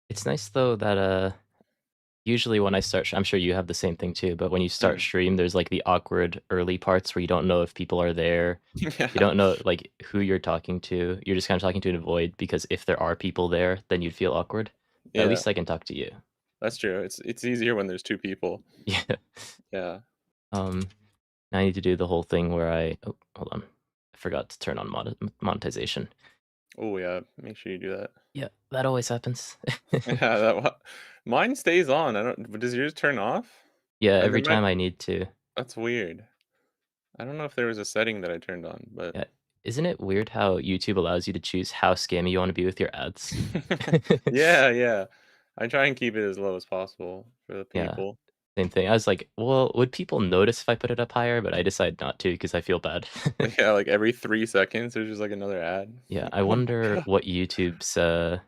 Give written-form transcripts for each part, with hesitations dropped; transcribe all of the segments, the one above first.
It's nice though that usually when I start, I'm sure you have the same thing too. But when you start Mm. stream, there's like the awkward early parts where you don't know if people are there. You Yeah, don't know like who you're talking to. You're just kind of talking to an void because if there are people there, then you'd feel awkward. At yeah, least I can talk to you. that's true. It's easier when there's 2 people. Yeah. Yeah. Um, I need to do the whole thing where oh, hold on. I forgot to turn on monetization. Oh, yeah, make sure you do that. Yeah, that always happens. Yeah, that wa mine stays on, I don't but does yours turn off? Yeah, There every might time I need to. that's weird. I don't know if there was a setting that I turned on, but Yeah. Isn't it weird how YouTube allows you to choose how scammy you want to be with your ads? Yeah, yeah. I try and keep it as low as possible for the Yeah, people. same thing. I was like, well, would people notice if I put it up higher? But I decided not to because I feel bad. Yeah, like, every 3 seconds, there's just, like, another ad. Yeah, Like, I "Oh my wonder god." what YouTube's oh,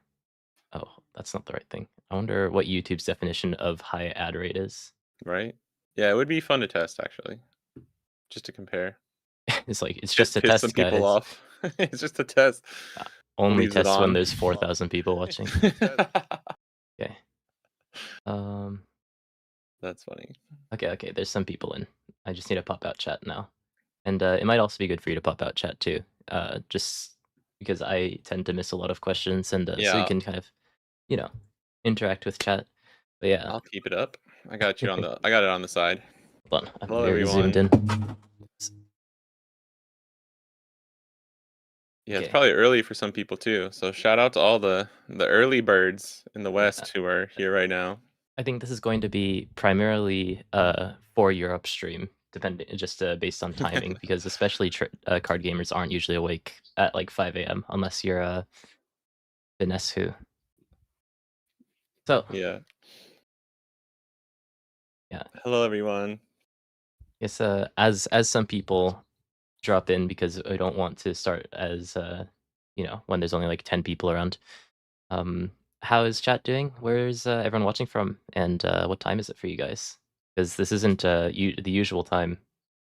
that's not the right thing. I wonder what YouTube's definition of high ad rate is. Right? Yeah, it would be fun to test, actually, just to compare. It's like it's just a Piss some test, people guys. off. It's just a test. Uh, Only Leaves it test when on. there's 4,000 people watching. Okay. Um. That's funny. Okay. Okay. There's some people in. I just need to pop out chat now. And it might also be good for you to pop out chat too, just because I tend to miss a lot of questions, and so you Yeah, can kind of, you know, interact with chat. But yeah, I'll keep it up. I got it on the side. hold on, I'm Hello, very zoomed everyone. in. Yeah, it's Okay, probably early for some people too, so shout out to all the early birds in the yeah, West who are here right now. I think this is going to be primarily for your upstream, depending just based on timing, because especially card gamers aren't usually awake at like 5 a.m. unless you're finesse who. So Yeah. yeah, Hello, everyone. guess as some people drop in because I don't want to start as when there's only like 10 people around. Um, how is chat doing? Where's everyone watching from? And what time is it for you guys? Because this isn't the usual time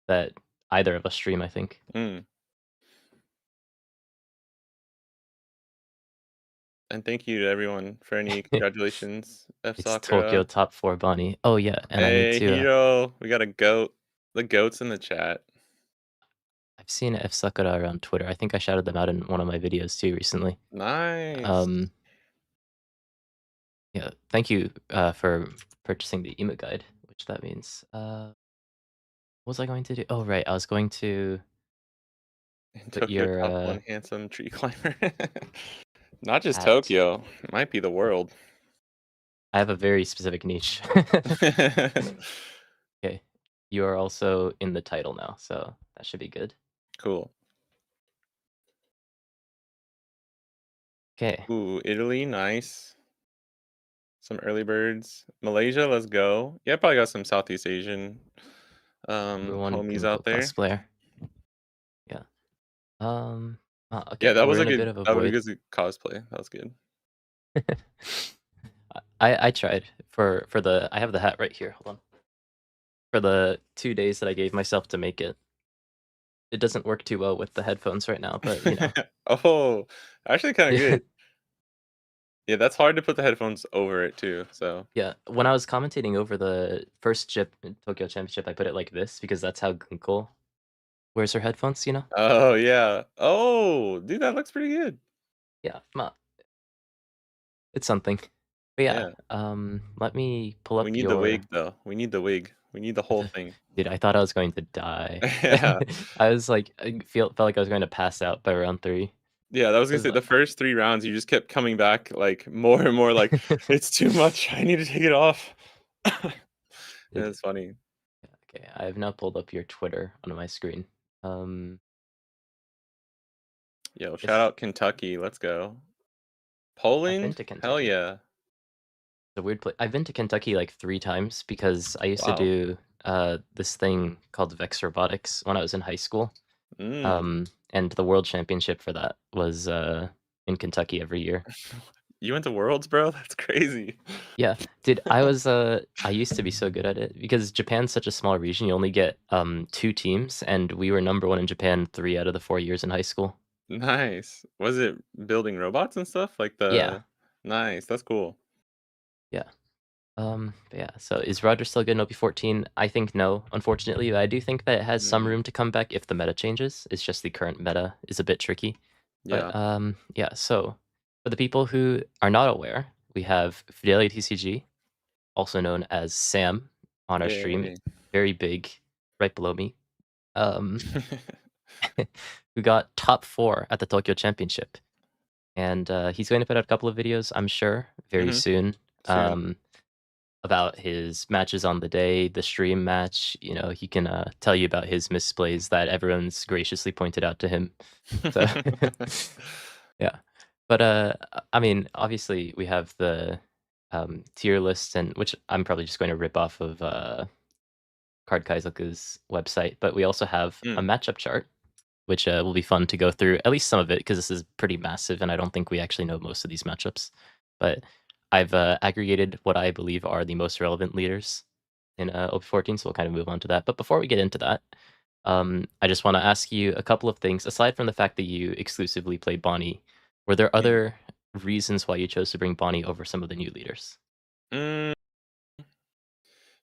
that either of us stream, I think. Mm, and thank you to everyone for any congratulations, F It's Tokyo Sakura. top 4 Bonnie. Oh yeah, and I need Hey, to Hiro. We got a goat. The goat's in the chat. I've seen F Sakura around Twitter. I think I shouted them out in one of my videos too recently. Nice. Um yeah, thank you for purchasing the emote guide, which that means what was I going to do? Oh right, I was going to In put Tokyo, your top one handsome tree climber. Not just hat. Tokyo. It might be the world. I have a very specific niche. Okay. You are also in the title now, so that should be good. Cool. Okay. Ooh, Italy, nice. Some early birds. Malaysia, let's go. Yeah, probably got some Southeast Asian Number one homies Google out there. cosplayer. Yeah. Yeah, Okay, we're in a bit of a that was a void. good cosplay. That was good. I tried for the I have the hat right here. Hold on. For the 2 days that I gave myself to make it. It doesn't work too well with the headphones right now, but Oh, actually kind of good. Yeah, that's hard to put the headphones over it too. So, Yeah. When I was commentating over the first chip in Tokyo Championship, I put it like this because that's how Gunko wears her headphones. oh yeah. Oh, dude, that looks pretty good. Yeah, it's something. But yeah, Yeah. let me pull We up need the your wig though. We need the wig. We need the whole thing. dude, I thought I was going to die. Yeah. I was like, felt like I was going to pass out by round 3. Yeah, that was gonna 'Cause, say the first 3 rounds, you just kept coming back, like, more and more like, "It's too much, I need to take it off." dude, It's funny. okay, I have now pulled up your Twitter on my screen. Um, Yo, shout it's out Kentucky, let's go. I've been Poland? to Hell Kentucky. yeah. It's a weird place. I've been to Kentucky like 3 times because I used to Wow. do this thing called Vex Robotics when I was in high school. Mm. And the world championship for that was in Kentucky every year. You went to Worlds, bro? That's crazy. Yeah, dude, I used to be so good at it because Japan's such a small region. You only get 2 teams, and we were number 1 in Japan 3 out of the 4 years in high school. Nice. Was it building robots and stuff? Like Yeah, the Nice, that's cool. Yeah. But yeah, so is Roger still good in OP14? I think no, unfortunately. I do think that it has some Mm, room to come back if the meta changes. It's just the current meta is a bit tricky. But yeah. yeah, so for the people who are not aware, we have FUDELIOTCG, also known as Sam, on our stream, Yay. very big, right below me. Um, who got top 4 at the Tokyo Championship. And he's going to put out a couple of videos, I'm sure, very Mhm. soon. Soon. Um, about his matches on the day, the stream match. You know, he can tell you about his misplays that everyone's graciously pointed out to him. So, yeah. But I mean, obviously, we have the tier list, and which I'm probably just going to rip off of Card Kaizoku's website. But we also have a Mm, matchup chart, which will be fun to go through at least some of it because this is pretty massive, and I don't think we actually know most of these matchups. But I've aggregated what I believe are the most relevant leaders in OP14, so we'll kind of move on to that. But before we get into that, I just want to ask you a couple of things. Aside from the fact that you exclusively play Bonnie, were there yeah. other reasons why you chose to bring Bonnie over some of the new leaders? Mm,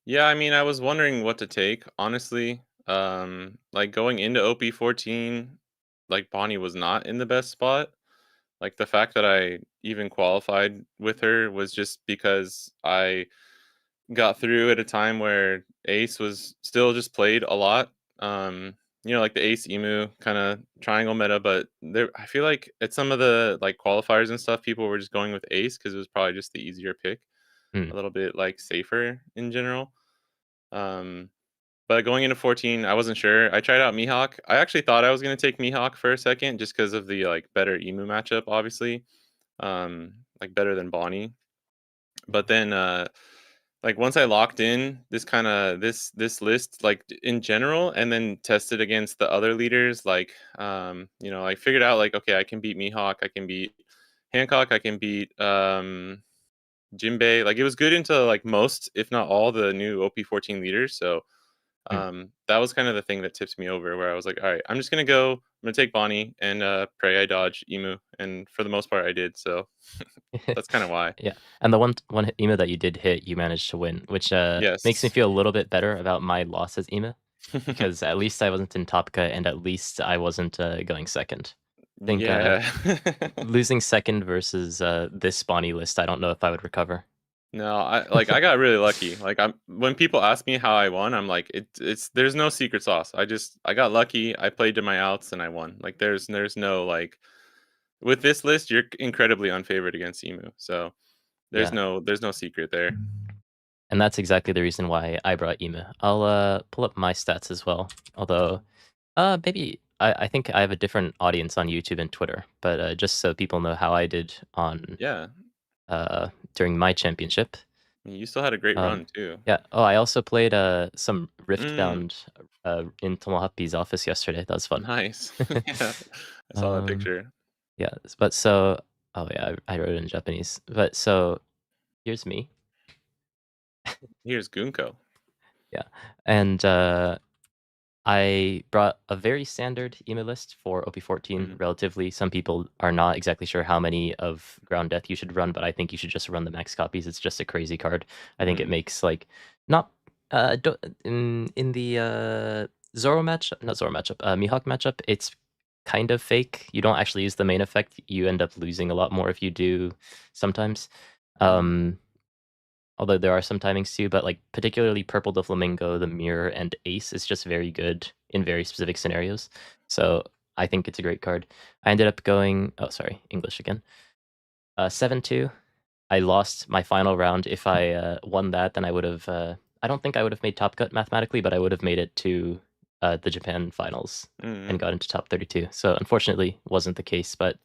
yeah, I mean, I was wondering what to take, honestly. Like, going into OP14, like, Bonnie was not in the best spot. Like, the fact that I even qualified with her was just because I got through at a time where Ace was still just played a lot. Like the Ace Emu kind of triangle meta, but there I feel like at some of the like qualifiers and stuff, people were just going with Ace because it was probably just the easier pick, Hmm. a little bit like safer in general. Um, but going into 14, I wasn't sure. I tried out Mihawk. I actually thought I was gonna take Mihawk for a second just because of the like better Emu matchup, obviously. Like better than Bonnie. But then like once I locked in this list like in general and then tested against the other leaders, like I figured out like okay, I can beat Mihawk, I can beat Hancock, I can beat Jinbei. Like it was good into like most, if not all, the new OP14 leaders. So Hmm. that was kind of the thing that tipped me over where I was like, all right, I'm just gonna go, I'm gonna take Bonnie and pray I dodge Emu. And for the most part I did. So that's kind of why. Yeah, and the one email that you did hit, you managed to win, which makes me Yes. feel a little bit better about my loss as email. Because at least I wasn't in top cut, and at least I wasn't, going second. I think, Yeah. losing second versus, this Bonnie list, I don't know if I would recover. No, I got really lucky. Like I'm when people ask me how I won, I'm like it's there's no secret sauce. I got lucky. I played to my outs and I won. Like there's no like with this list you're incredibly unfavored against Emu. So Yeah, there's no secret there. and that's exactly the reason why I brought Ema. I'll, pull up my stats as well, although, maybe I think I have a different audience on YouTube and Twitter, but, just so people know how I did on, Yeah. during my championship. You still had a great Um, run too. yeah. Oh, I also played some Mm, Riftbound in Tomohappy's office yesterday. That was fun. nice. Yeah. I saw that um, picture. yeah, but so oh yeah, I wrote it in Japanese. But so here's me. Here's Gunko. Yeah, and I brought a very standard email list for OP14. Mm, Relatively, some people are not exactly sure how many of Ground Death you should run, but I think you should just run the max copies. It's just a crazy card. I think it mm, makes like not in the Zoro match, not Zoro matchup, Mihawk matchup. It's kind of fake. You don't actually use the main effect. You end up losing a lot more if you do sometimes. mm, Um, Although there are some timings too, but like particularly Purple the Flamingo, the Mirror, and Ace is just very good in very specific scenarios. So I think it's a great card. I ended up going oh sorry, English again. 7-2. I lost my final round. If I won that, then I would have I don't think I would have made top cut mathematically, but I would have made it to the Japan finals and mm. got into top 32. So unfortunately wasn't the case, but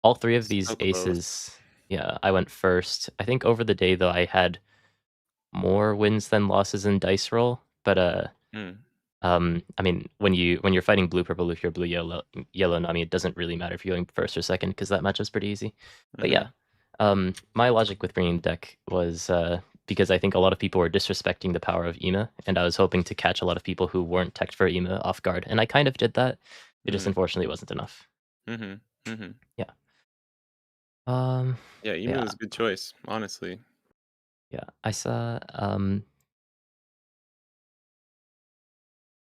all three of these So close. aces, yeah, I went first. I think over the day though I had more wins than losses in dice roll, but Mm, I mean, when you're fighting blue purple, if you're blue yellow, Nami, it doesn't really matter if you're going first or second because that match is pretty easy. But yeah, mhm, my logic with bringing the deck was because I think a lot of people were disrespecting the power of Ema, and I was hoping to catch a lot of people who weren't teched for Ema off guard, and I kind of did that. It just mm, unfortunately wasn't enough. mhm, mhm. Yeah. Um. Yeah, Emu Yeah. is a good choice, honestly. Yeah,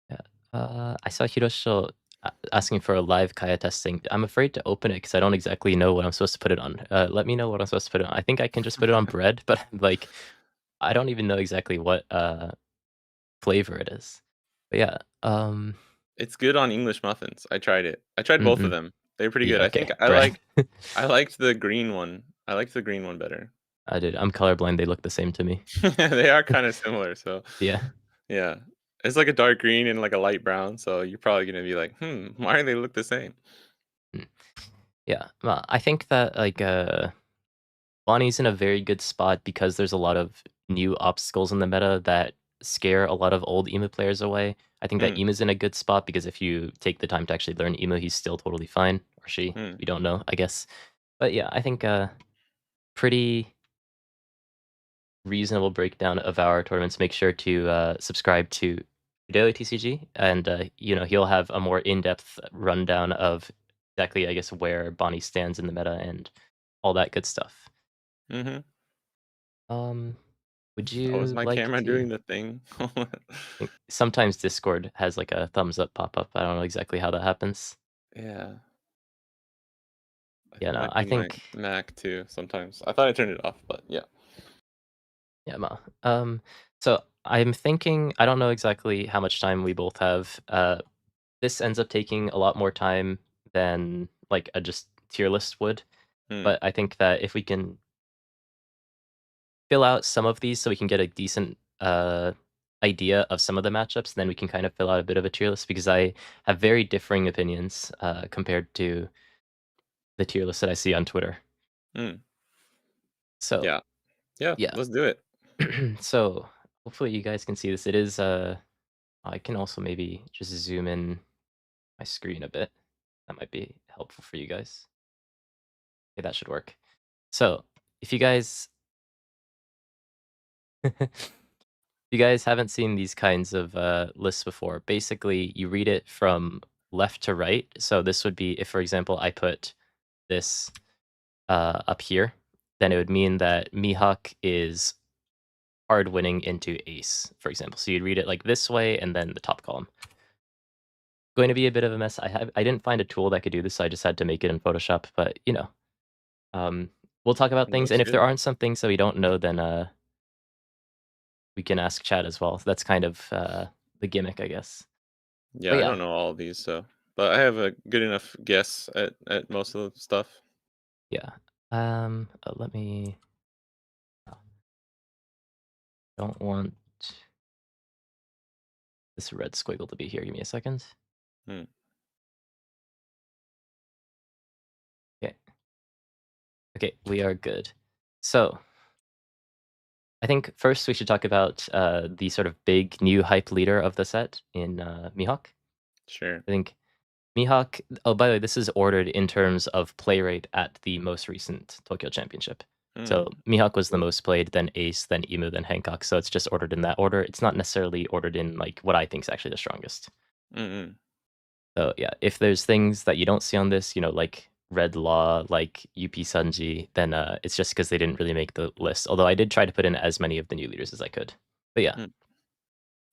yeah, I saw Hirosho asking for a live Kaya testing. I'm afraid to open it because I don't exactly know what I'm supposed to put it on. Let me know what I'm supposed to put it on. I think I can just put it on bread, but like I don't even know exactly what flavor it is. But yeah, It's good on English muffins. I tried it. I tried both of mm-mm. them. They're pretty good. Yeah, I think okay, bread. I liked the green one. I liked the green one better. I did. I'm colorblind. They look the same to me. They are kinda similar, so Yeah. yeah. It's like a dark green and like a light brown, so you're probably gonna be like, "Hmm, why do they look the same?" Mm. Yeah. Well, I think that like Bonnie's in a very good spot because there's a lot of new obstacles in the meta that scare a lot of old emu players away. I think that Mm, Emu's in a good spot because if you take the time to actually learn Emu, he's still totally fine. Or she. mm. We don't know, I guess. But yeah, I think pretty reasonable breakdown of our tournaments. Make sure to subscribe to FUDELIOTCG, and he'll have a more in-depth rundown of exactly, I guess, where Bonnie stands in the meta and all that good stuff. Mhm. Um, would Oh, is you my like camera to? doing the thing? Think sometimes Discord has like a thumbs up pop up. I don't know exactly how that happens. Yeah. Yeah, It no, might I be my think Mac too sometimes. I thought I turned it off, but yeah. yeah, no. So I'm thinking I don't know exactly how much time we both have. This ends up taking a lot more time than like a just tier list would. Mm, But I think that if we can fill out some of these so we can get a decent idea of some of the matchups, then we can kind of fill out a bit of a tier list because I have very differing opinions compared to the tier list that I see on Twitter. mm. So Yeah. Yeah, yeah. let's do it. So hopefully you guys can see this. It is I can also maybe just zoom in my screen a bit. That might be helpful for you guys. Okay, that should work. So if you guys if you guys haven't seen these kinds of lists before, basically you read it from left to right. So this would be if, for example, I put this up here, then it would mean that Mihawk is hard winning into ace, for example. So you'd read it like this way and then the top column. Going to be a bit of a mess. I didn't find a tool that could do this, so I just had to make it in Photoshop. But um, we'll talk about things, Looks and if there good. aren't some things that we don't know, then we can ask chat as well. So that's kind of the gimmick, I guess. Yeah, But I yeah, don't know all of these, so but I have a good enough guess at most of the stuff. yeah. Let me. Oh, don't want this red squiggle to be here. Give me a second. Mm, Okay. Okay, we are good. So I think first we should talk about the sort of big new hype leader of the set in Mihawk. sure. I think Mihawk. Oh, by the way, this is ordered in terms of play rate at the most recent Tokyo Championship. So Mm, Mihawk was the cool. most played, then Ace, then Emu, then Hancock. So it's just ordered in that order. It's not necessarily ordered in like what I think is actually the strongest. Mm-mm. So yeah, if there's things that you don't see on this, like Red Law, like UP Sunji, then it's just because they didn't really make the list. Although I did try to put in as many of the new leaders as I could. But yeah, Mm,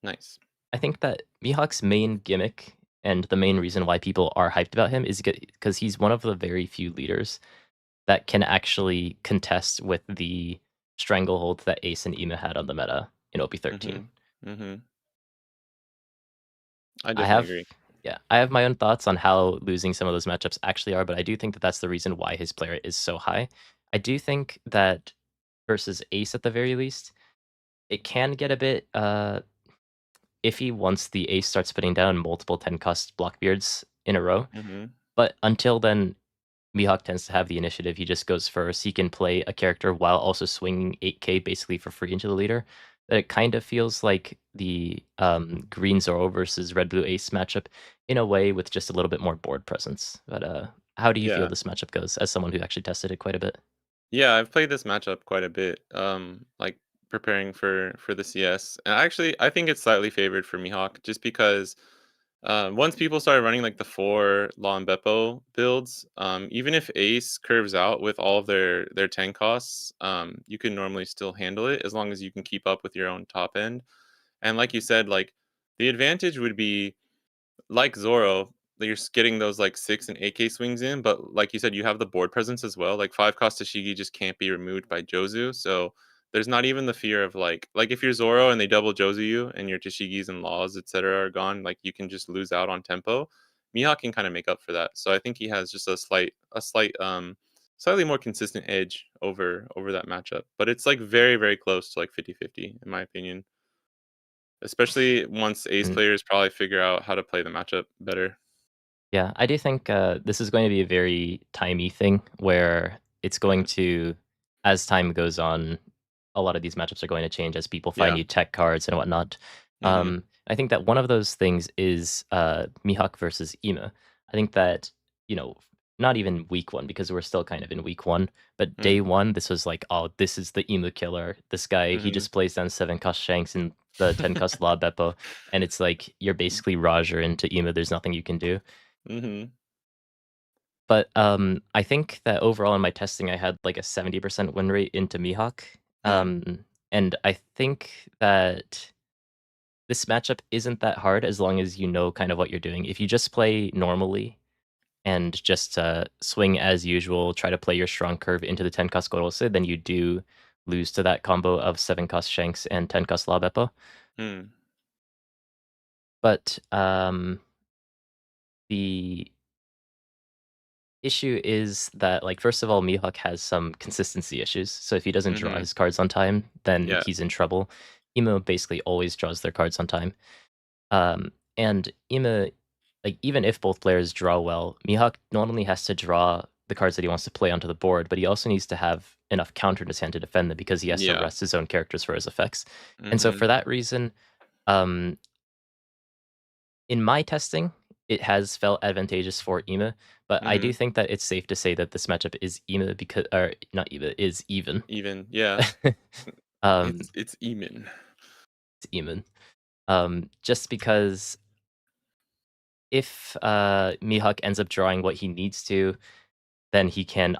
nice. I think that Mihawk's main gimmick and the main reason why people are hyped about him is because he's one of the very few leaders that can actually contest with the stranglehold that Ace and Ema had on the meta in OP13. Mhm. Mhm. I I definitely have, agree. yeah, I have my own thoughts on how losing some of those matchups actually are, but I do think that that's the reason why his player is so high. I do think that versus Ace at the very least, it can get a bit iffy once the Ace starts putting down multiple 10 cost Blockbeards in a row. Mhm. But until then, Mihawk tends to have the initiative. He just goes first. He can play a character while also swinging 8k basically for free into the leader. It kind of feels like the Green Zoro versus Red Blue Ace matchup in a way with just a little bit more board presence. But how do you feel Yeah. this matchup goes as someone who actually tested it quite a bit? Yeah, I've played this matchup quite a bit, like, preparing for the CS, and actually, I think it's slightly favored for Mihawk just because, Once people started running like the 4 Law Beppo builds, even if Ace curves out with all of their 10 costs, you can normally still handle it as long as you can keep up with your own top end. And like you said, like the advantage would be like Zoro, that you're getting those like 6 and 8K swings in, but like you said, you have the board presence as well. Like 5 cost Tashigi just can't be removed by Jozu. So there's not even the fear of like if you're Zoro and they double Jozu you and your Tashigis and laws, etc. are gone, like you can just lose out on tempo. Mihawk can kind of make up for that. So I think he has just a slightly more consistent edge over that matchup. But it's like very, very close to like 50-50 in my opinion. Especially once ace Mm, players probably figure out how to play the matchup better. yeah, I do think this is going to be a very timey thing where it's going Mhm. to, as time goes on, a lot of these matchups are going to change as people find Yeah. new tech cards and whatnot. Mhm. I think that one of those things is Mihawk versus Ema. I think that, you know, not even week one, because we're still kind of in week one, but day Mm. one, this was like, oh, this is the Ema killer. This guy, he Mhm. just plays down 7 cost Shanks and the 10 cost Law Beppo, and it's like you're basically Roger into Ema. There's nothing you can do. Mhm. But, I think that overall in my testing, I had, like, a 70% win rate into Mihawk, Mm. and I think that this matchup isn't that hard as long as you know kind of what you're doing. If you just play normally and just, swing as usual, try to play your strong curve into the 10 cost Gorose, then you do lose to that combo of 7 cost Shanks and 10 cost La Beppo. Mm. But, the issue is that, like, first of all, Mihawk has some consistency issues. So if he doesn't draw Mhm. his cards on time, then Yeah. he's in trouble. Emo basically always draws their cards on time. And Emo, like, even if both players draw well, Mihawk not only has to draw the cards that he wants to play onto the board, but he also needs to have enough counter in his hand to defend them because he has to Yeah. rest his own characters for his effects. And so Mhm. for that reason, um, in my testing, it has felt advantageous for Ema, but I do Mhm. think that it's safe to say that this matchup is Ema because or not Ema, is even. Even. Yeah. Um, It's even. it's even. Just because if Mihawk ends up drawing what he needs to, then he can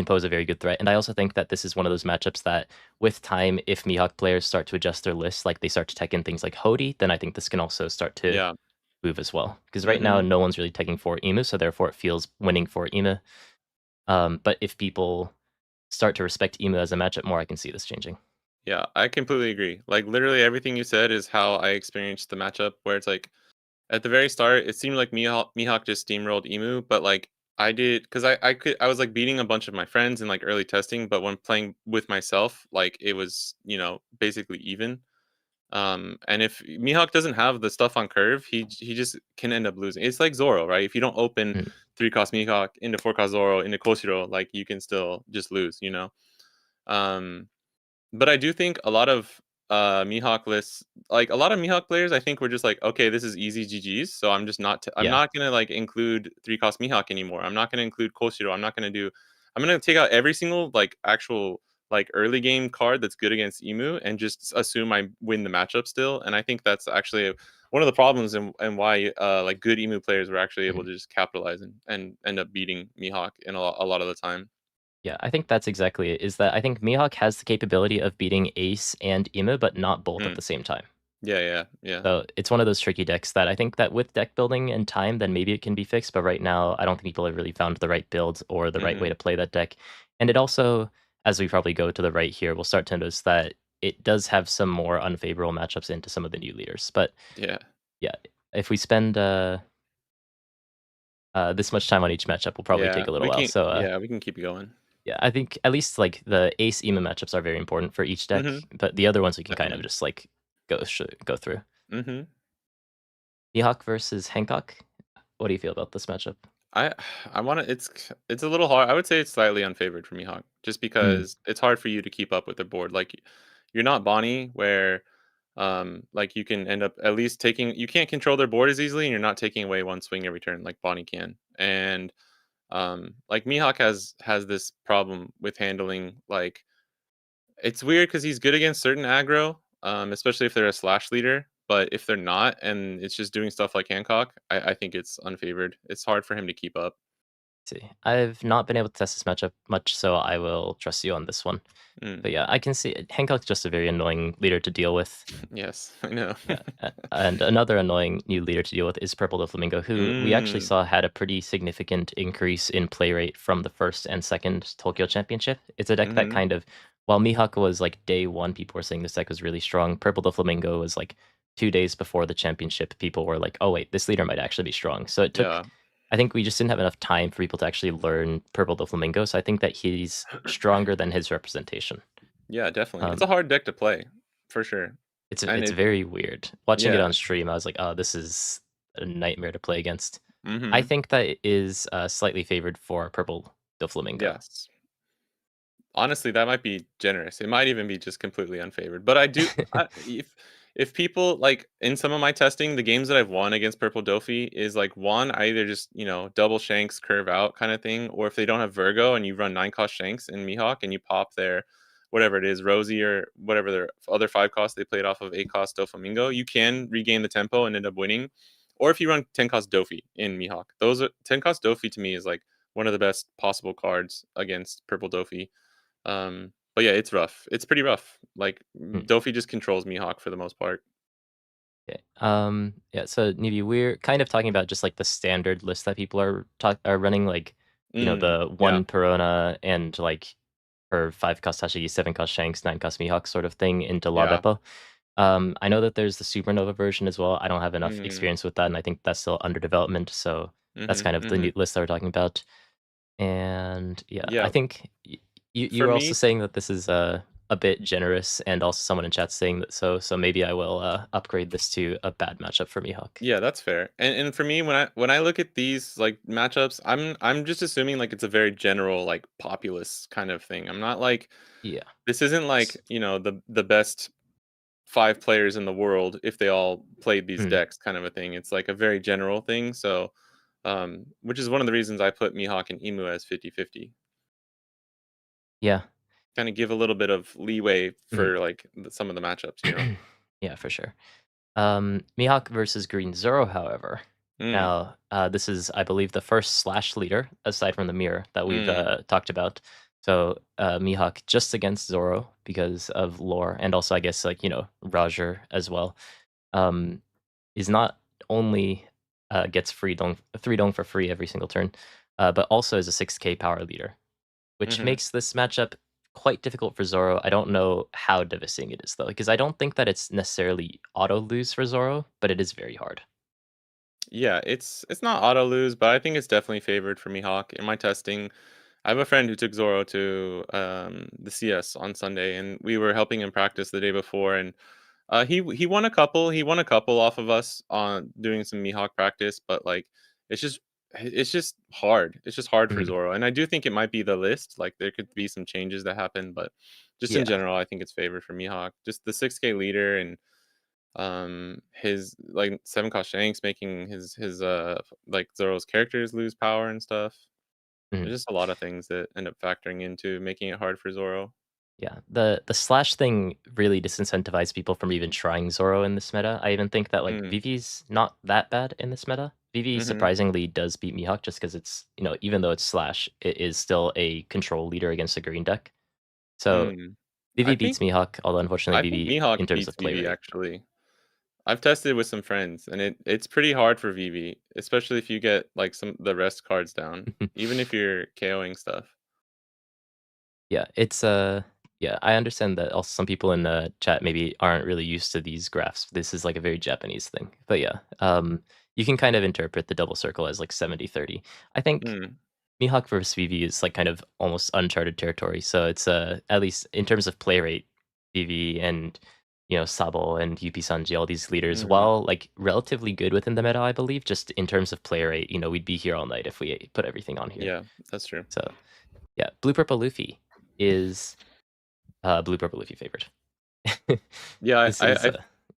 pose a very good threat. And I also think that this is one of those matchups that, with time, if Mihawk players start to adjust their lists, like they start to tech in things like Hody, then I think this can also start to Yeah. move as well. Because right now, Mhm. no one's really taking for Emu, so therefore it feels winning for Emu. But if people start to respect Emu as a matchup more, I can see this changing. Yeah, I completely agree. Like literally everything you said is how I experienced the matchup where it's like at the very start, it seemed like Mihawk just steamrolled Emu, but like I did because I was like beating a bunch of my friends in like early testing, but when playing with myself, like it was basically even. And if Mihawk doesn't have the stuff on curve, he just can end up losing. It's like Zoro, right? If you don't open Mm, 3 cost Mihawk into 4 cost Zoro into Koshiro, like you can still just lose. Um, but I do think a lot of Mihawk lists, like a lot of Mihawk players, I think were just like, okay, this is easy GGs, so I'm yeah. not gonna like include 3 cost Mihawk anymore. I'm not gonna include Koshiro. I'm gonna take out every single like actual like early game card that's good against Emu and just assume I win the matchup still. And I think that's actually one of the problems and why like good Emu players were actually able Mhm. to just capitalize and end up beating Mihawk in a lot of the time. Yeah, I think that's exactly it, is that I think Mihawk has the capability of beating Ace and Emu, but not both at Mm. the same time. Yeah, yeah, yeah. So it's one of those tricky decks that I think that with deck building and time, then maybe it can be fixed. But right now, I don't think people have really found the right build or the right way Hmm. to play that deck. And it also, as we probably go to the right here, we'll start to notice that it does have some more unfavorable matchups into some of the new leaders. But Yeah. yeah, if we spend this much time on each matchup, will probably take Yeah, a little while. So we can keep going. yeah, I think at least like the Ace Ema matchups are very important for each deck, Mhm, but the other ones we can kind of definitely. just like go through. Mhm. Mihawk versus Hancock. What do you feel about this matchup? I I wanna it's a little hard. I would say it's slightly unfavored for Mihawk, just Mm, because it's hard for you to keep up with the board. Like, you're not Bonnie where, like, you can end up at least taking you can't control their board as easily, and you're not taking away 1 swing every turn like Bonnie can. And, like, Mihawk has this problem with handling, like it's weird because he's good against certain aggro, especially if they're a slash leader, but if they're not and it's just doing stuff like Hancock, I think it's unfavored. It's hard for him to keep up. See, I've not been able to test this matchup much, so I will trust you on this one. Mm, But yeah, I can see it. Hancock's just a very annoying leader to deal with. yes, I know. Yeah, and another annoying new leader to deal with is Purple Doflamingo, who we actually Mm, saw had a pretty significant increase in play rate from the first and second Tokyo Championship. It's a deck that mhm, kind of, while Mihawk was like day one, people were saying this deck was really strong. Purple Doflamingo was like 2 days before the championship. People were like, oh wait, this leader might actually be strong. So it took, yeah. I think we just didn't have enough time for people to actually learn Purple Doflamingo. So I think that he's stronger than his representation. Yeah, definitely. It's a Um, hard deck to play, for sure. And it's it very weird. Watching it yeah, on stream, I was like, "Oh, this is a nightmare to play against." I mhm, think that it is, slightly favored for Purple Doflamingo. yes. Honestly, that might be generous. It might even be just completely unfavored. But I do if people like in some of my testing, the games that I've won against Purple Dofi is like one, I either just, double shanks curve out kind of thing, or if they don't have Virgo and you run 9 cost shanks in Mihawk and you pop their whatever it is, Rosie or whatever their other 5 cost they played off of 8 cost Doflamingo, you can regain the tempo and end up winning. Or if you run 10 cost Dofi in Mihawk. Those are 10 cost Dofi to me is like one of the best possible cards against Purple Dofi. But yeah, it's rough. It's pretty rough. Like Mm, Dofi just controls Mihawk for the most part. okay. Yeah, so Nivi, we're kind of talking about just like the standard list that people are running, like, the Yeah. one Perona and like her 5 cost Hashi, 7 cost Shanks, 9 cost Mihawk sort of thing into La Yeah. Beppo. I know that there's the Supernova version as well. I don't have enough Mm. experience with that, and I think that's still under development. So that's Mhm. kind of the new Mhm. list that we're talking about. And yeah, I Yeah. think you For were also me, saying that this is a bit generous, and also someone in chat saying that so. So maybe I will upgrade this to a bad matchup for Mihawk. yeah, that's fair. And for me, when I look at these like matchups, I'm just assuming like it's a very general like populist kind of thing. I'm not like Yeah. this isn't like, the best 5 players in the world if they all played these Mm, decks kind of a thing. It's like a very general thing. So which is one of the reasons I put Mihawk and Emu as 50-50. yeah. Kinda give a little bit of leeway Mhm. for, like, some of the matchups, you know? Yeah, for sure. Mihawk versus Green Zoro, however. Mm, Now, this is, I believe, the first slash leader aside from the mirror that we've mm, talked about. So Mihawk just against Zoro because of lore, and also I guess like Roger as well. Um, is not only gets three dong for free every single turn, but also is a 6K power leader, which mhm. makes this matchup quite difficult for Zoro. I don't know how devastating it is though, because I don't think that it's necessarily auto lose for Zoro, but it is very hard. Yeah, it's not auto lose, but I think it's definitely favored for Mihawk. In my testing, I have a friend who took Zoro to, the CS on Sunday, and we were helping him practice the day before, and, he won a couple. He won a couple off of us on doing some Mihawk practice, but, like, it's just it's just hard. It's just hard for Mhm. Zoro, and I do think it might be the list, like, there could be some changes that happen, but just in Yeah. general, I think it's favored for Mihawk. Just the 6K leader and, his, like, 7 cost Shanks making like, Zoro's characters lose power and stuff. Mhm. There's just a lot of things that end up factoring into making it hard for Zoro. Yeah, the slash thing really disincentivized people from even trying Zoro in this meta. I even think that like Mm, Vivi's not that bad in this meta. Vivi mhm, surprisingly does beat Mihawk just because it's even though it's slash, it is still a control leader against a green deck. So mm. I Vivi think beats Mihawk, although unfortunately I think Vivi in Mihawk terms beats of play Vivi, rate. actually. I've tested with some friends, and it's pretty hard for Vivi, especially if you get, like, some the rest cards down, even if you're KOing stuff. Yeah, it's yeah, I understand that also some people in the chat maybe aren't really used to these graphs. This is like a very Japanese thing. But yeah, you can kind of interpret the double circle as like 70-30. I think Mm, Mihawk versus Vivi is like kind of almost uncharted territory. So it's at least in terms of play rate, Vivi and Sabo and Yupi Sanji, all these leaders, mhm. while like relatively good within the meta, I believe, just in terms of play rate, we'd be here all night if we put everything on here. Yeah, that's true. So yeah, Blue Purple Luffy is Blue Purple Luffy favorite. Yeah, This is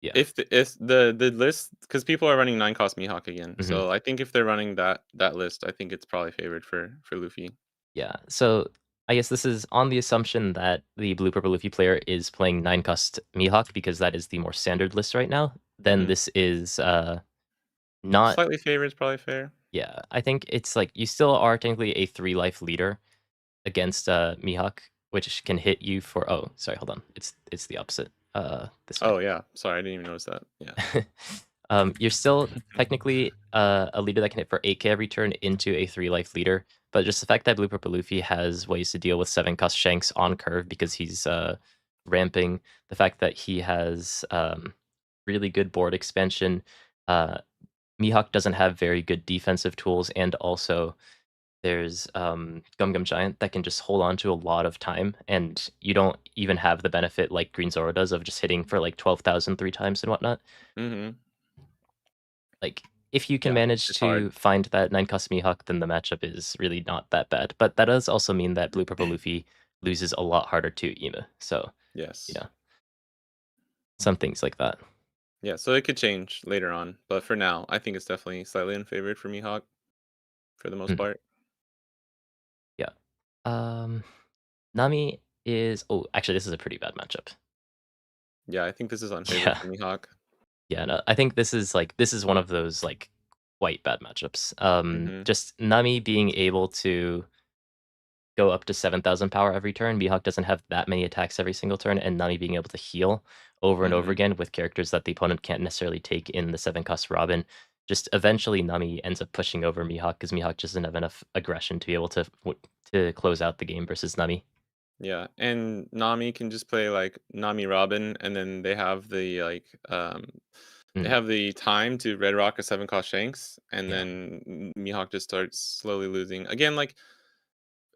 yeah. if the list, because people are running 9 cost Mihawk again, Mhm. so I think if they're running that list, I think it's probably favored for Luffy. Yeah. So I guess this is on the assumption that the Blue Purple Luffy player is playing 9 cost Mihawk because that is the more standard list right now. then Mhm. this is, not Slightly favored is probably fair. yeah, I think it's, like, you still are technically a 3 life leader against, Mihawk, which can hit you for oh, sorry, hold on. It's the opposite, this way. Oh, yeah. Sorry, I didn't even notice that. Yeah. You're still technically, a leader that can hit for 8k every turn into a 3 life leader, but just the fact that Blue Purple Luffy has ways to deal with 7 cost Shanks on curve because he's, ramping, the fact that he has, really good board expansion, uh, Mihawk doesn't have very good defensive tools, and also there's, Gum Gum Giant that can just hold on to a lot of time, and you don't even have the benefit like Green Zoro does of just hitting for, like, 12,000 3 times and whatnot. Mhm. Like, if you can Yeah, manage it's to hard. find that 9 cost Mihawk, then the matchup is really not that bad, but that does also mean that Blue Purple Luffy loses a lot harder to Emu, so, you Yes. know, some things like that. Yeah, so it could change later on, but for now, I think it's definitely slightly unfavored for Mihawk for the most Mhm, part. yeah. Um, Nami is oh, actually, this is a pretty bad matchup. Yeah, I think this is unfavored Yeah. for Mihawk. Yeah, no, I think this is one of those, like, quite bad matchups. Mhm. Just Nami being able to go up to 7,000 power every turn, Mihawk doesn't have that many attacks every single turn, and Nami being able to heal over and over Mhm. again with characters that the opponent can't necessarily take in the 7 cost Robin, just eventually Nami ends up pushing over Mihawk because Mihawk just doesn't have enough aggression to be able to close out the game versus Nami. Yeah, and Nami can just play, like, Nami Robin, and then they Mhm, have the time to red rock a 7 cost Shanks, and yeah. then Mihawk just starts slowly losing. Again, like,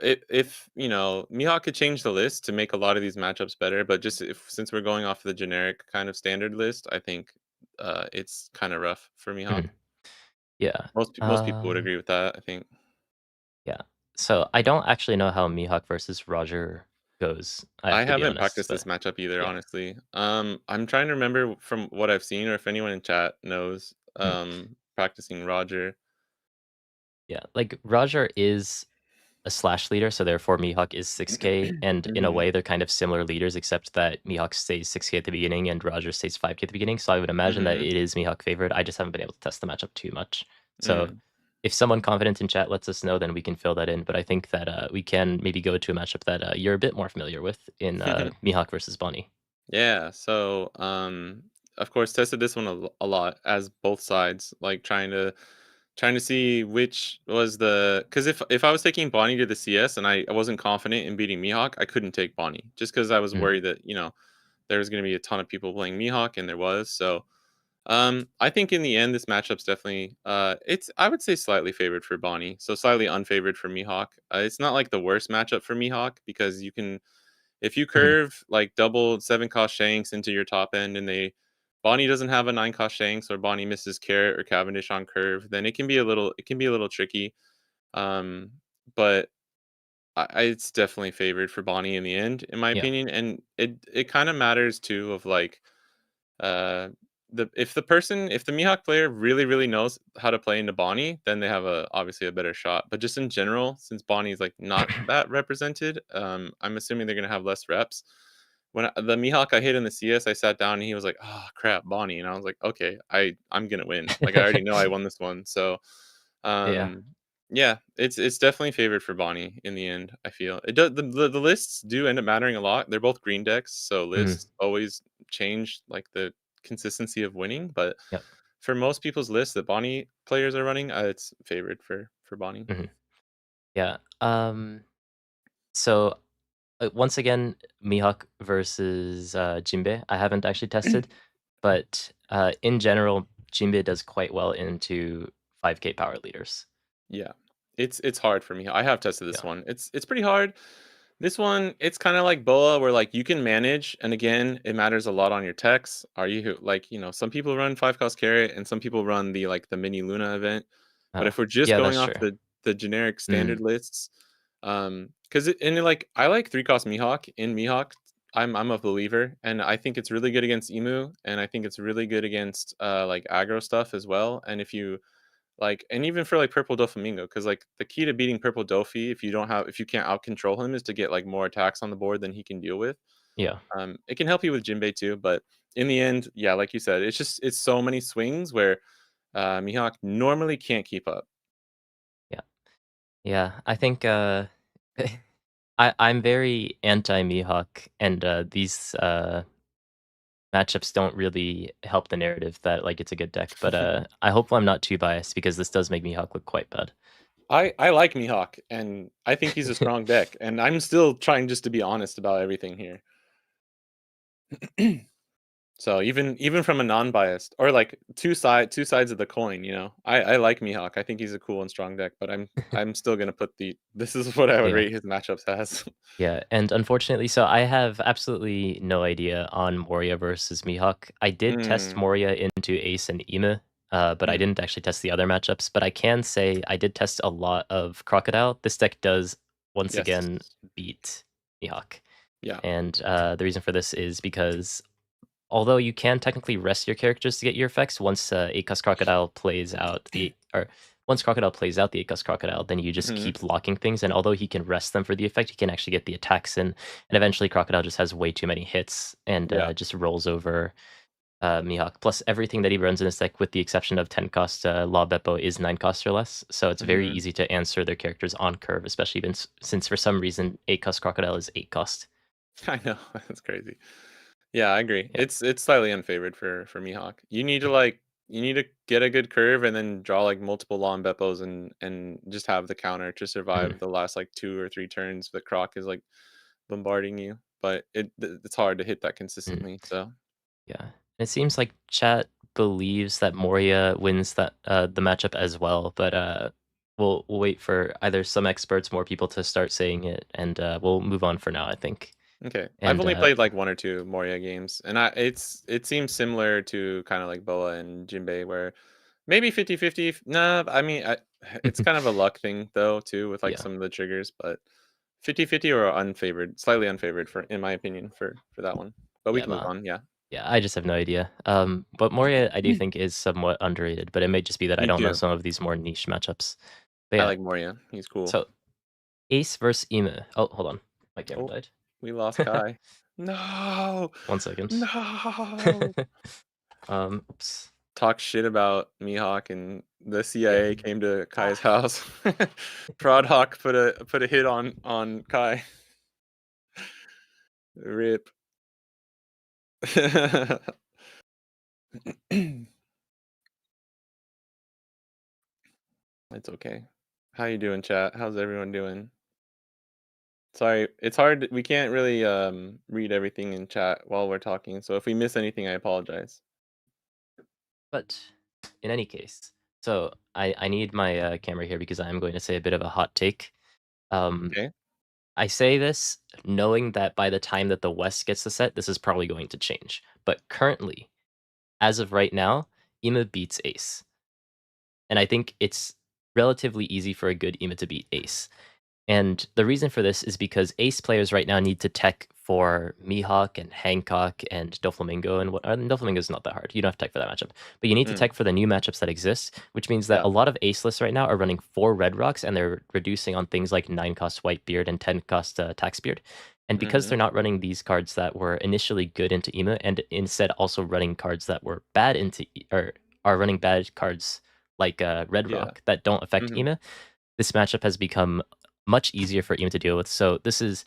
if, Mihawk could change the list to make a lot of these matchups better, but just if since we're going off the generic kind of standard list, I think, it's kinda rough for Mihawk. Mhm, yeah. Most people would agree with that, I think. Yeah. So, I don't actually know how Mihawk versus Roger goes, I have I to be haven't honest, practiced this but matchup either, yeah. honestly. I'm trying to remember from what I've seen or if anyone in chat knows, Mm, practicing Roger. yeah, like, Roger is a slash leader, so therefore Mihawk is 6k, and in a Mhm, way, they're kind of similar leaders, except that Mihawk stays 6k at the beginning and Roger stays 5k at the beginning, so I would imagine that mhm, it is Mihawk favored, I just haven't been able to test the matchup too much. So, mm. if someone confident in chat lets us know, then we can fill that in, but I think that, we can maybe go to a matchup that, you're a bit more familiar with in, Mihawk versus Bonnie. Yeah, so, of course, tested this one a lot as both sides, like, trying to see which was because if I was taking Bonnie to the CS and I wasn't confident in beating Mihawk, I couldn't take Bonnie, just because I was Mm, worried that, there was gonna be a ton of people playing Mihawk, and there was, so I think in the end, this matchup's definitely it's I would say slightly favored for Bonnie, so slightly unfavored for Mihawk. It's not like the worst matchup for Mihawk because you can if you mhm, curve like double 7 cost Shanks into your top end and Bonnie doesn't have a 9 cost Shanks or Bonnie misses Carrot or Cavendish on curve, then it can be a little tricky. Um, but it's definitely favored for Bonnie in the end, in my yeah, opinion, and it kind of matters too of like uh, if the Mihawk player really, really knows how to play into Bonnie, then they have obviously a better shot. But just in general, since Bonnie's like not that represented, I'm assuming they're gonna have less reps. The Mihawk I hit in the CS, I sat down and he was like, "Oh crap, Bonnie," and I was like, "Okay, I'm gonna win. Like I already know I won this one." So, yeah, um, yeah, it's definitely favored for Bonnie in the end. I feel it does. The lists do end up mattering a lot. They're both green decks, so mhm, lists always change like the consistency of winning. But yep, for most people's lists that Bonnie players are running, it's favored for Bonnie. mhm, yeah, so once again, Mihawk versus, Jinbei, I haven't actually tested, but, in general, Jinbei does quite well into 5k power leaders. Yeah. It's hard for me. I have tested this Yeah. one. It's pretty hard. This one, it's kind of like Boa where like you can manage and again, it matters a lot on your techs. Are you like, some people run 5 cost carrot and some people run the mini Luna event. But Oh, if we're just yeah, going that's off true. the generic Mm, standard lists, cuz like I like 3 cost Mihawk in Mihawk. I'm a believer and I think it's really good against Emu and I think it's really good against like aggro stuff as well. And and even for like Purple Doflamingo, because like the key to beating Purple Dofi, if you can't out control him, is to get like more attacks on the board than he can deal with. Yeah. It can help you with Jinbei too, but in the end, yeah, like you said, it's so many swings where Mihawk normally can't keep up. Yeah. Yeah. I think I'm very anti Mihawk, and these matchups don't really help the narrative that like it's a good deck. But I hope I'm not too biased because this does make Mihawk look quite bad. I like Mihawk, and I think he's a strong deck, and I'm still trying just to be honest about everything here. So even from a non-biased or like two sides of the coin, I like Mihawk. I think he's a cool and strong deck, but I'm still gonna put the this is what I would Yeah. rate his matchups as. Yeah, and unfortunately, so I have absolutely no idea on Moria versus Mihawk. I did test Mm, Moria into Ace and Ema, but I mm, didn't actually test the other matchups. But I can say I did test a lot of Crocodile. This deck does once yes. again beat Mihawk, Yeah. and the reason for this is because although you can technically rest your characters to get your effects, once 8 Crocodile plays out or once Crocodile plays out the 8 Crocodile, then you just Mhm. keep locking things, and although he can rest them for the effect, he can actually get the attacks in, and eventually Crocodile just has way too many hits and Yeah. just rolls over Mihawk. Plus, everything that he runs in his deck, with the exception of 10 cost Law Beppo, is 9 cost or less, so it's very Mhm. easy to answer their characters on curve, especially since for some reason 8 cost Crocodile is 8 cost. I know, that's crazy. Yeah, I agree. Yeah. It's slightly unfavored for Mihawk. You need to get a good curve and then draw like multiple long Beppos and just have the counter to Mhm. survive the last like 2 or 3 turns. The Croc is like bombarding you, but it's hard to hit that Mhm. consistently. So Yeah. It seems like chat believes that Moria wins the matchup as well, but we'll wait for either some experts, more people to start saying it, and we'll move on for now, I think. okay, I've And only played like 1 or 2 Moria games, and it seems similar to kind of like Boa and Jinbei, where maybe 50-50. Nah, I mean, it's kind of a luck thing though too with like yeah, some of the triggers, but 50-50 or unfavored, slightly unfavored for in my opinion for that one. But we yeah, can move on. Yeah, I just have no idea. But Moria I do think is somewhat underrated, but it may just be that I me don't know too. some of these more niche matchups. But I yeah, like Moria. He's cool. so Ace versus Emu. Oh, hold on, my camera Oh, died. we lost Kai. No, 1 second. no. Oops. Talk shit about Mihawk and the Yeah. CIA came to Kai's house. Hawk put a hit on Kai. Rip. It's okay. How you doing, chat? How's everyone doing? Sorry, it's hard. We can't really read everything in chat while we're talking. So if we miss anything, I apologize. But in any case, so I need my camera here because I'm going to say a bit of a hot take. Um, Okay. I say this knowing that by the time that the West gets the set, this is probably going to change. But currently, as of right now, Ima beats Ace, and I think it's relatively easy for a good Ima to beat Ace. And the reason for this is because Ace players right now need to tech for Mihawk and Hancock and Doflamingo and what Doflamingo's not that hard. You don't have to tech for that matchup. But you need to Mm, tech for the new matchups that exist, which means that yeah. a lot of Ace lists right now are running 4 Red Rocks and they're reducing on things like 9 cost Whitebeard and 10 cost Taxbeard. And because Hmm. they're not running these cards that were initially good into EMA and instead also running cards that were bad into or are running bad cards like Red Yeah. Rock that don't affect Hmm. EMA, this matchup has become much easier for Ema to deal with. So this is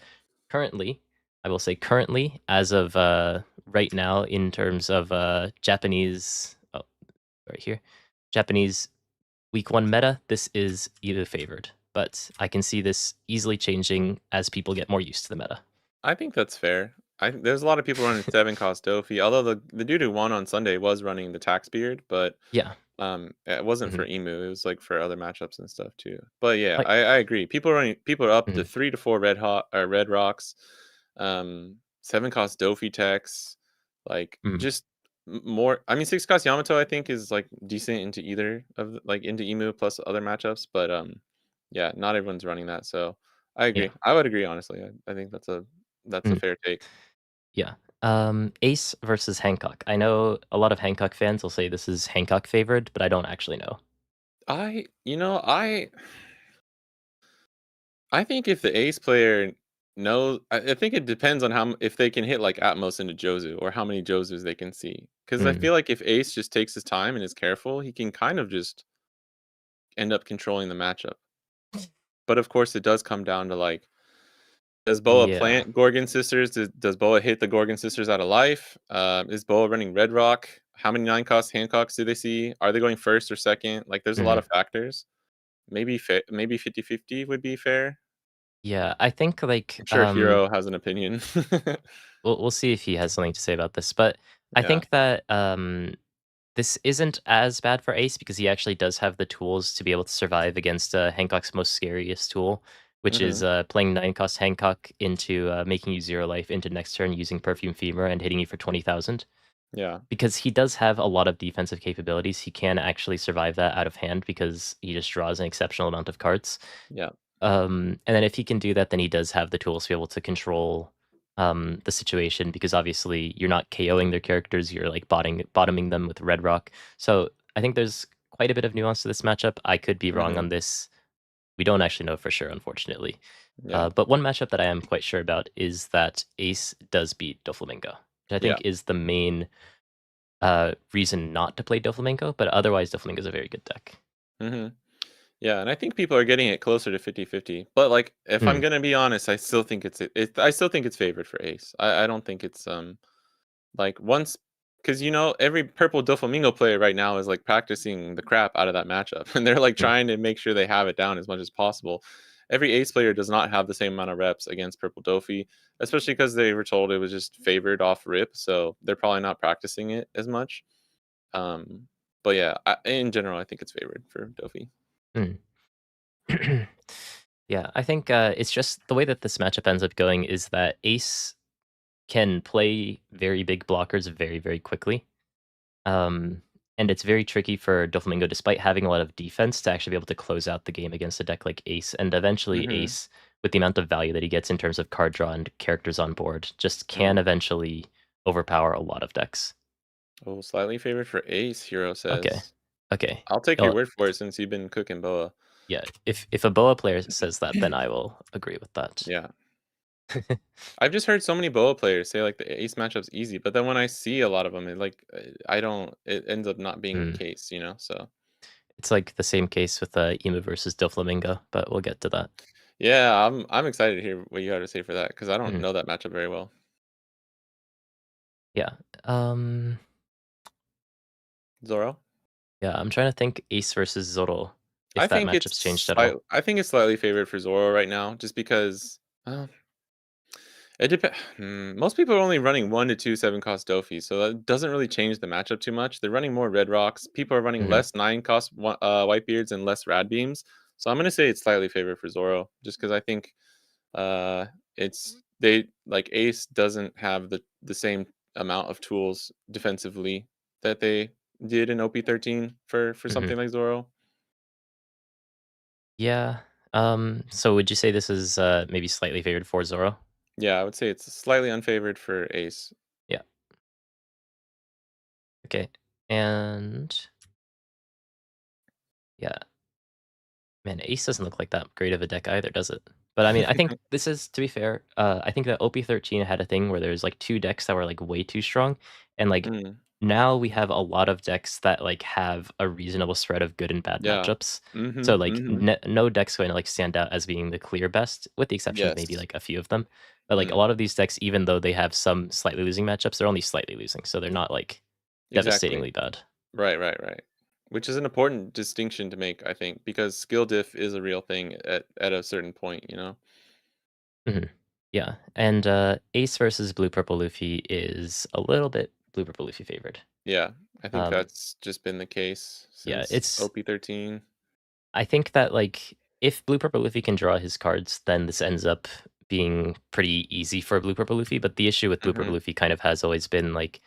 currently, I will say currently, as of right now, in terms of Japanese, oh, right here, Japanese week 1 meta, this is Ema favored. But I can see this easily changing as people get more used to the meta. I think that's fair. There's a lot of people running 7 cost Dofi, although the dude who won on Sunday was running the tax beard, but Yeah. it wasn't Hmm. for Emu. It was like for other matchups and stuff too. But yeah, Like, I agree. People are up to mhm, 3 to 4 red rocks, 7 cost Dofi techs, like mhm. just more. I mean, 6 cost Yamato I think is like decent into either of like into Emu plus other matchups, but yeah, not everyone's running that. So I Yeah. agree. I would agree honestly. I think that's a Mhm. fair take. Yeah. Ace versus Hancock. I know a lot of Hancock fans will say this is Hancock favored, but I don't actually know. I you know I think if the ace player No, I think it depends on if they can hit, like, Atmos into Jozu or how many Jozus they can see. Because I Mm, feel like if Ace just takes his time and is careful, he can kind of just end up controlling the matchup. But, of course, it does come down to, like, does Boa yeah. plant Gorgon Sisters? Does Boa hit the Gorgon Sisters out of life? Is Boa running Red Rock? How many 9-cost Hancocks do they see? Are they going first or second? Like, there's a lot Mhm. of factors. Maybe 50-50 would be fair. Yeah, I think, like, I'm sure Hero has an opinion. we'll see if he has something to say about this, but I Yeah. think that, this isn't as bad for Ace because he actually does have the tools to be able to survive against, Hancock's most scariest tool, which is, Mhm. playing 9-cost Hancock into, making you 0 life into next turn using Perfume Femur and hitting you for 20,000. Yeah. Because he does have a lot of defensive capabilities, he can actually survive that out of hand because he just draws an exceptional amount of cards. Yeah. And then if he can do that, then he does have the tools to be able to control the situation because obviously you're not KOing their characters, you're like bottoming them with Red Rock. So I think there's quite a bit of nuance to this matchup. I could be wrong Mhm. on this. We don't actually know for sure, unfortunately. Yeah. But one matchup that I am quite sure about is that Ace does beat Doflamingo, which I Yeah. think is the main reason not to play Doflamingo, but otherwise Doflamingo is a very good deck. Mhm. Yeah, and I think people are getting it closer to 50-50. But, like, if I'm Mm, gonna be honest, I still think I still think it's favored for Ace. I don't think it's, like, once, because every purple Doflamingo player right now is, like, practicing the crap out of that matchup, and they're, like, mm, trying to make sure they have it down as much as possible. Every Ace player does not have the same amount of reps against purple Dofi, especially because they were told it was just favored off rip, so they're probably not practicing it as much. Um, but yeah, in general, I think it's favored for Dofi. mm. Yeah, I think, it's just the way that this matchup ends up going is that Ace can play very big blockers very, very quickly. Um, and it's very tricky for Doflamingo, despite having a lot of defense, to actually be able to close out the game against a deck like Ace. And eventually, Mhm. Ace, with the amount of value that he gets in terms of card draw and characters on board, just can Oh. eventually overpower a lot of decks. Oh, slightly favored for Ace, Hero Okay. says. Okay. I'll take your Well, word for it since you've been cooking Boa. yeah, if a Boa player says that, then I will agree with that. Yeah. I've just heard so many Boa players say like the Ace matchup's easy, but then when I see a lot of them, I don't. It ends up not being the Mm. case. So It's like the same case with Emu versus Doflamingo, but we'll get to that. yeah, I'm excited to hear what you got to say for that because I don't Mm. know that matchup very well. Yeah. Um, Zoro, yeah, I'm trying to think Ace versus Zoro, if that matchup's changed at all. I think it's slightly favored for Zoro right now, just because. It depends. Most people are only running 1 to 2 7-cost Dofis, so that doesn't really change the matchup too much. They're running more Red Rocks. People are running Mhm, less 9-cost Whitebeards and less Rad Beams. So I'm gonna say it's slightly favored for Zoro, just because I think uh, they like Ace doesn't have the same amount of tools defensively that they did in OP13 for mhm. something like Zoro. Yeah, so would you say this is, maybe slightly favored for Zoro? Yeah, I would say it's slightly unfavored for Ace. Yeah, okay, and yeah, man, Ace doesn't look like that great of a deck either, does it? But, I mean, I think this is to be fair, I think that OP13 had a thing where there's, like, 2 decks that were, like, way too strong, and, like, Mm, now we have a lot of decks that, like, have a reasonable spread of good and bad yeah. matchups. So, Mhm. like, Mhm. no deck's going to, like, stand out as being the clear best, with the exception of maybe, Yes. like, a few of them. But, like, a Mm. lot of these decks, even though they have some slightly losing matchups, they're only slightly losing, so they're not, like, Exactly. devastatingly bad. Right, right, right. Which is an important distinction to make, I think, because skill diff is a real thing at a certain point. Mhm. Yeah, and, Ace versus Blue Purple Luffy is a little bit Blue Purple Luffy favored. Yeah, I think Um, that's just been the case yeah, since it's OP13. I think that, like, if Blue Purple Luffy can draw his cards, then this ends up being pretty easy for Blue Purple Luffy, but the issue with Blue Purple Mhm. Luffy kind of has always been, like,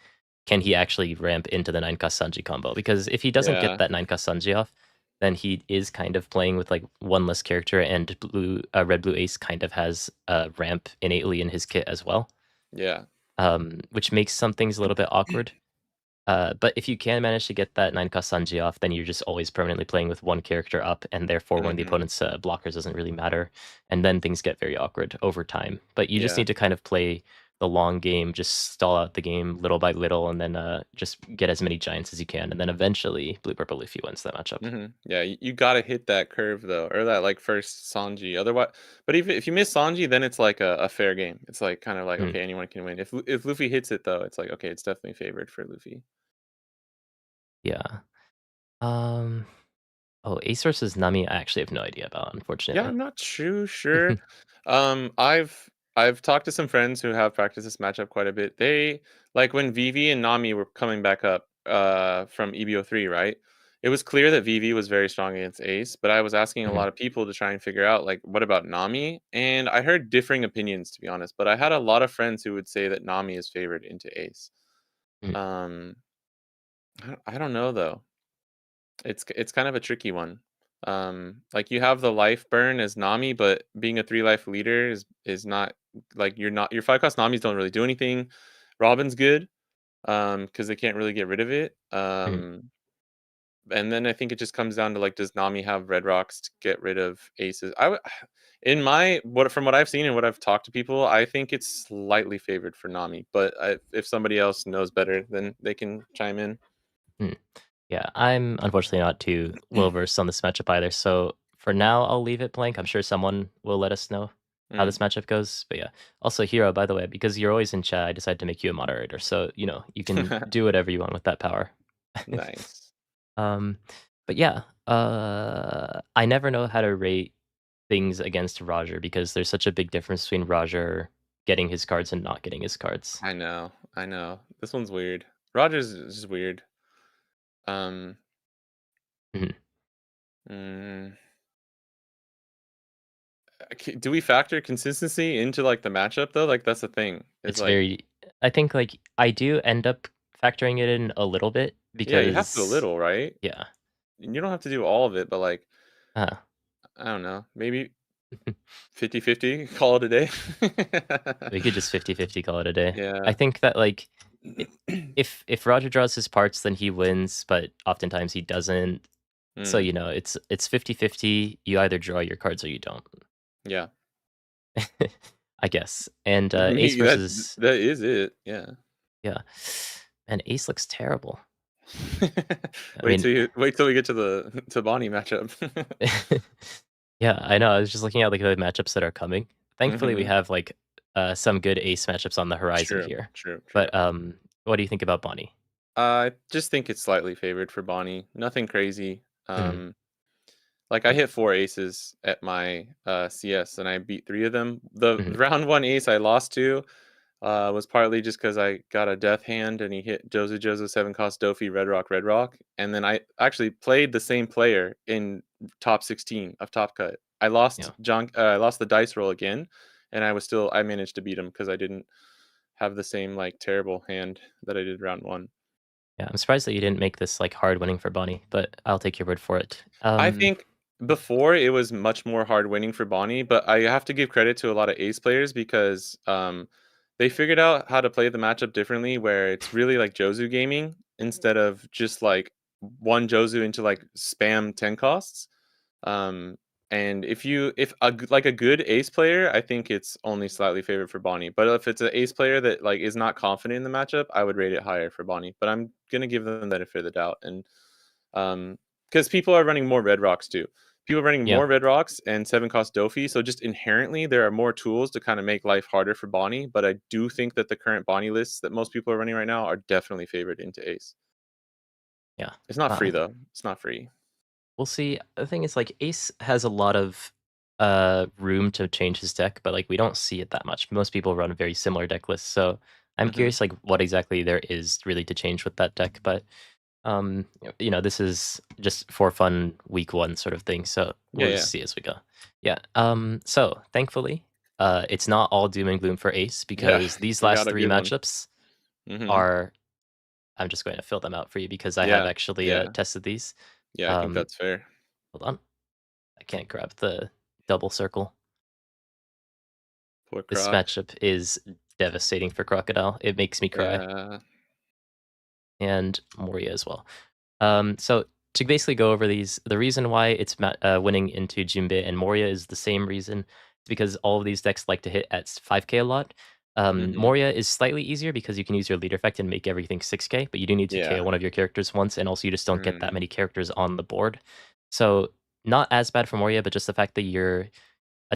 can he actually ramp into the 9-cost Sanji combo? Because if he doesn't get Yeah, that 9-cost Sanji off, then he is kind of playing with, like, one less character, and Red Blue Ace kind of has a ramp innately in his kit as well, yeah. which makes some things a little bit awkward. But if you can manage to get that 9-cost Sanji off, then you're just always permanently playing with one character up, and therefore one of the Mhm. opponent's blockers doesn't really matter, and then things get very awkward over time. But you just Yeah. need to kind of play the long game, just stall out the game little by little, and then just get as many giants as you can, and then eventually Blue Purple Luffy wins that matchup. Yeah, you gotta hit that curve though, or that, like, first Sanji, otherwise but even if you miss Sanji, then it's like a fair game. It's, like, kinda like, Mm, okay, anyone can win. If Luffy hits it though, it's like, okay, it's definitely favored for Luffy. yeah. Um. Oh, Ace versus Nami, I actually have no idea about, Yeah, unfortunately. I'm not too sure. I've talked to some friends who have practiced this matchup quite a bit. They like when Vivi and Nami were coming back up from EBO3, right? It was clear that Vivi was very strong against Ace, but I was asking a Mhm, lot of people to try and figure out like what about Nami? And I heard differing opinions to be honest, but I had a lot of friends who would say that Nami is favored into Ace. mhm. Um I don't know though. It's kind of a tricky one. Like you have the life burn as Nami, but being a 3 life leader is not like you're not your 5 cost Namis don't really do anything. Robin's good, because they can't really get rid of it. Mhm. And then I think it just comes down to like, does Nami have red rocks to get rid of aces? In my what from what I've seen and what I've talked to people, I think it's slightly favored for Nami. But if somebody else knows better, then they can chime in. Mm. Yeah, I'm unfortunately not too well versed on this matchup either. So for now, I'll leave it blank. I'm sure someone will let us know how Mm. this matchup goes. But yeah, also Hero, by the way, because you're always in chat, I decided to make you a moderator. So you can do whatever you want with that power. Nice. um, but yeah, I never know how to rate things against Roger because there's such a big difference between Roger getting his cards and not getting his cards. I know, I know. This one's weird. Rogers is just weird. Um, Mhm. mm, do we factor consistency into like the matchup though? Like that's the thing. Is It's like, very I think, like, I do end up factoring it in a little bit yeah, you have to a because little, right? yeah, And you don't have to do all of it, but like, uh, I don't know, maybe 50-50, call it a day. we could just 50-50 call it a day. I Yeah. think that, like, I if Roger draws his parts, then he wins, but oftentimes he doesn't. So, Mm, it's 50-50, you either draw your cards or you don't, yeah. I guess. And, Ace Me, versus that is it. Yeah. yeah. And Ace looks terrible. I mean Wait till we get to the to Bonnie matchup. yeah, I know. I was just looking at like the matchups that are coming. Thankfully, we Hmm. have like some good ace matchups on the horizon True, here. true, true. But what do you think about Bonnie? I just think it's slightly favored for Bonnie. Nothing crazy. Mhm, Like I hit 4 aces at my CS and I beat 3 of them. The mhm, round 1 ace I lost to was partly just because I got a death hand and he hit Jozo 7 cost Dofi Red Rock. And then I actually played the same player in top 16 of Top Cut. yeah, I lost the dice roll again, and I managed to beat him because I didn't have the same like terrible hand that I did round 1. yeah. I'm surprised that you didn't make this like hard winning for Bonnie, but I'll take your word for it. I think before it was much more hard winning for Bonnie, but I have to give credit to a lot of ace players because they figured out how to play the matchup differently where it's really like Jozu gaming instead of just like one Jozu into like spam 10 costs. Um, and if a good ace player, I think it's only slightly favored for Bonnie. But if it's an ace player that like is not confident in the matchup, I would rate it higher for Bonnie. But I'm gonna give them the benefit of the doubt. And because people are running more red rocks too. People are running yeah, more red rocks and 7 cost Dofi, so just inherently there are more tools to kind of make life harder for Bonnie. But I do think that the current Bonnie lists that most people are running right now are definitely favored into Ace. yeah. It's not free Uh, though. It's not free. we'll see. The thing is, like, Ace has a lot of room to change his deck, but like we don't see it that much. Most people run very similar deck lists, so I'm Hmm. curious like what exactly there is really to change with that deck. But this is just for fun week one sort of thing, so Yeah, we'll yeah, just see as we go. Yeah. So thankfully, it's not all doom and gloom for Ace yeah. because these We last got a three good one. matchups Hmm. are. I'm just going to fill them out for you because I have Yeah, actually yeah, tested these. yeah. I think Um, that's fair. hold on, I can't grab the double circle. Poor This Croc. matchup is devastating for Crocodile. It makes me cry. Yeah. and Moria as well. So to basically go over these, the reason why it's winning into Jinbe and Moria is the same reason. It's because all of these decks like to hit at 5k a lot. Mhm. Moria is slightly easier because you can use your leader effect and make everything 6k, but you do need to KO Yeah. one of your characters once, and also you just don't get that Mm. many characters on the board. So not as bad for Moria, but just the fact that you're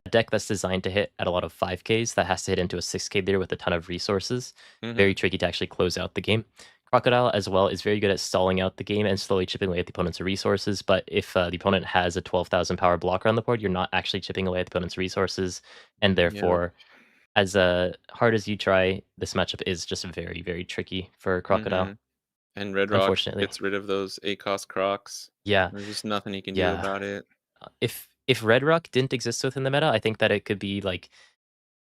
a deck that's designed to hit at a lot of 5Ks that has to hit into a 6K leader with a ton of resources. Very Mhm. tricky to actually close out the game. Crocodile as well is very good at stalling out the game and slowly chipping away at the opponent's resources. But if the opponent has a 12,000 power blocker on the board, you're not actually chipping away at the opponent's resources. And Yep. therefore, as hard as you try, this matchup is just very, very tricky for Crocodile, Mhm. And Red Rock unfortunately. gets rid of those 8 cost Crocs. Yeah, There's just nothing he can do yeah. about it. If Red Rock didn't exist within the meta, I think that it could be like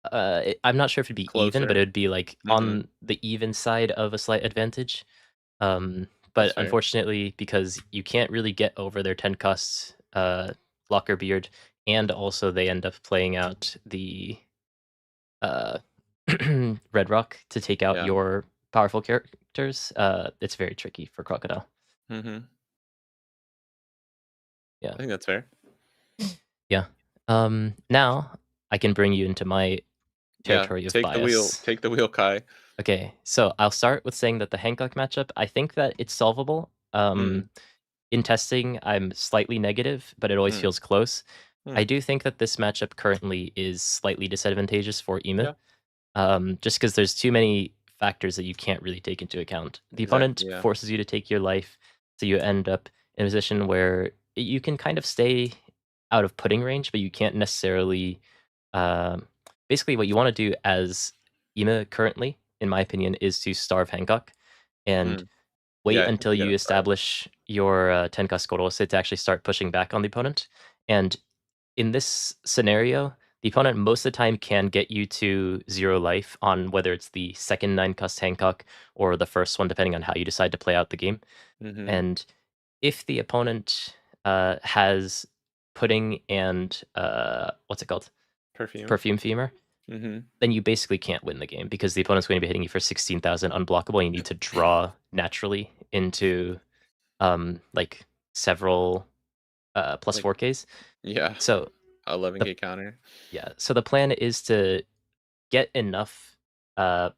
I'm not sure if it'd be even, but Closer. it'd be, like, Mhm. on the even side of a slight advantage. That's But fair. unfortunately, because you can't really get over their 10 costs, Locker Beard, and also they end up playing out the, uh, Red Rock to take out Yeah. your powerful characters, it's very tricky for Crocodile. Mhm. Yeah. I think that's fair. Yeah. Now I can bring you into my Yeah. territory of Take the wheel. bias. Take the wheel, Kai. Okay, so I'll start with saying that the Hancock matchup, I think that it's solvable. Mm. In testing, I'm slightly negative, but it always Mm. feels close. I Mm. do think that this matchup currently is slightly disadvantageous for Ema, Yeah. just because there's too many factors that you can't really take into account. The opponent Exactly, yeah. forces you to take your life, so you end up in a position where you can kind of stay out of putting range, but you can't necessarily. Um, Basically, what you want to do as Ema currently, in my opinion, is to starve Hancock and Mm. Yeah, wait I think until you you gotta starve. establish your Tenka Skorose to actually start pushing back on the opponent. And in this scenario, the opponent most of the time can get you to 0 life on whether it's the second 9 cost Hancock or the first one, depending on how you decide to play out the game. Mhm. And if the opponent has pudding and what's it called? Perfume. Perfume Femur, Mhm. then you basically can't win the game because the opponent's going to be hitting you for 16,000 unblockable. You need to draw naturally into like several plus Like 4Ks. yeah. So 11K the counter. yeah, so the plan is to get enough uh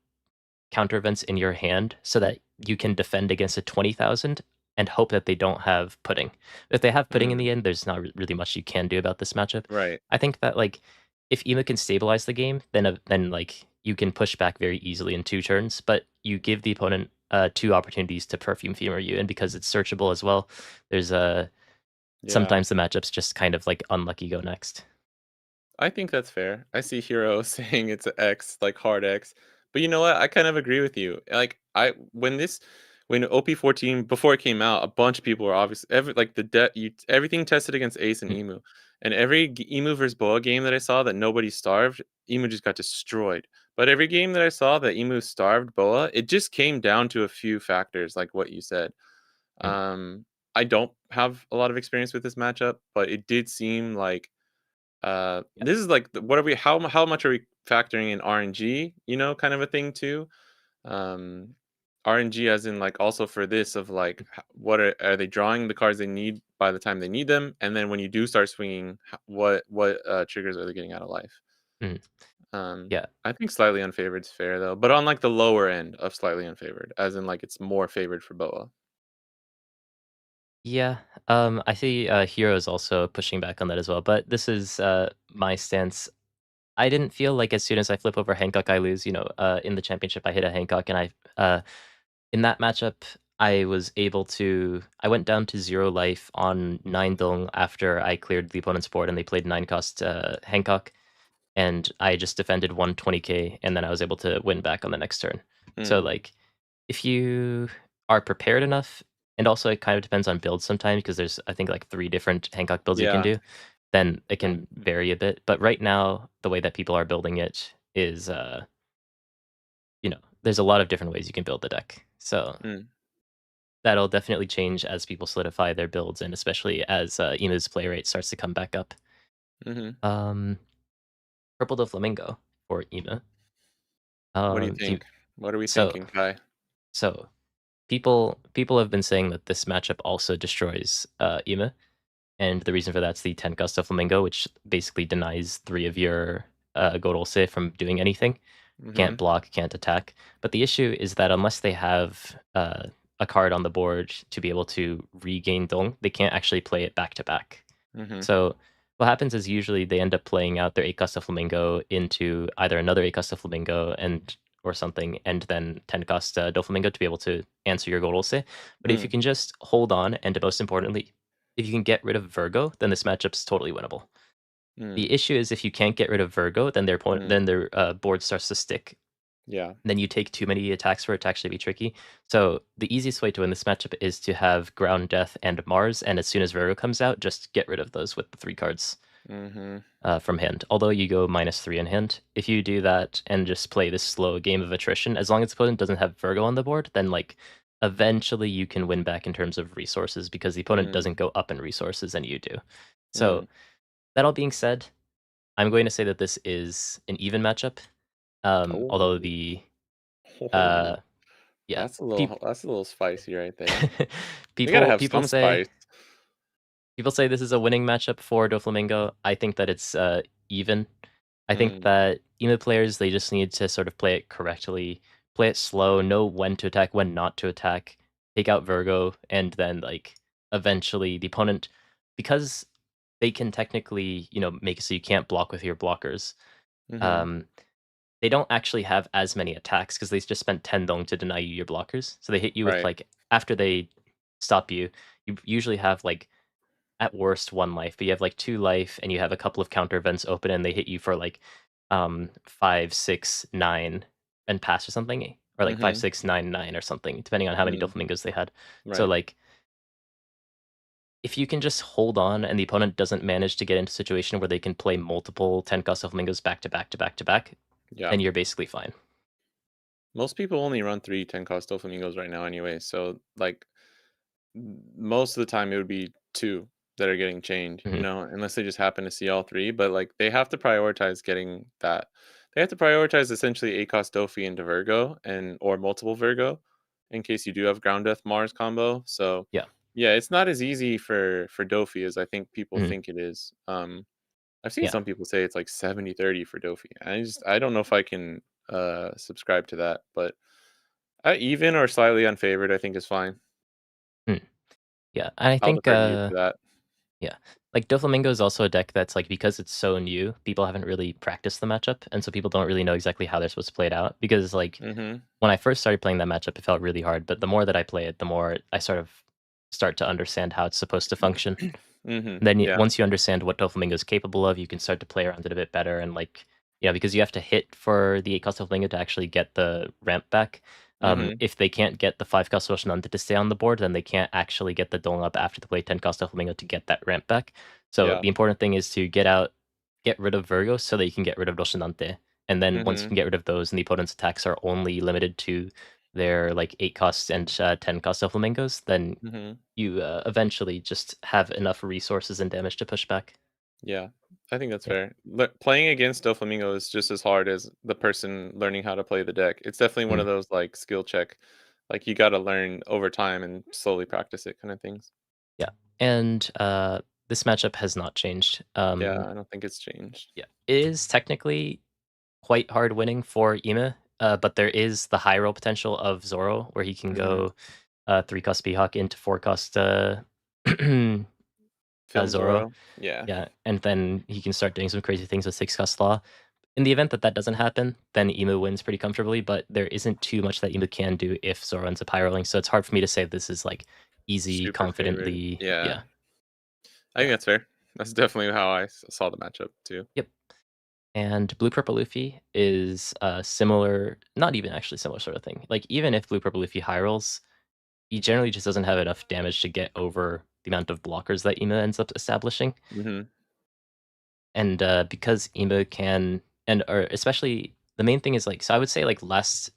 counter events in your hand so that you can defend against a 20,000 and hope that they don't have pudding. If they have pudding in Mm. the end, there's not really much you can do about this matchup. Right. I think that like if Ema can stabilize the game, then like you can push back very easily in 2 turns, but you give the opponent 2 opportunities to perfume femur you, and because it's searchable as well, there's Yeah. sometimes the matchups just kind of like unlucky go next. I think that's fair. I see Hero saying it's a X, like hard X. But you know what? I kind of agree with you. Like when OP14 before it came out, a bunch of people were obviously like everything tested against Ace and Mm, Emu. And every Emu versus Boa game that I saw that nobody starved, Emu just got destroyed. But every game that I saw that Emu starved Boa, it just came down to a few factors like what you said. mm, Um I don't have a lot of experience with this matchup, but it did seem like yeah. this is like what are we how much are we factoring in RNG, kind of a thing too? Um RNG as in like also for this of like what are they drawing the cards they need by the time they need them, and then when you do start swinging, what triggers are they getting out of life? Mm, Um yeah. I think slightly unfavored is fair though, but on like the lower end of slightly unfavored, as in like it's more favored for Boa. Yeah, I see Hero is also pushing back on that as well, but this is my stance. I didn't feel like as soon as I flip over Hancock, I lose. In the championship, I hit a Hancock, and in that matchup, I was able to. I went down to 0 life on 9 Dong after I cleared the opponent's board, and they played 9 cost Hancock, and I just defended 120k, and then I was able to win back on the next turn. So Mm, like, if you are prepared enough, and also it kind of depends on builds sometimes because there's I think like 3 different Hancock builds you can yeah. do, then it can vary a bit. But right now, the way that people are building it is, there's a lot of different ways you can build the deck. So Mm, that'll definitely change as people solidify their builds, and especially as Emu's play rate starts to come back up. mhm. Um, Purple the Flamingo for Emu. What do you Do you, think? What are we so thinking, Kai? so people have been saying that this matchup also destroys Ima, and the reason for that's the Tenka Flamingo, which basically denies 3 of your Gorose from doing anything. Can't Mhm. block, can't attack. But the issue is that unless they have a card on the board to be able to regain Dong, they can't actually play it back to back. Mhm. So what happens is usually they end up playing out their 8 Costa Flamingo into either another 8 Costa Flamingo and or something, and then 10 Costa Doflamingo to be able to answer your Gorose. But if you Mm. can just hold on, and most importantly, if you can get rid of Virgo, then this matchup's totally winnable. Mm. The issue is if you can't get rid of Virgo, then Mm. their board starts to stick. Yeah. Then you take too many attacks for it to actually be tricky. So the easiest way to win this matchup is to have Ground Death and Mars, and as soon as Virgo comes out, just get rid of those with the 3 cards Mhm. from hand. Although you go -3 in hand, if you do that and just play this slow game of attrition, as long as the opponent doesn't have Virgo on the board, then like eventually you can win back in terms of resources because the opponent Mm. doesn't go up in resources and you do. So Mm. that all being said, I'm going to say that this is an even matchup. Although Oh. uh, Oh. yeah, That's a little spicy right there. You gotta people have people some say spice. people say this is a winning matchup for Doflamingo. I think that it's even. I think Mm. that Emu players they just need to sort of play it correctly, play it slow, know when to attack, when not to attack, take out Virgo, and then like eventually the opponent, because they can technically make it so you can't block with your blockers. Mhm. Um, they don't actually have as many attacks because they just spent 10 dong to deny you your blockers. So they hit you with Right. like after they stop you, you usually have like at worst 1 life, but you have like 2 life and you have a couple of counter events open and they hit you for like 5, 6, 9 and pass or something. Or like 5, Mhm. 6, 9, 9 or something, depending on how many Mm. Doflamingos they had. So Right. like if you can just hold on and the opponent doesn't manage to get into a situation where they can play multiple 10 cost Doflamingos back to back to back to back, Yeah. then you're basically fine. Most people only run 3 10 cost Doflamingos right now anyway, so, like, most of the time it would be 2 that are getting chained, Mhm. unless they just happen to see all 3, but, like, they have to prioritize getting that. They have to prioritize essentially 8 cost Dofi into Virgo or multiple Virgo in case you do have Ground Death Mars combo, so, Yeah. yeah, it's not as easy for Dofi as I think people Mhm. think it is. I've seen Yeah. some people say it's like 70-30 for Dofi. I don't know if I can, subscribe to that, but, even or slightly unfavored, I think is fine. Mm. Yeah. And I I'll think defer to you for that. yeah. Like Doflamingo is also a deck that's like because it's so new, people haven't really practiced the matchup, and so people don't really know exactly how they're supposed to play it out. Because like Mhm. when I first started playing that matchup, it felt really hard. But the more that I play it, the more I sort of start to understand how it's supposed to function. Mhm. And then Yeah. once you understand what Doflamingo is capable of, you can start to play around it a bit better. And like, because you have to hit for the 8 cost Doflamingo to actually get the ramp back. Mhm. If they can't get the 5 cost Roshinante to stay on the board, then they can't actually get the Dong up after they play 10 cost Doflamingo to get that ramp back. So Yeah. the important thing is to get rid of Virgo so that you can get rid of Roshinante. And then once you Mhm. can get rid of those, and the opponent's attacks are only limited to their like 8 costs and 10 cost Doflamingos, then Mhm. you eventually just have enough resources and damage to push back. Yeah. I think that's Yeah. fair. Playing against Doflamingo is just as hard as the person learning how to play the deck. It's definitely one Mm, of those, like, skill check, like, you gotta learn over time and slowly practice it kinda things. yeah. And this matchup has not changed. Yeah, I don't think it's changed. Yeah. It is technically quite hard winning for Ima, but there is the high roll potential of Zoro where he can Mhm. go 3 cost Hawk into 4 cost Film Zoro. Zoro? Yeah. Yeah. And then he can start doing some crazy things with 6 cost Law. In the event that that doesn't happen, then Emu wins pretty comfortably, but there isn't too much that Emu can do if Zoro ends up high rolling, so it's hard for me to say this is like easy, Super favored. confidently. Yeah. Yeah, I think yeah, that's fair. That's definitely how I saw the matchup too. yep. And Blue Purple Luffy is similar, not even actually similar sort of thing. Like even if Blue Purple Luffy high rolls, he generally just doesn't have enough damage to get over the amount of blockers that Ema ends up establishing. Mhm. And because Ema can, and or especially the main thing is like, so I would say like last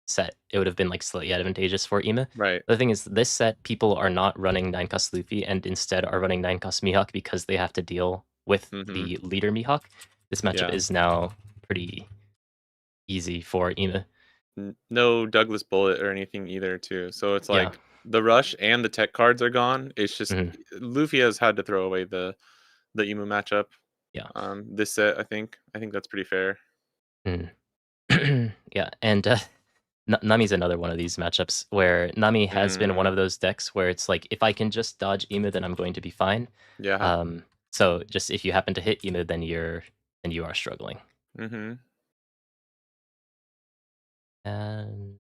set, it would have been like slightly advantageous for Ema. Right. The thing is, this set, people are not running 9 cost Luffy and instead are running 9 cost Mihawk because they have to deal with Mhm. the leader Mihawk. This matchup Yeah. is now pretty easy for Ema. no Douglas Bullet or anything either too. So it's Yeah. like the rush and the tech cards are gone. It's just Mhm. Luffy has had to throw away the Emu matchup. Yeah. This set, I think. I think that's pretty fair. Mhm. Yeah, and, Nami's another one of these matchups where Nami has been one Mm, of those decks where it's like, if I can just dodge Emu, then I'm going to be fine. yeah. So just if you happen to hit Emu, then you are struggling. Mhm. And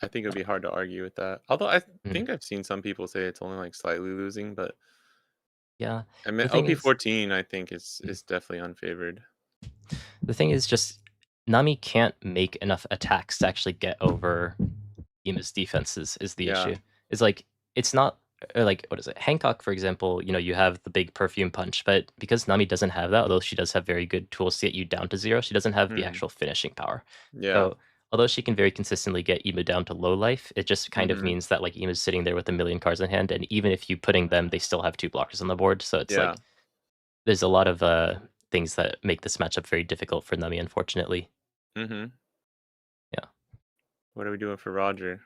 I think it would be hard to argue with that. Although I mm, think I've seen some people say it's only like slightly losing, but yeah, I mean the thing is OP14 I think mm, is definitely unfavored. the thing is just Nami can't make enough attacks to actually get over Ima's defenses is the Yeah. issue. It's like it's not like what is it? Hancock, for example, you have the big perfume punch, but because Nami doesn't have that, although she does have very good tools to get you down to zero, she doesn't have the Mm, actual finishing power. yeah. So although she can very consistently get Ema down to low life, it just kind of Mhm. means that like Ema's sitting there with a million cards in hand, and even if you putting them, they still have two blockers on the board. So it's Yeah. like there's a lot of things that make this matchup very difficult for Nami, unfortunately. Mhm. Yeah. What are we doing for Roger?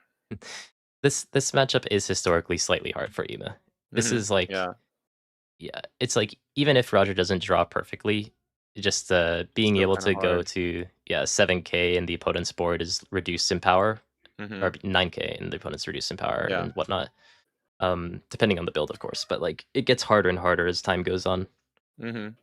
This matchup is historically slightly hard for Ema. This Mhm. is like Yeah. yeah, it's like even if Roger doesn't draw perfectly, just being Still able kind of to go hard. to 7K and the opponent's board is reduced in power, or Mhm. 9K and the opponent's reduced in power Yeah. and whatnot. Depending on the build, of course, but like it gets harder and harder as time goes on. Mhm.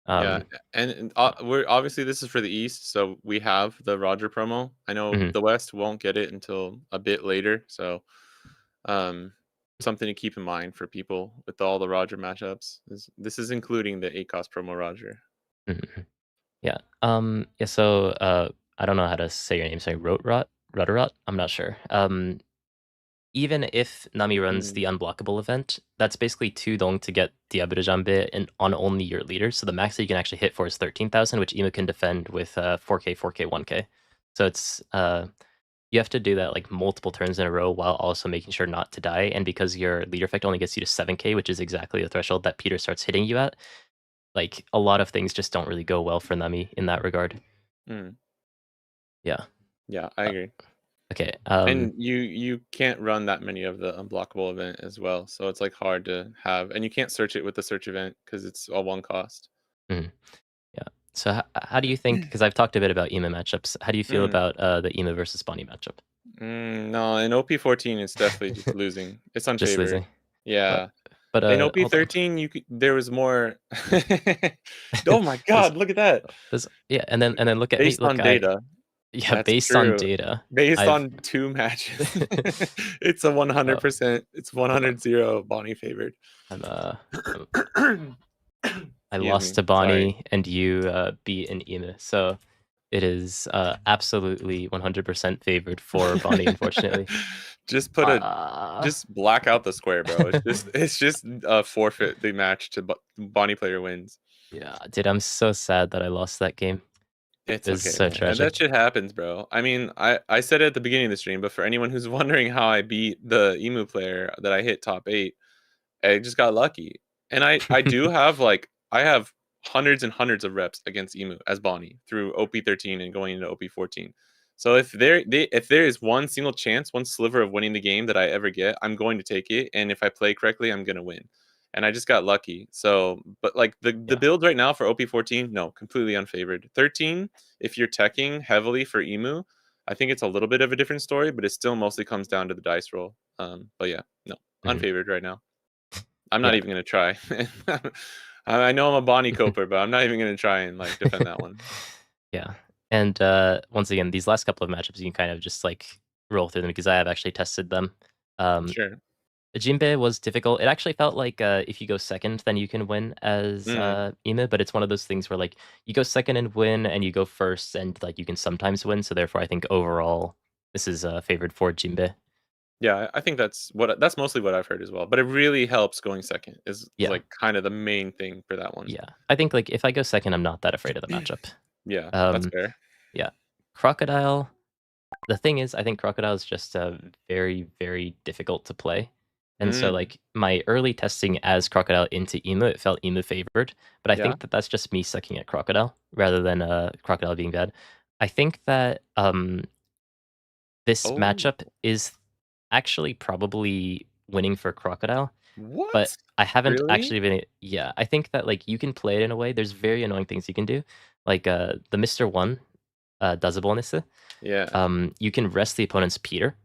Yeah, Um, we're obviously this is for the East, so we have the Roger promo. I know mhm, the West won't get it until a bit later, so um, something to keep in mind for people with all the Roger matchups. This is including the 8 cost promo Roger. mhm. Yeah. Yeah. So, I don't know how to say your name. Say Rotrot, Rudderot. I'm not sure. Even if Nami runs Mm, the unblockable event, that's basically too long to get the Abirajambe and on only your leader. So the max that you can actually hit for is 13,000, which Ema can defend with 4K, 4K, 1K. So it's you have to do that like multiple turns in a row while also making sure not to die. And because your leader effect only gets you to 7K, which is exactly the threshold that Peter starts hitting you at, like a lot of things just don't really go well for Nami in that regard. mm, Yeah. yeah, I Uh, agree. okay. And you can't run that many of the unblockable event as well, so it's like hard to have, and you can't search it with the search event because it's all 1 cost. Mhm. Yeah. So how do you think? Because I've talked a bit about EMA matchups. How do you feel Mm. about the EMA versus Bonnie matchup? No, in OP14, it's definitely just losing. It's Just unfavored. losing, but Yeah. but In hold on. OP13, there was more. Oh my there's god, look at that! there's yeah, and then look at me. Based Look, on data. yeah, That's based on true. data, Based I've on 2 matches. It's a oh 100%. It's hold on. 100-0 Bonnie favored. I'm um, I Excuse lost me. to Sorry. Bonnie and you beat an EMA, so it is absolutely 100% favored for Bonnie. Unfortunately. Just put a Uh, just black out the square, bro. It's just forfeit the match to Bonnie player wins. yeah, dude, I'm so sad that I lost that game. It's It was okay, so man. And that tragic. shit happens, bro. I mean, I said it at the beginning of the stream, but for anyone who's wondering how I beat the Emu player that I hit top 8, I just got lucky. And I do have like I have hundreds and hundreds of reps against Emu as Bonnie through OP13 and going into OP14. So if there is one single chance, one sliver of winning the game that I ever get, I'm going to take it. And if I play correctly, I'm gonna win. And I just got lucky. So, but like the Yeah. build right now for OP14, no, completely unfavored. 13, if you're teching heavily for Emu, I think it's a little bit of a different story, but it still mostly comes down to the dice roll. But yeah, no, Mhm. unfavored right now. I'm not Yeah. even gonna try. I know I'm a Bonnie Coper, but I'm not even gonna try and like defend that one. Yeah. And once again, these last couple of matchups, you can kind of just like roll through them because I have actually tested them. Um, Sure. Jinbei was difficult. It actually felt like if you go second, then you can win as Mm. Ima, but it's one of those things where like you go second and win, and you go first, and like you can sometimes win. So therefore, I think overall, this is favored for Jinbei. Yeah, I think that's mostly what I've heard as well. But it really helps going second is Yeah. like kind of the main thing for that one. Yeah. I think like if I go second, I'm not that afraid of the matchup. Yeah, that's Um, fair. yeah. Crocodile. The thing is, I think Crocodile is just, very, very difficult to play, and so, Mm. like, my early testing as Crocodile into Emu, it felt Emu favored, but I Yeah. think that that's just me sucking at Crocodile rather than, Crocodile being bad. I think that, This Oh, matchup is actually probably winning for Crocodile, but what? I haven't Really? actually been yeah, I think that, like, you can play it in a way there's very annoying things you can do, like, the Mr. 1, Dazabonus, Yeah. you can rest the opponent's Peter,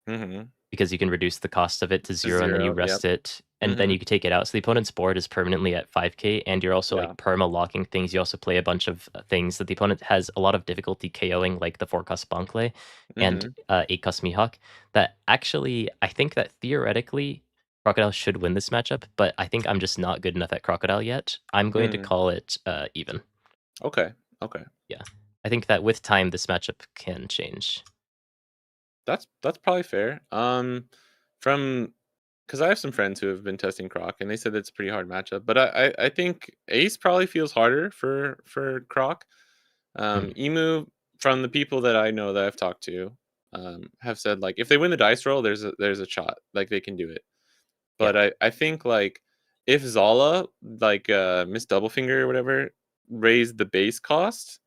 Mhm. because you can reduce the cost of it to To 0, and then you 0, yep. rest it, and then Mhm. you can take it out. So the opponent's board is permanently at 5k, and you're also Yeah. like perma-locking things. You also play a bunch of things that the opponent has a lot of difficulty KOing, like the 4-cost Bonkle and Mhm. 8-cost Mihawk. That actually, I think that theoretically, Crocodile should win this matchup, but I think I'm just not good enough at Crocodile yet. I'm going to Mm. call it even. Okay, okay. Yeah. I think that with time, this matchup can change. That's probably fair. From because I have some friends who have been testing Croc, and they said it's a pretty hard matchup, but I think Ace probably feels harder for Croc. Mm, Emu, from the people that I know that I've talked to, have said, like, if they win the dice roll, there's a shot, like, they can do it. yeah. But I think, like, if Zala, like, Miss Doublefinger or whatever, raised the base cost,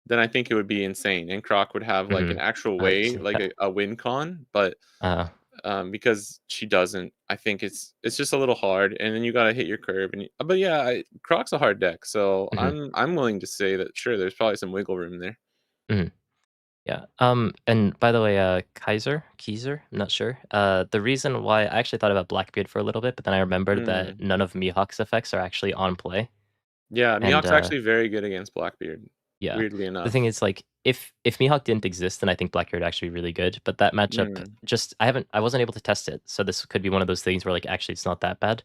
then I think it would be insane, and Croc would have, like, Hmm. an actual way, like Yeah. a win con, but, Uh, because she doesn't, I think it's just a little hard, and then you gotta hit your curve, and but yeah, Croc's a hard deck, so mhm, I'm willing to say that, sure, there's probably some wiggle room there. mhm. Yeah. And by the way, Kaiser, I'm not sure. The reason why I actually thought about Blackbeard for a little bit, but then I remembered that Mm. none of Mihawk's effects are actually on play. Yeah, And Mihawk's actually very good against Blackbeard, yeah, weirdly the thing enough. is, like, if Mihawk didn't exist, then I think Blackbeard would actually be really good. But that matchup, Mm, just I wasn't able to test it, so this could be one of those things where like actually it's not that bad.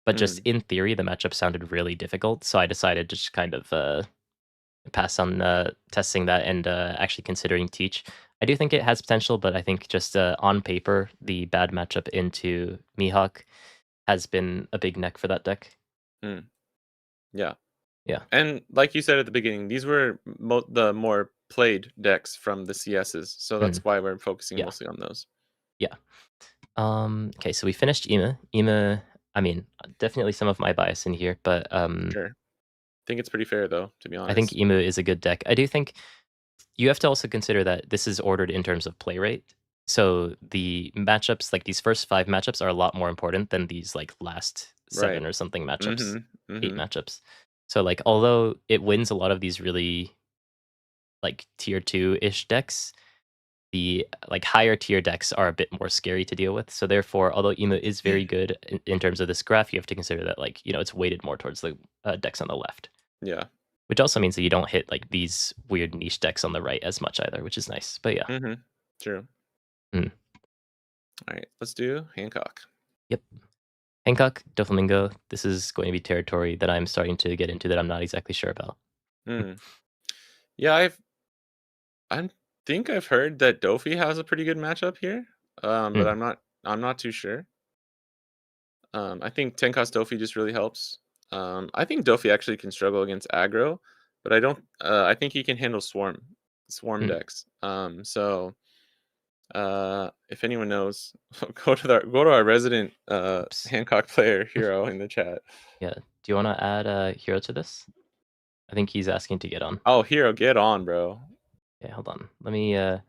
But just mm, in theory, the matchup sounded really difficult, so I decided to just kind of pass on testing that and actually considering Teach. I do think it has potential, but I think just on paper, the bad matchup into Mihawk has been a big neck for that deck. mm, yeah. Yeah. And like you said at the beginning, these were the more played decks from the CSs, so Mm. that's why we're focusing Yeah. mostly on those. Yeah. Okay, so we finished Ima. Ima, I mean, definitely some of my bias in here, but Sure. Think it's pretty fair though, to be I think honest. Ima is a good deck. I do think you have to also consider that this is ordered in terms of play rate. So the matchups, like these first 5 matchups, are a lot more important than these like last Right. 7 or something matchups, Mhm. 8 Mhm. matchups. So like although it wins a lot of these really like tier 2-ish decks, the like higher tier decks are a bit more scary to deal with. So therefore, although Ema is very good in terms of this graph, you have to consider that like, it's weighted more towards the decks on the left. Yeah. Which also means that you don't hit like these weird niche decks on the right as much either, which is nice. But yeah. Mhm. True. Mm. All right, let's do Hancock. Yep. Hancock, Doflamingo, this is going to be territory that I'm starting to get into that I'm not exactly sure about. Mm. Yeah, I think I've heard that Dofi has a pretty good matchup here, but Mm. I'm not too sure. I think Tenkas Dofi just really helps. I think Dofi actually can struggle against aggro, but I don't. I think he can handle swarm Mm. decks. So if anyone knows, go to our resident Oops. Hancock player hero in the chat. Yeah. Do you want to add a hero to this? I think he's asking to get on. Oh, hero, get on, bro. Okay, hold on. Let me oh,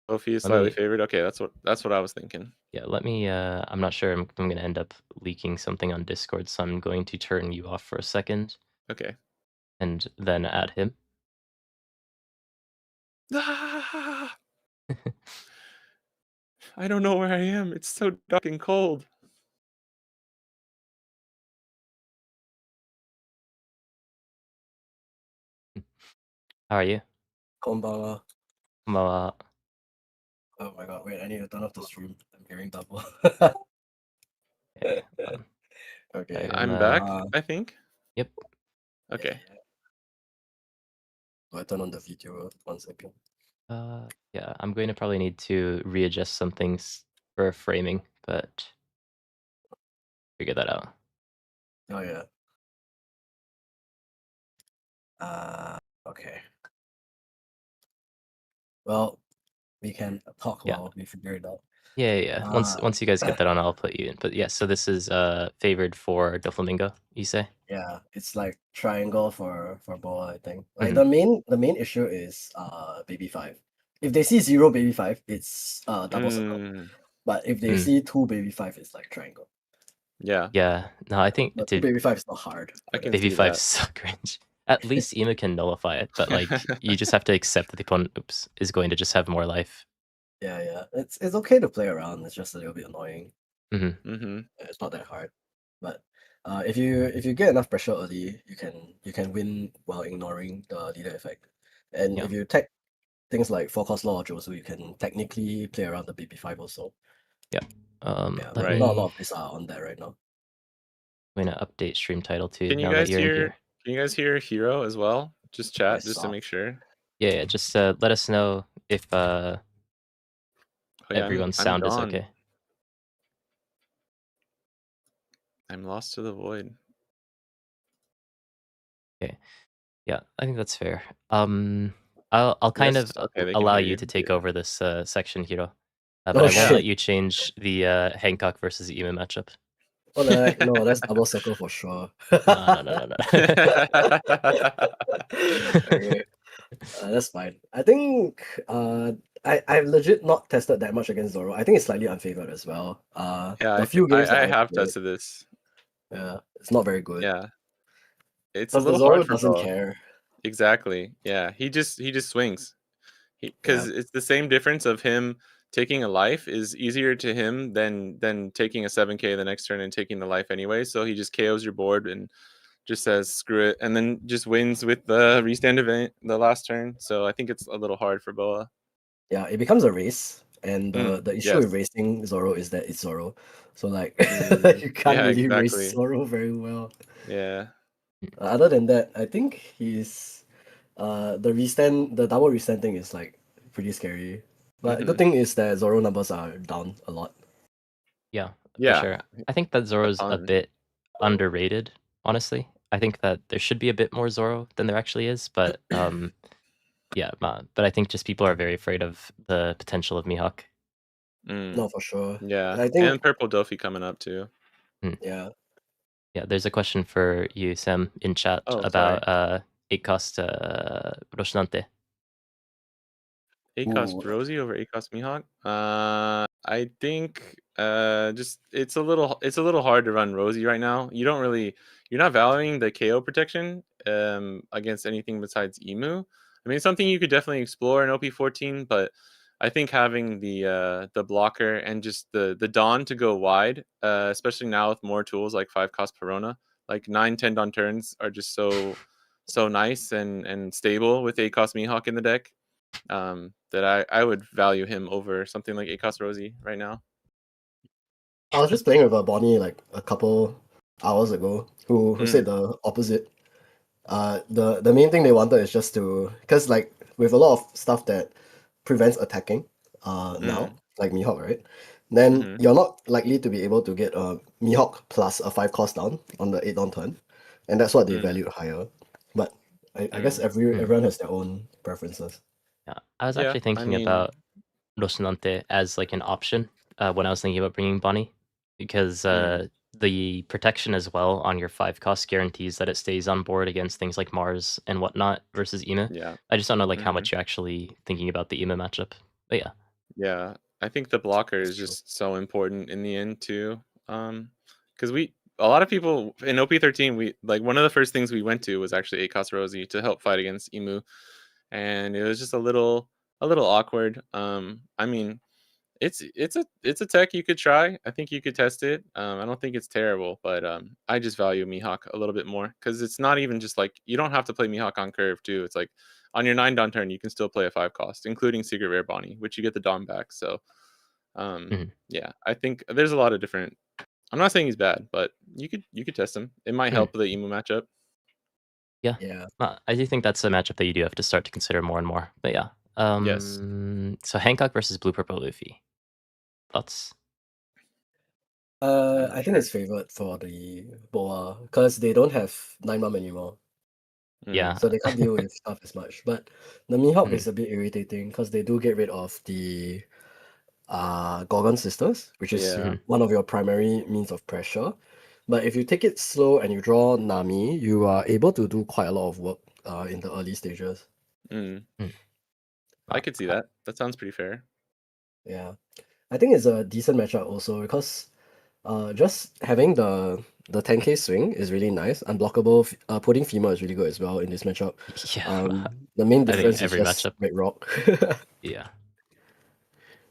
Dofi is let slightly me favored. Okay, that's what I was thinking. yeah, let me I'm not sure I'm gonna end up leaking something on Discord, so I'm going to turn you off for a second Okay. and then add him. Ah, I don't know where I am. It's so dark and cold. How are you? こんばんは。Konbanwa. Oh my god, wait, I need to turn off the stream. I'm hearing double. Okay, hold on. Okay. I'm I'm back, Uh, I think. yep. yeah, Okay. yeah. Do I turn on the video? 1 second. Yeah, I'm going to probably need to readjust some things for framing, but figure that out. Oh yeah. Okay. Well, we can talk Yeah. while we figure it out. Yeah. Once Uh, once you guys get that on, I'll put you in. But yeah, so this is favored for Doflamingo, you say? yeah, it's like triangle for boa, I think. Like Mhm. the main issue is baby 5. if they see 0 baby 5, it's double circle. Mm, But if they Mm. see 2 baby 5, it's like triangle. yeah, Yeah, no, I think But 2 dude, baby 5 is not hard. I for can them. baby see 5 that. is so cringe. At least Ema can nullify it, but like you just have to accept that the opponent, is going to just have more life. Yeah. It's okay to play around. It's just a little bit annoying. Mm-hmm. It's not that hard. But if you get enough pressure early, you can win while ignoring the leader effect. And Yeah. if you tech things like forecast law or Josu, you can technically play around the BB5 also. Yeah. Yeah, Let but Right. not a lot me. of these are on that right now. I'm gonna update stream title too Can you now that guys you're in hear? here. Can you guys hear Hero as well? Just chat, just to Soft. make sure. Yeah, just let us know if Oh yeah, everyone's I'm sound is gone. okay. I'm lost to the void. Okay. Yeah, I think that's fair. I'll kind Yes. of Okay, they can allow hear you you. to take Yeah. over this section, Hiro. But Oh I won't let shit! you change the Hancock versus Ema matchup. What the heck? No, that's double circle for sure. No. Okay, that's fine. I think I've legit not tested that much against Zoro. I think it's slightly unfavored as well. Yeah, The few games that I I've have played, tested this. yeah, it's not very good. Yeah, it's a Because the little Zoro hard for doesn't Boa. care. Exactly. Yeah, he just swings. Yeah. Because it's the same difference of him taking a life is easier to him than taking a 7k the next turn and taking the life anyway. So he just KOs your board and just says screw it, and then just wins with the restand event the last turn. So I think it's a little hard for Boa. Yeah, it becomes a race, and the issue with Yes. racing Zoro is that it's Zoro. So like you can't Yeah. really race Exactly. Zoro very well. Yeah. Other than that, I think he's the double restand thing is like pretty scary. But good thing is that Zoro numbers are down a lot. Yeah, for Yeah. sure. I think that A Zoro's a ton. bit underrated, honestly. I think that there should be a bit more Zoro than there actually is, but yeah, but I think just people are very afraid of the potential of Mihawk. No, for sure. Yeah, I think and Purple Doffy coming up too. yeah. Yeah, there's a question for you, Sam, in chat Oh, sorry. about 8 cost Roshnante. Acos Ooh. Rosie over Acos Mihawk. I think just it's a little hard to run Rosie right now. You're not valuing the KO protection against anything besides Emu. I mean, it's something you could definitely explore in OP14, but I think having the blocker and just the Dawn to go wide, especially now with more tools like 5 cost Perona, like 9-10 Dawn turns are just so nice and stable with 8 cost Mihawk in the deck. That I would value him over something like Acos Rosie right now. I was just playing with a Bonnie like a couple hours ago who said the opposite. The main thing they wanted is just to, because like with a lot of stuff that prevents attacking now, like Mihawk, right? Then you're not likely to be able to get a Mihawk plus a 5 cost down on the 8 on turn, and that's what they valued higher. But I guess everyone has their own preferences. Yeah, I was Yeah, actually I thinking mean, about Roshnante as like an option when I was thinking about bringing Bonnie, because the protection as well on your 5 cost guarantees that it stays on board against things like Mars and whatnot versus Ema. yeah, I just don't know like how much you're actually thinking about the Ema matchup. But yeah, yeah. I think the blocker That's is true. just so important in the end too. Because a lot of people in OP13, we like one of the first things we went to was actually Acos Rosie to help fight against Emu, and it was just a little awkward. I mean, it's a tech you could try. I think you could test it. I don't think it's terrible, but I just value Mihawk a little bit more because it's not even just like you don't have to play Mihawk on curve too. It's like on your 9 Dawn turn you can still play a 5 cost, including Secret Rare Bonnie, which you get the Dawn back. So yeah, I think there's a lot of different. I'm not saying he's bad, but you could test him. It might help the Emu matchup. yeah, Yeah. I do think that's a matchup that you do have to start to consider more and more. But yeah, Yes. so Hancock versus Blue Purple Luffy. Thoughts? I'm not I think sure. it's favored for the Boa because they don't have 9 mom anymore, Yeah. so they can't deal with stuff as much. But the Mihawk is a bit irritating because they do get rid of the Gorgon Sisters, which is Yeah. one of your primary means of pressure. But if you take it slow and you draw Nami, you are able to do quite a lot of work in the early stages. Mm. I could see that. That sounds pretty fair. Yeah, I think it's a decent matchup also because just having the 10k swing is really nice. Unblockable putting femur is really good as well in this matchup. Yeah, The main I think difference is every just matchup. red rock. Yeah.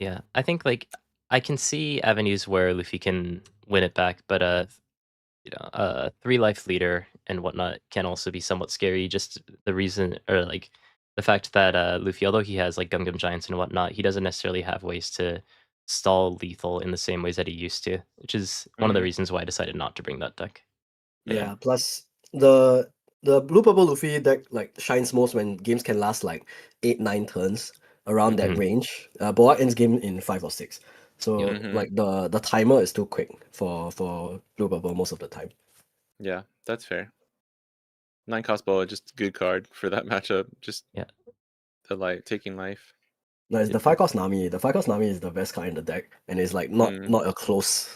Yeah, I think, like, I can see avenues where Luffy can win it back, but, 3 life leader and whatnot can also be somewhat scary, just the reason or, like, the fact that, Luffy, although he has, like, Gum Gum Giants and whatnot, he doesn't necessarily have ways to stall lethal in the same ways that he used to, which is one of the reasons why I decided not to bring that deck. But Yeah, plus the blue purple Luffy deck like shines most when games can last like 8-9 turns around that Mhm. range. Boa ends game in 5 or 6. So Yep. like the timer is too quick for blue purple most of the time. Yeah, that's fair. 9-cost Boa, just a good card for that matchup. Just Yeah. the taking life. No, it's the It 5 cost Nami. The 5 cost Nami is the best card in the deck, and it's like not a close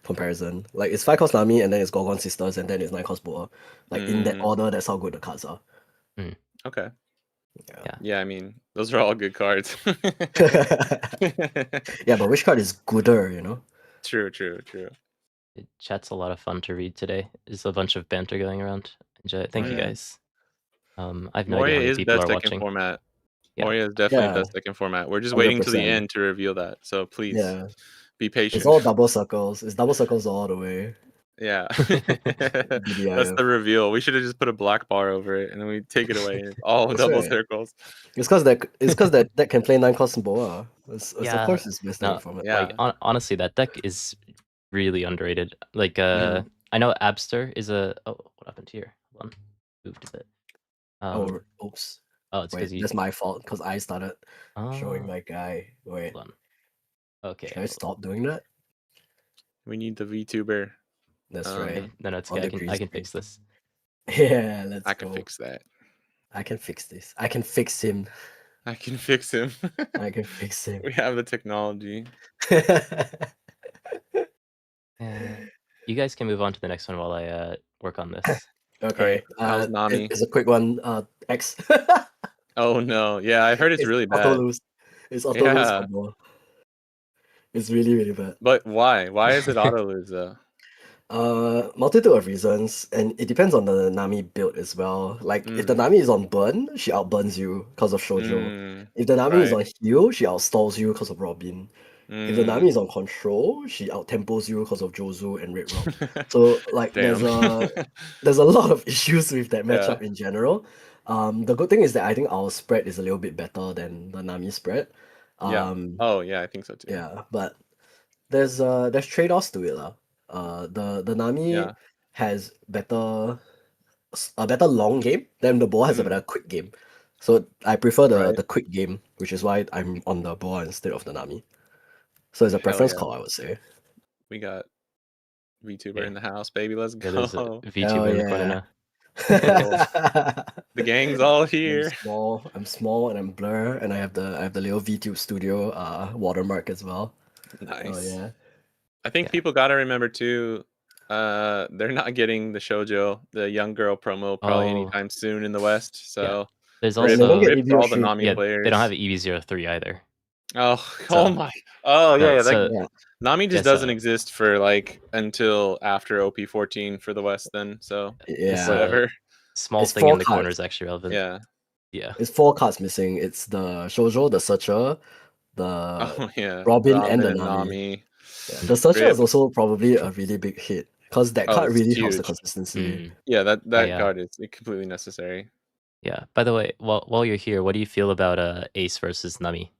comparison. Like it's 5 cost Nami and then it's Gorgon Sisters and then it's 9 cost Boa. Like in that order, that's how good the cards are. Okay. Yeah. Yeah, I mean, those are all good cards. Yeah, but which card is gooder, you know? True. Chat's a lot of fun to read today. There's a bunch of banter going around. Thank you Yeah. guys. I have no idea Moria how many is people best are deck in watching. format. Yeah. Moria is definitely Yeah. best deck in format. We're just waiting till the 100%. end to reveal that. So please Yeah. be It's patient. all double circles. It's double circles all the way. Yeah. That's the BDIF. reveal. We should have just put a black bar over it and then we take it away. It's all That's double right. circles. It's because that can play 9 cost Boa. It's of Yeah. course it's best deck No, in format. Yeah. like, honestly, that deck is really underrated. Like, I know Abster is a what happened here? Hold on. Moved a bit. Oh, oops. Oh, it's because Wait, you that's my fault because I started showing Oh, my guy. Wait, hold on. Okay, should I stop doing that? We need the VTuber. That's right. no, it's On okay. the green I can screen. fix this. Yeah, let's I can go. fix that. I can fix this. I can fix him. I can fix him. I can fix him. We have the technology. You guys can move on to the next one while I work on this. Okay. How's Nami? It's a quick one. X. Oh no. Yeah, I heard it's really auto bad. lose. It's auto lose Yeah. combo. It's really, really bad. But why? Why is it auto lose though? Multitude of reasons, and it depends on the Nami build as well. Like if the Nami is on burn, she outburns you because of Shoujo. If the Nami is Right. on heal, she outstalls you because of Robin. If the Nami Mm. is on control, she outtempos you because of Jozu and Red Rock. So like Damn. there's a lot of issues with that Yeah. matchup in general. The good thing is that I think our spread is a little bit better than the Nami spread. Yeah. Oh yeah, I think so too. Yeah, but there's trade-offs to it lah. The Nami Yeah. has a better long game, then the Boa has a better quick game. So I prefer Right. the quick game, which is why I'm on the Boa instead of the Nami. So it's a Hell preference yeah. call, I would say. We got VTuber Okay. in the house, baby. Let's Yeah, there's a go. VTuber in the corner now. The gang's all I'm here. small and I'm blur, and I have the little VTube Studio watermark as well. Nice. Oh yeah. I think people gotta remember too, they're not getting the shoujo, the young girl promo probably anytime soon in the West. So There's And they don't also get rip to all the EVO3. Nami they don't have players. EV03 either. Oh So- my. Oh No, yeah, so- Yeah. Nami just yeah, doesn't exist for like until after OP14 for the West then. So Yeah. whatever. Small It's thing 4 in the corner cards. is actually relevant. Yeah. Yeah. It's 4 cards missing. It's the Shoujo, the Searcher, the Oh yeah. Robin, and the Nami. Nami. Yeah. The Searcher Rip. is also probably a really big hit because that card it's really helps the huge. consistency. Yeah, that yeah. card is completely necessary. Yeah. By the way, while you're here, what do you feel about Ace versus Nami?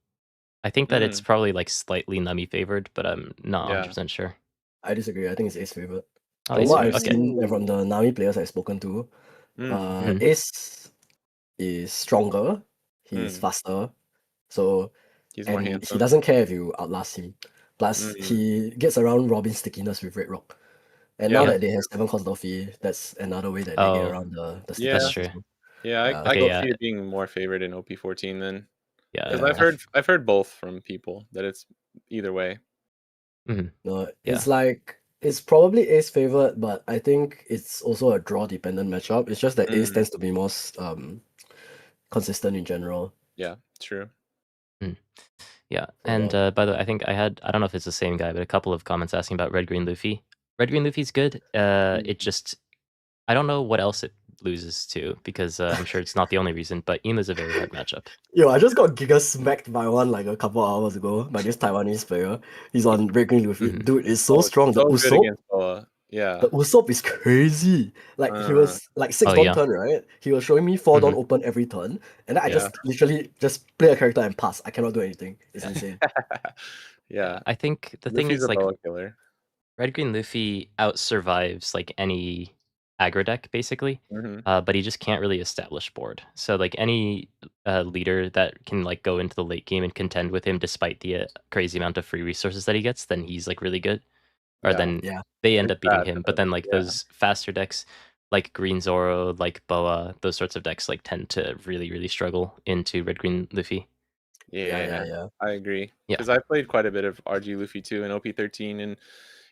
I think that it's probably like slightly Nami favored, but I'm not 100% sure. I disagree. I think it's Ace favorite. Oh, From Ace what favorite. I've Okay. seen and from the Nami players I've spoken to, Ace is stronger. He's faster. So he's more he handsome. doesn't care if you outlast him. Plus, he gets around Robin's stickiness with Red Rock. And now that they have 7 cost Dolphy, that's another way that they get around the stickiness. That's true. Yeah, I go see it being more favored in OP14 then. Yeah. Because I've heard both from people that it's either way. No, it's like it's probably Ace favorite, but I think it's also a draw dependent matchup. It's just that Ace tends to be more consistent in general. Yeah, True. Yeah, So, and yeah. by the way, I think I don't know if it's the same guy, but a couple of comments asking about Red Green Luffy. Red Green Luffy's good. It just I don't know what else it loses to because I'm sure it's not the only reason, but Ima's a very hard matchup. Yo, I just got giga smacked by one like a couple hours ago by this Taiwanese player. He's on Red Green Luffy. Mhm. Dude, it's so Oh, strong. so good against Boa. The Yeah. Usopp is crazy. Like he Uh, was like 6 Oh don yeah. turn, right? He was showing me 4 don Mhm. open every turn, and then I Yeah. just literally just play a character and pass. I cannot do anything. It's insane. Yeah. I think the thing Luffy's is a like Boa killer. Red Green Luffy out survives like any aggro deck basically, Mhm. but he just can't really establish board. So like any leader that can like go into the late game and contend with him despite the crazy amount of free resources that he gets, then he's like really good. Or Yeah. then Yeah. they end It's up beating bad for him. But them. then like Yeah. those faster decks, like Green Zoro, like Boa, those sorts of decks like tend to really struggle into Red Green Luffy. Yeah. I agree. Yeah. Because I played quite a bit of RG Luffy too and OP13, and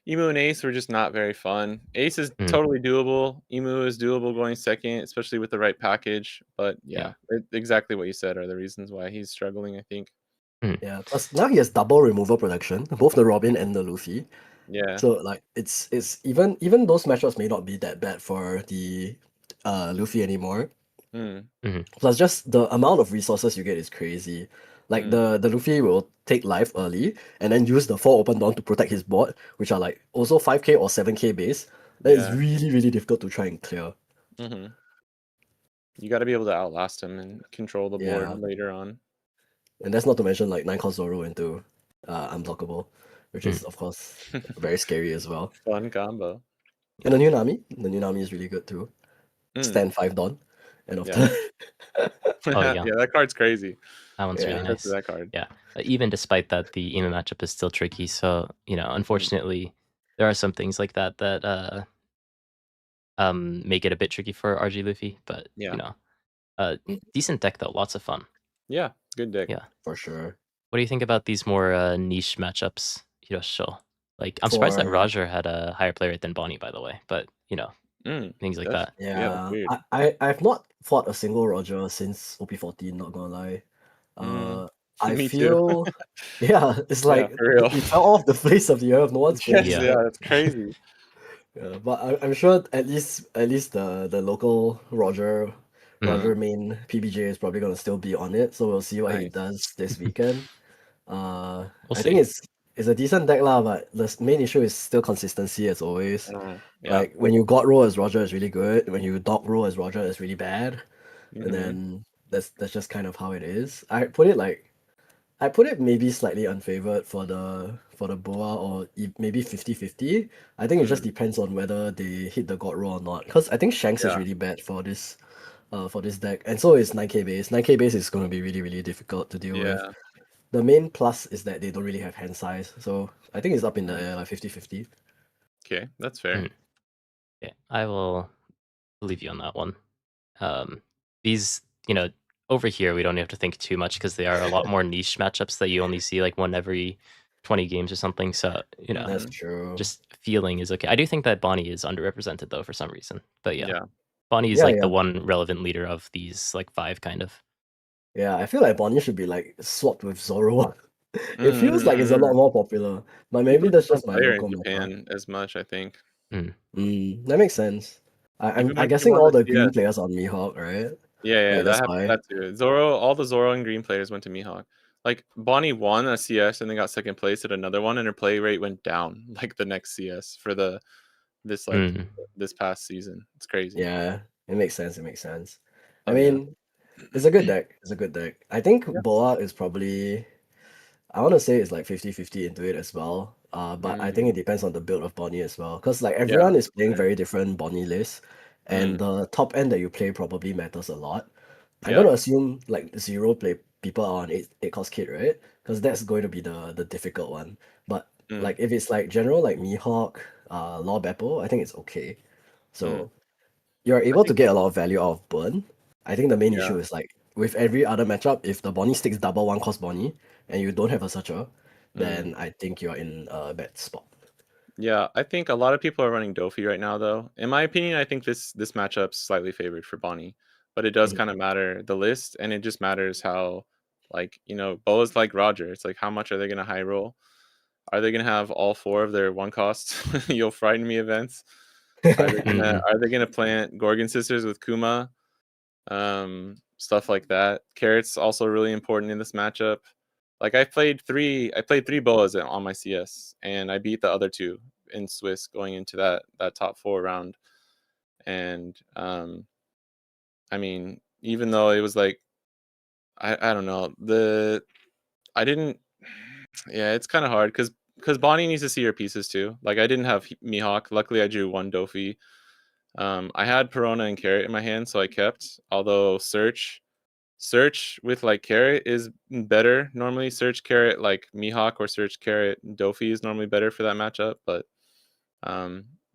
Emu and Ace were just not very fun. Ace is Mhm. totally doable. Emu is doable going second, especially with the right package. But Yeah. exactly what you said are the reasons why he's struggling, I think. Mhm. Yeah. Plus now he has double removal protection, both the Robin and the Luffy. Yeah. So like it's even those matchups may not be that bad for the Luffy anymore. Mm. Mhm. Plus just the amount of resources you get is crazy. Like Mm. the Luffy will take life early and then use the 4 open dawn to protect his board, which are like also 5k or 7k base. That is Yeah. really difficult to try and clear. Hmm. You got to be able to outlast him and control the board Yeah. later on. And that's not to mention like 9 cost Zoro into unblockable, which is Mhm. of course very scary as well. Fun combo. And the new Nami is really good too. Mm. Stand 5 dawn. And Yeah. after Oh Yeah, yeah. that card's crazy. That one's really yeah. Go through nice. that card. Yeah. Even despite that, the Ema matchup is still tricky. So, Mm. unfortunately, there are some things like that that make it a bit tricky for RG Luffy. But, Yeah. decent deck though, lots of fun. Yeah. Good deck. Yeah. For sure. What do you think about these more niche matchups, Hiroshio? Like, I'm surprised that For Roger had a higher play rate than Bonnie, by the way. But, Mm. things like That's that. that's yeah, weird. I've not fought a single Roger since OP14, not gonna lie. Mm. I Me too. feel yeah, it's Yeah, like for real. he fell off the face of the earth. No one's playing his Yes, Yeah. yeah, deck. that's crazy. Yeah, but I'm sure at least the local Roger Mm. main PBJ is probably gonna still be on it. So we'll see what he Nice. does this weekend. We'll I think see. it's a decent deck lah, but the main issue is still consistency as always. Yeah. Like when you God roll as Roger is really good, when you dog roll as Roger is really bad, and Mhm. then that's just kind of how it is. I put it maybe slightly unfavored for the Boa or maybe 50-50. I think it just Mm. depends on whether they hit the God roll or not. Because I think Shanks is Yeah. really bad for this deck, and so is 9k base. 9k base is going to be really difficult to deal with. Yeah. The main plus is that they don't really have hand size, so I think it's up in the Mm. air like 50-50. Okay, that's fair. Mm. Yeah, I will believe you on that one. These, over here, we don't have to think too much because they are a lot more niche matchups that you only see like one every 20 games or something. So, That's Mhm. true. just feeling is okay. I do think that Bonnie is underrepresented though for some reason. But yeah, Yeah. Bonnie is Yeah, like the yeah. one relevant leader of these like five kind of. Yeah, I feel like Bonnie should be like swapped with Zoro. It feels like it's a lot Mhm. more popular, but maybe People that's just don't just my play her in local meta. Japan as much, I think. Mm. That makes sense. I'm Even I'm when she guessing won all the the green CS. players on Mihawk, right? Yeah, Like that that's happened why. that too. All the Zoro and Green players went to Mihawk. Like, Bonnie won a CS and then got second place at another one, and her play rate went down, like, the next CS for this, like, Mm. this past season. It's crazy. Yeah, it makes sense. It makes sense. I Oh, yeah. mean, it's a good deck. It's a good deck. I think Yeah. Boa is probably I want to say it's like 50-50 into it as well. But I think Mm. it depends on the build of Bonnie as well. Because like Yeah. everyone is playing Fair. very different Bonnie lists, and Mm. the top end that you play probably matters a lot. I'm Yeah. gonna assume like zero play people are on eight cost kit, right? Because that's going to be the difficult one. But Mm. like if it's like general like Mihawk, Law Beppo, I think it's okay. Mm. So you're I able to think get a lot of value out of burn. I think the main yeah. issue is like with every other matchup, if the Bonnie sticks double one cost Bonnie and you don't have a searcher, Mm. then I think you're in a bad spot. Yeah, I think a lot of people are running Dofi right now, though. In my opinion, I think this matchup's slightly favored for Bonnie, but it does Mhm. kinda matter the list, and it just matters how Like, you know, Boa's like Roger. It's like, how much are they gonna high roll? Are they gonna have all 4 of their one cost You'll Frighten Me events? Mhm. Are they gonna plant Gorgon Sisters with Kuma? Stuff like that. Carrot's also really important in this matchup. Like I played 3 Boas on my CS, and I beat the other 2 in Swiss going into that top 4 round. And I mean, even though it was like I don't know, I didn't yeah, it's kind of hard because Bonnie needs to see her pieces too. Like I didn't have Mihawk. Luckily, I drew 1 Dofi. I had Perona and Carrot in my hand, so I kept. Although Search with like Carrot is better normally. Search Carrot like Mihawk or Search Carrot Dofi is normally better for that matchup. But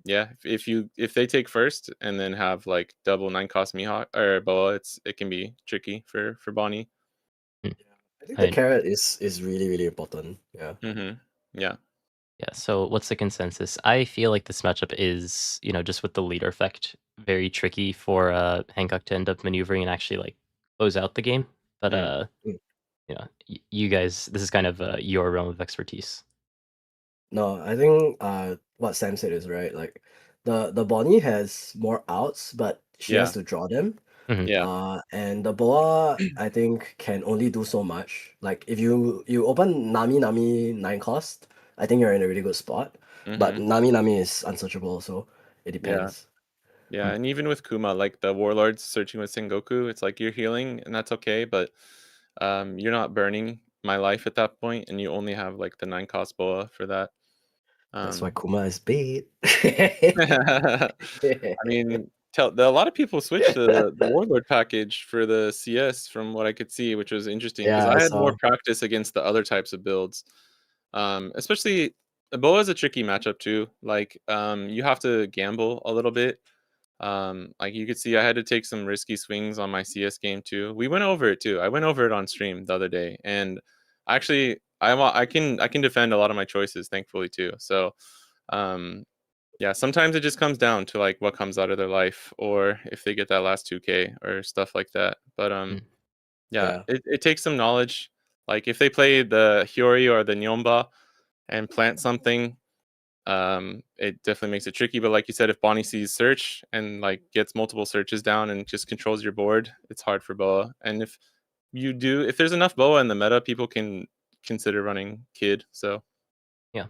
yeah, if they take first and then have like double 9 cost Mihawk or Boa, it can be tricky for Bonnie. Mm. I think the Right. carrot is really important. Yeah. Yeah. Yeah, so what's the consensus? I feel like this matchup is, just with the leader effect, very tricky for Hancock to end up maneuvering and actually like close out the game. But Mm. you guys, this is kind of your realm of expertise. No, I think what Sam said is right. Like the Bonnie has more outs, but she has Yeah. to draw them. Mhm. Yeah. And the Boa I think can only do so much. Like if you open Nami 9 cost, I think you're in a really good spot. But Mhm. Nami is unsearchable, so it Yeah. depends. Yeah, and even with Kuma, like the warlords searching with Sengoku, it's like you're healing and that's okay, but you're not burning my life at that point, and you only have like the 9 cost Boa for that. That's why Um Kuma is bait. I mean, a lot of people switched to the warlord package for the CS from what I could see, which was interesting because Yeah, I I had more saw. practice against the other types of builds. Especially Boa is a tricky matchup too. Like you have to gamble a little bit. Like you could see I had to take some risky swings on my CS game too. We went over it too. I went over it on stream the other day, and actually I can defend a lot of my choices thankfully too. So yeah, sometimes it just comes down to like what comes out of their life or if they get that last 2k or stuff like that. But Mm. yeah, Yeah. it takes some knowledge. Like if they play the Hyori or the Nyomba and plant something, it definitely makes it tricky. But like you said, if Bonnie sees search and like gets multiple searches down and just controls your board, it's hard for Boa. And if there's enough Boa in the meta, people can consider running Kid. So Yeah.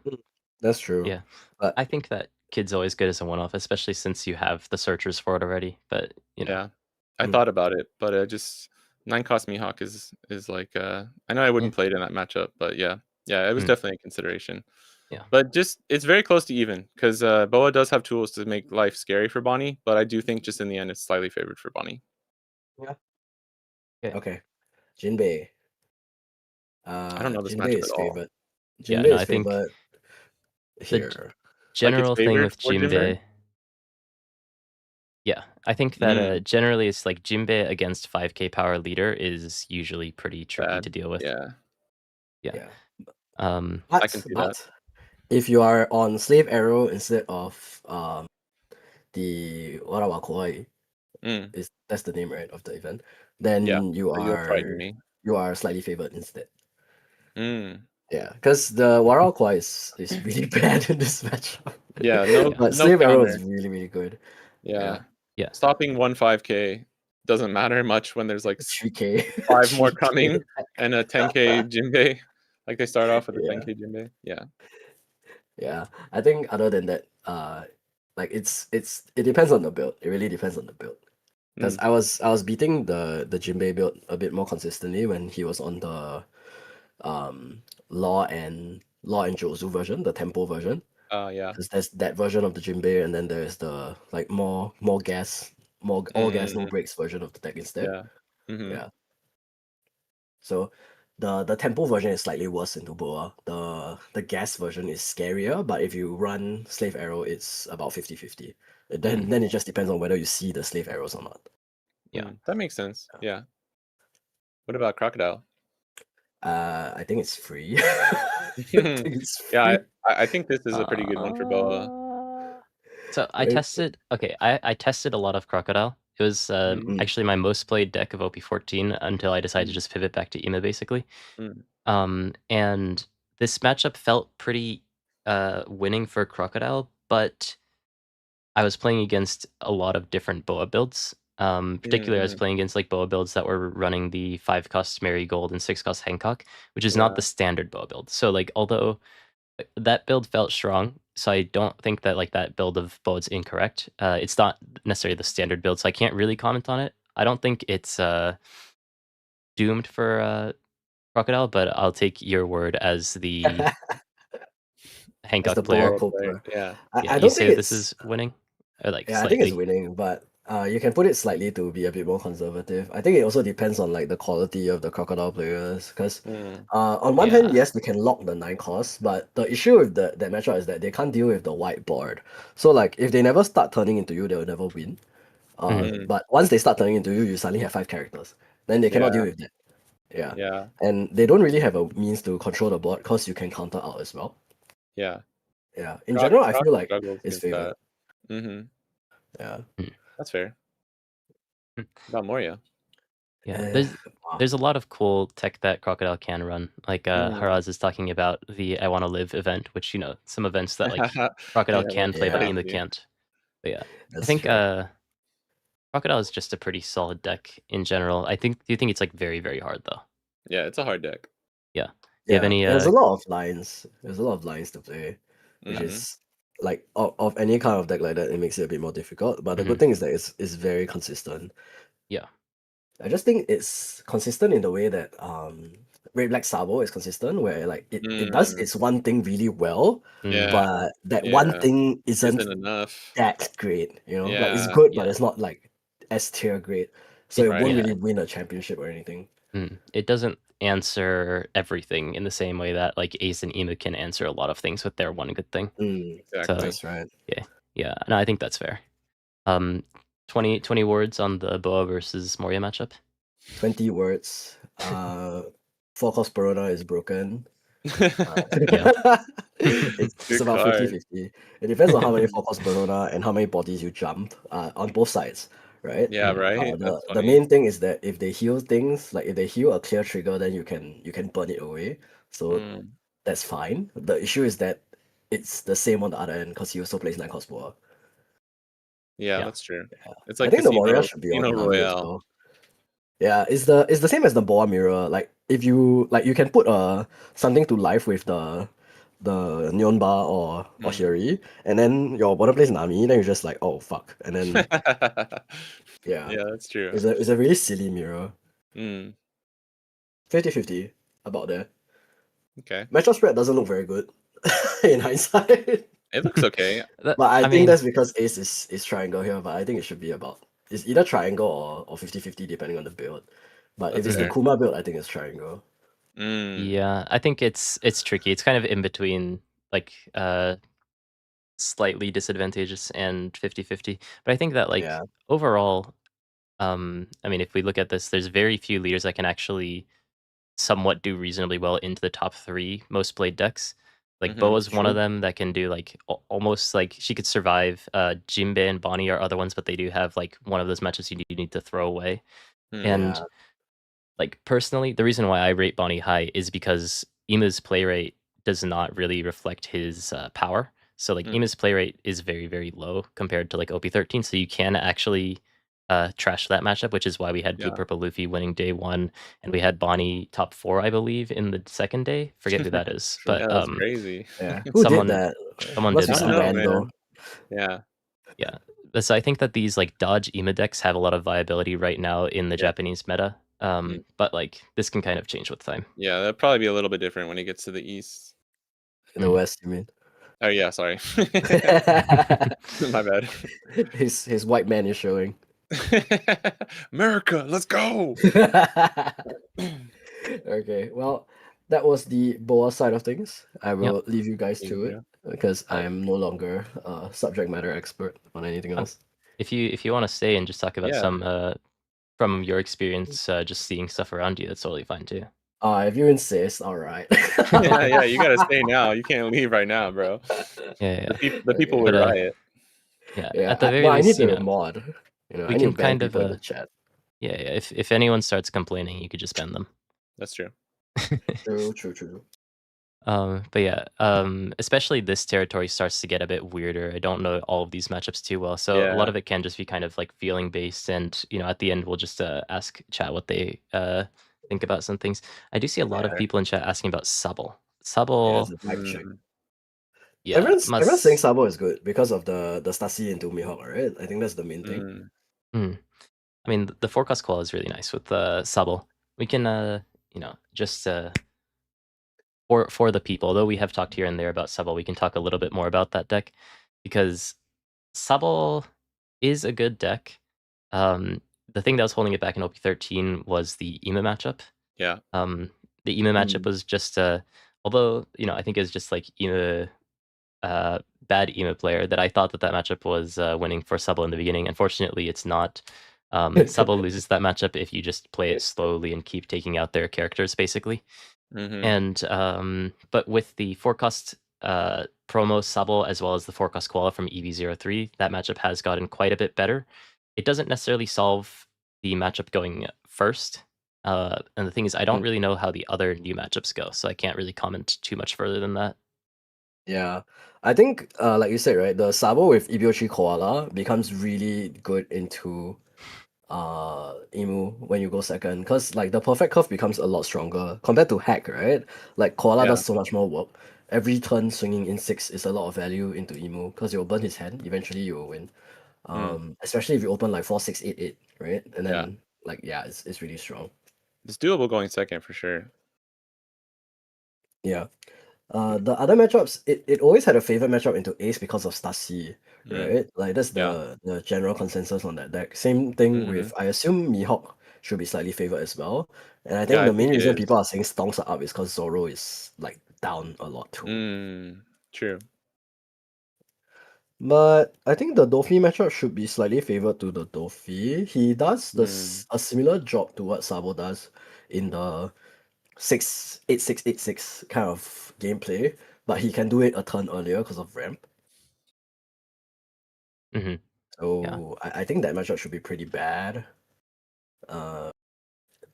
That's true. Yeah. But I think that Kid's always good as a one-off, especially since you have the searchers for it already. But yeah, I mm, thought about it, but just 9 cost Mihawk is like I know I yeah. wouldn't play it in that matchup, but yeah, it was Mm. definitely a consideration. Yeah. But just it's very close to even because Boa does have tools to make life scary for Bonnie, but I do think just in the end it's slightly favored for Bonnie. yeah. Okay. Okay. Jinbei. I don't know this Jinbei matchup at is all. favored. Yeah, Jinbei no, is I think favored the here. Like it's general thing favored with for Jinbei? Jinbei, yeah, I think that Mm, generally it's like Jinbei against 5k power leader is usually pretty tricky to bad. deal with. Yeah, Yeah. Yeah. Um, I can see that. But if you are on Slave Arrow instead of the Warawakoi, Mm, that's the name, right, of the event, yeah, then so you'll frighten me. you are slightly favored instead. Mm. Yeah, because the Warawakoi is really bad in this matchup. Yeah, yeah. But no Slave Arrow is counter. really good. Yeah. Yeah. Yeah. Stopping 1 5k doesn't matter much when there's like 3K. 5 more 3K. coming and a 10k Jinbei. Like they start off with a Yeah. 10k Jinbei. Yeah. Yeah. I think other than that, like it depends on the build. It really depends on the build. Because Mm. I was beating the Jinbei build a bit more consistently when he was on the Law and Jozu version, the tempo version. Yeah. Because there's that version of the Jinbei, and then there's the like more gas, more all gas no Mm, brakes version of the deck instead. yeah. Mhm. Yeah. So the tempo version is slightly worse in Boa. The gas version is scarier, but if you run Slave Arrow, it's about 50-50. Then it just depends on whether you see the slave arrows or not. Yeah. That makes sense. Yeah. What about Crocodile? I think it's free. I think it's Yeah, free. I think this is a pretty good one for Boa. So I Like, tested. Okay, I tested a lot of Crocodile. It was Mm. actually my most played deck of OP14 until I decided to just pivot back to Ema, basically. And this matchup felt pretty winning for Crocodile, but I was playing against a lot of different Boa builds. Particularly, I was playing against like Boa builds that were running the 5-cost Marigold and 6-cost Hancock, which is not the standard Boa build. So like, although that build felt strong, so I don't think that like that build of Boa is incorrect. It's not necessarily the standard build, so I can't really comment on it. I don't think it's doomed for Crocodile, but I'll take your word as the As the Hancock Boa player. co-player. Yeah. Yeah, I you don't think say this it's. is winning, or like Yeah, I think it's slightly. winning, but you can put it slightly to be a bit more conservative. I think it also depends on like the quality of the Crocodile players, because on one hand, Yeah. yes, they can lock the 9 costs, but the issue with that matchup is that they can't deal with the white board. So like if they never start turning into you, they'll never win. But once they start turning into you, you suddenly have 5 characters. Then they cannot deal with that. Yeah. Yeah. And they don't really have a means to control the board because you can counter out as well. Yeah. Yeah. In general, I feel like struggles it's against favored. that. Yeah. That's fair. Hmm. About Moria. Yeah, there's a lot of cool tech that Crocodile can run. Like Haraz is talking about the I Want to Live event, which some events that like Crocodile can play, but Yeah. Ema can't. But yeah, I That's think true. Crocodile is just a pretty solid deck in general. Do you think it's like very, very hard though? Yeah, it's a hard deck. Yeah. Do you have any there's a lot of lines. There's a lot of lines to play, which Mhm. is like of any kind of deck like that, it makes it a bit more difficult. But the good thing is that it's very consistent. Yeah. I just think it's consistent in the way that Red Black Sabo is consistent, where like it does its one thing really well, Yeah. but that one thing isn't enough. that great, you know? Like it's Yeah. good, but Yeah. it's not like S tier great. So it won't yeah. really win a championship or anything. It doesn't answer everything in the same way that like Ace and Emu can answer a lot of things with their one good thing. Exactly. So, That's right. yeah. No, I think that's fair. 20 words on the Boa versus Moria matchup. 20 words. 4-cost Perona is broken. Yeah. It's about 50-50. It depends on how many 4-cost Perona and how many bodies you jump on both sides, right? Yeah, right. That's The funny. main thing is that if they heal things, like if they heal a clear trigger, then you can burn it away. So that's fine. The issue is that it's the same on the other end because he also plays 9-cost Boa. Yeah, that's true. Yeah. It's like I think the Casino, Warrior should be Casino on Navi as Royale. well. Yeah, it's the same as the Boa mirror. Like if you you can put something to life with the Neon Bar or Shiri, and then your opponent plays Nami, then you're just like, oh fuck. And then yeah. Yeah, that's true. It's a really silly mirror. 50-50, about there. Okay. Matchup spread doesn't look very good in hindsight. It looks okay. But I think that's because Ace is triangle here, but I think it should be it's either triangle or 50-50 depending on the build. But if it's the Kuma build, I think it's triangle. Yeah, I think it's tricky. It's kind of in between like slightly disadvantageous and 50-50. But I think that like overall, I mean, if we look at this, there's very few leaders that can actually somewhat do reasonably well into the top 3 most played decks. Like Boa's one of them that can do like almost like she could survive. Jinbei and Bonnie are other ones, but they do have like one of those matches you need to throw away. And like personally, the reason why I rate Bonnie high is because Ima's play rate does not really reflect his power. So like Ima's play rate is very, very low compared to like OP13. So you can actually trash that matchup, which is why we had Blue Purple Luffy winning day 1, and we had Bonnie top 4, I believe, in the second day. Forget who that is, but that's crazy. Yeah, who did that? Someone did that. Yeah. So I think that these like dodge Ima decks have a lot of viability right now in the Japanese meta. But like this can kind of change with time. Yeah, that'll probably be a little bit different when he gets to the east. In the west, you mean? Oh yeah, sorry. My bad. His white man is showing. America, let's go. Okay, well, that was the Boa side of things. I will leave you guys to it because I am no longer a subject matter expert on anything else. If you want to stay and just talk about some from your experience, just seeing stuff around you, that's totally fine too. If you insist, all right. yeah, you gotta stay now. You can't leave right now, bro. Yeah. The people would riot. Yeah. At the very I need least, to mod. You know, We I need to can ban kind of people in the chat. yeah, if anyone starts complaining, you could just ban them. That's true. True. But yeah, especially this territory starts to get a bit weirder. I don't know all of these matchups too well, so a lot Yeah. of it can just be kind of like feeling based, and at the end we'll just ask chat what they think about some things. I do see a lot of Yeah. people in chat asking about Subble. Yeah, Subble, it's a vibe check. yeah, Everyone's saying Sabo is good because of the Stasi into Mihawk, right? I think that's the main thing. I mean, the forecast call is really nice with Subble. We can just for the people, although we have talked here and there about Subble, we can talk a little bit more about that deck because Subble is a good deck. The thing that was holding it back in OP13 was the EMA matchup. Yeah. The EMA matchup was just although I think it's just like EMA bad EMA player that I thought that matchup was winning for Subble in the beginning. Unfortunately, it's not. Subble loses that matchup if you just play it slowly and keep taking out their characters, basically. And but with the forecast promo Subble as well as the forecast koala from EV03, that matchup has gotten quite a bit better. It doesn't necessarily solve the matchup going first. And the thing is, I don't really know how the other new matchups go, so I can't really comment too much further than that. Yeah. I think like you said, right, the Sabo with EV03 Koala becomes really good into Emu when you go second, because like the perfect curve becomes a lot stronger compared to hack, right? Like Koala Yeah. does so much more work. Every turn swinging in 6 is a lot of value into Emu because you'll burn his hand. Eventually you will win. Especially if you open like 4-6-8-8, right? And Yeah. then like it's really strong. It's doable going second for sure. Yeah. The other matchups, it always had a favorite matchup into Ace because of Stasi, right? Like that's Yeah. the general consensus on that deck. Same thing with, I assume Mihawk should be slightly favored as well. And I Yeah, think I the main think it reason is. people are saying Stonks are up is because Zoro is like down a lot too. True. But I think the Dofi matchup should be slightly favored to the Dofi. He does a similar job to what Sabo does in the 6-8-6-8-6 kind of gameplay, but he can do it a turn earlier because of ramp. So I think that matchup should be pretty bad.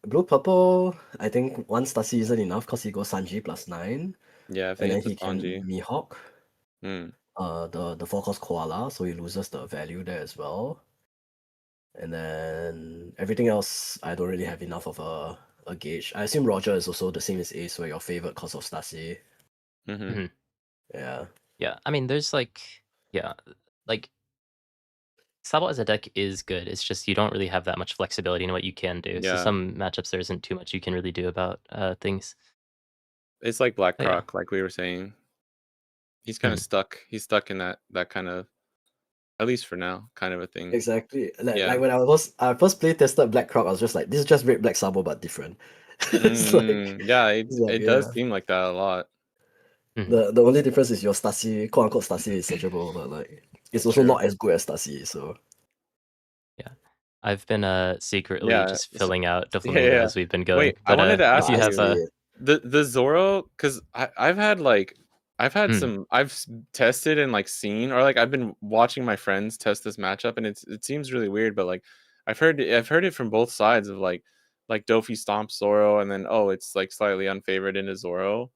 Blue purple, I think one Stasi isn't enough because he goes Sanji +9. Yeah, I And think then it's a he can Sanji. Mihawk. The 4-cost Koala, so he loses the value there as well. And then everything else, I don't really have enough of a gauge. I assume Roger is also the same as Ace, where your favorite cause of Stasi. Yeah. Yeah, I mean, there's like Sabo as a deck is good. It's just you don't really have that much flexibility in what you can do. So Yeah. some matchups there isn't too much you can really do about things. It's like Black But yeah. Croc, like we were saying. He's kind of stuck. He's stuck in that kind of, at least for now, kind of a thing. Exactly. Yeah. Like when I first play tested Black Croc, I was just like, this is just red black Sabo but different. It's like, Yeah, like, it does seem like that a lot. The only difference is your Stasi, quote unquote Stasi, is searchable, but like it's also True. not as good as Stasi. So Yeah, I've been secretly just filling out Doflamingo Yeah. as we've been going. Wait, I But wanted to if ask you I have see it. the Zoro, because I've had some tested and like seen, or like I've been watching my friends test this matchup, and it seems really weird, but like I've heard it from both sides of like Dofi stomps Zoro, and then it's like slightly unfavored into Zoro.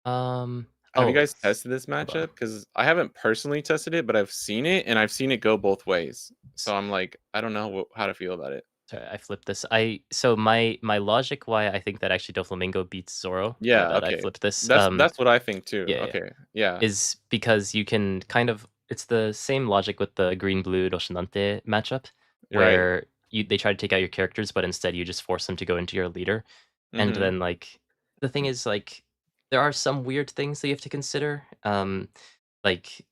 Have you guys tested this matchup? Because I haven't personally tested it, but I've seen it, and I've seen it go both ways. So I'm like, I don't know how to feel about it. Sorry, I flipped this. So my logic why I think that actually Doflamingo beats Zoro. My Yeah, bad, I okay. flipped this. That's what I think too. Yeah, Okay, yeah. is because you can kind of it's the same logic with the green blue Roshinante matchup Right. where they try to take out your characters, but instead you just force them to go into your leader. And then like the thing is like there are some weird things that you have to consider. Like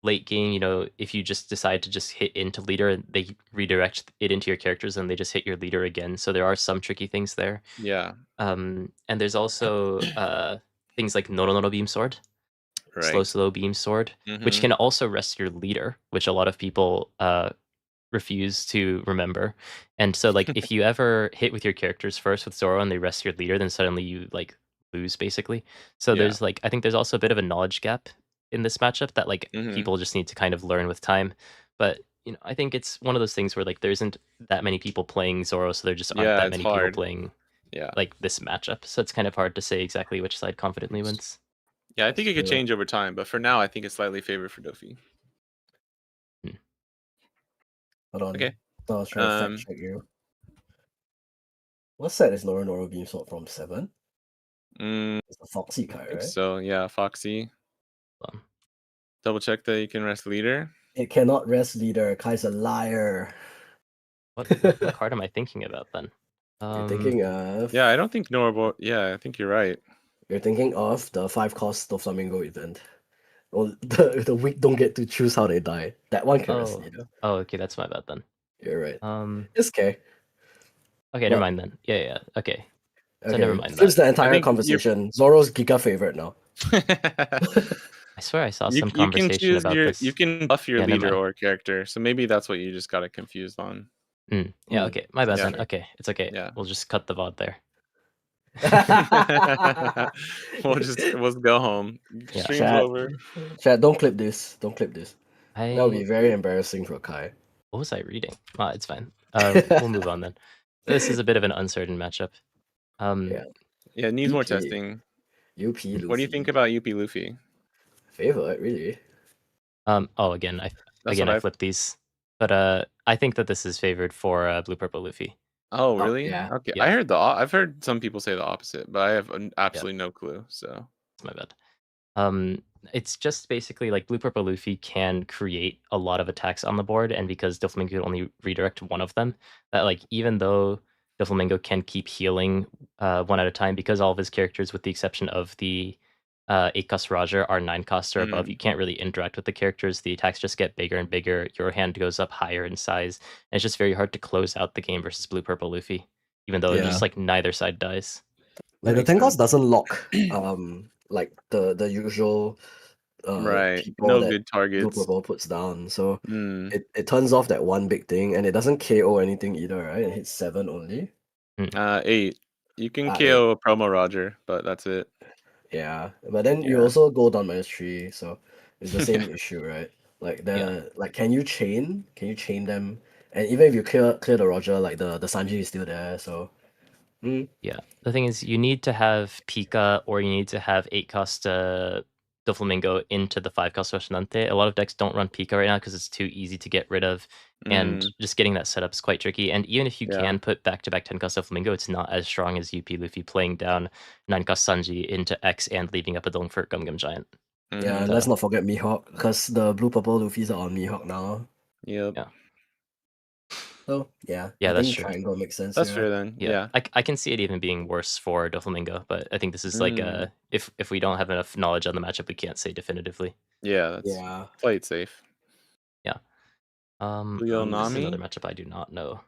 late game, if you just decide to just hit into leader, they redirect it into your characters and they just hit your leader again. So there are some tricky things there. Yeah. And there's also things like Noro Beam Sword, Right. slow beam sword, which can also rest your leader, which a lot of people refuse to remember. And so like if you ever hit with your characters first with Zoro and they rest your leader, then suddenly you like lose basically. So Yeah. there's like I think there's also a bit of a knowledge gap in this matchup that like people just need to kind of learn with time. But you know, I think it's one of those things where like there isn't that many people playing Zoro, so there just aren't Yeah, that it's many people hard. playing Yeah. like this matchup. So it's kind of hard to say exactly which side confidently wins. Yeah, I That's think it could true. change over time, but for now, I think it's slightly favored for Dofi. Hold on. Okay. I was trying to fact check you. What set is Noro Beam Sword from? 7? It's the Foxy I card, think right? so. Yeah, Foxy. Um, Double check that you can rest leader. It cannot rest leader. Kai's a liar. what card am I thinking about then? You're thinking of... Yeah, I don't think Norbo. Yeah, I think you're right. You're thinking of the 5-cost Doflamingo event. Well, the weak don't get to choose how they die. That one can rest leader. Oh, okay, that's my bad then. You're right. Okay, It's okay. never But- mind then. Yeah, okay. So Okay, never mind flips that. the entire think conversation. Zoro's Giga favorite now. I swear I saw some you can conversation choose about your this. you can buff your Yeah, never leader mind. or character, so maybe that's what you just got it confused on. Yeah, okay, my bad Yeah. then. Okay, it's okay. Yeah. We'll just cut the VOD there. We'll go home. Yeah. Stream's Chat. over. Chat, don't clip this. Don't clip this. That would be I very embarrassing for Kai. what was I reading? It's fine. We'll move on then. This is a bit of an uncertain matchup. Yeah. Yeah, it needs more UP. testing. UP Luffy. What do you think about UP Luffy? Favorite, really? Again, I flipped these, but I think that this is favored for Blue Purple Luffy. Oh, really? yeah. Okay. Yeah. I've heard some people say the opposite, but I have absolutely no clue. So That's my bad. It's just basically like Blue Purple Luffy can create a lot of attacks on the board, and because Doflamingo can only redirect one of them, that like even though Doflamingo can keep healing one at a time, because all of his characters, with the exception of the 8-cost Roger, are 9-cost or above, you can't really interact with the characters. The attacks just get bigger and bigger. Your hand goes up higher in size, and it's just very hard to close out the game versus Blue Purple Luffy, even though just like neither side dies. Like the makes 10 cost sense. doesn't lock like the usual Right. people No that good Blue targets. Purple puts down. So Mm. it turns off that one big thing, and it doesn't KO anything either, right? It hits 7 only. 8. You can 8. KO a promo Roger, but that's it. Yeah, but then you Yeah. also go down -3, so it's the same issue, right? Like like can you chain? Can you chain them? And even if you clear the Roger, like the Sanji is still there, so Yeah, the thing is, you need to have Pika, or you need to have 8-cost Doflamingo into the 5-cost Roshinante. A lot of decks don't run Pika right now because it's too easy to get rid of, and just getting that set up is quite tricky. And even if you can put back-to-back 10-cost Doflamingo, it's not as strong as UP Luffy playing down 9-cost Sanji into X and leaving up a Dongfort Gum Gum Giant. yeah, and let's not forget Mihawk, because the Blue Purple Luffys are on Mihawk now. Yep. Yeah. So yeah, Yeah, I that's think true. Triangle makes sense. That's yeah. fair then. Yeah. I can see it even being worse for Doflamingo, but I think this is like if we don't have enough knowledge on the matchup, we can't say definitively. Yeah, that's play it safe. Yeah. Leo This is Nami? another matchup I do not know.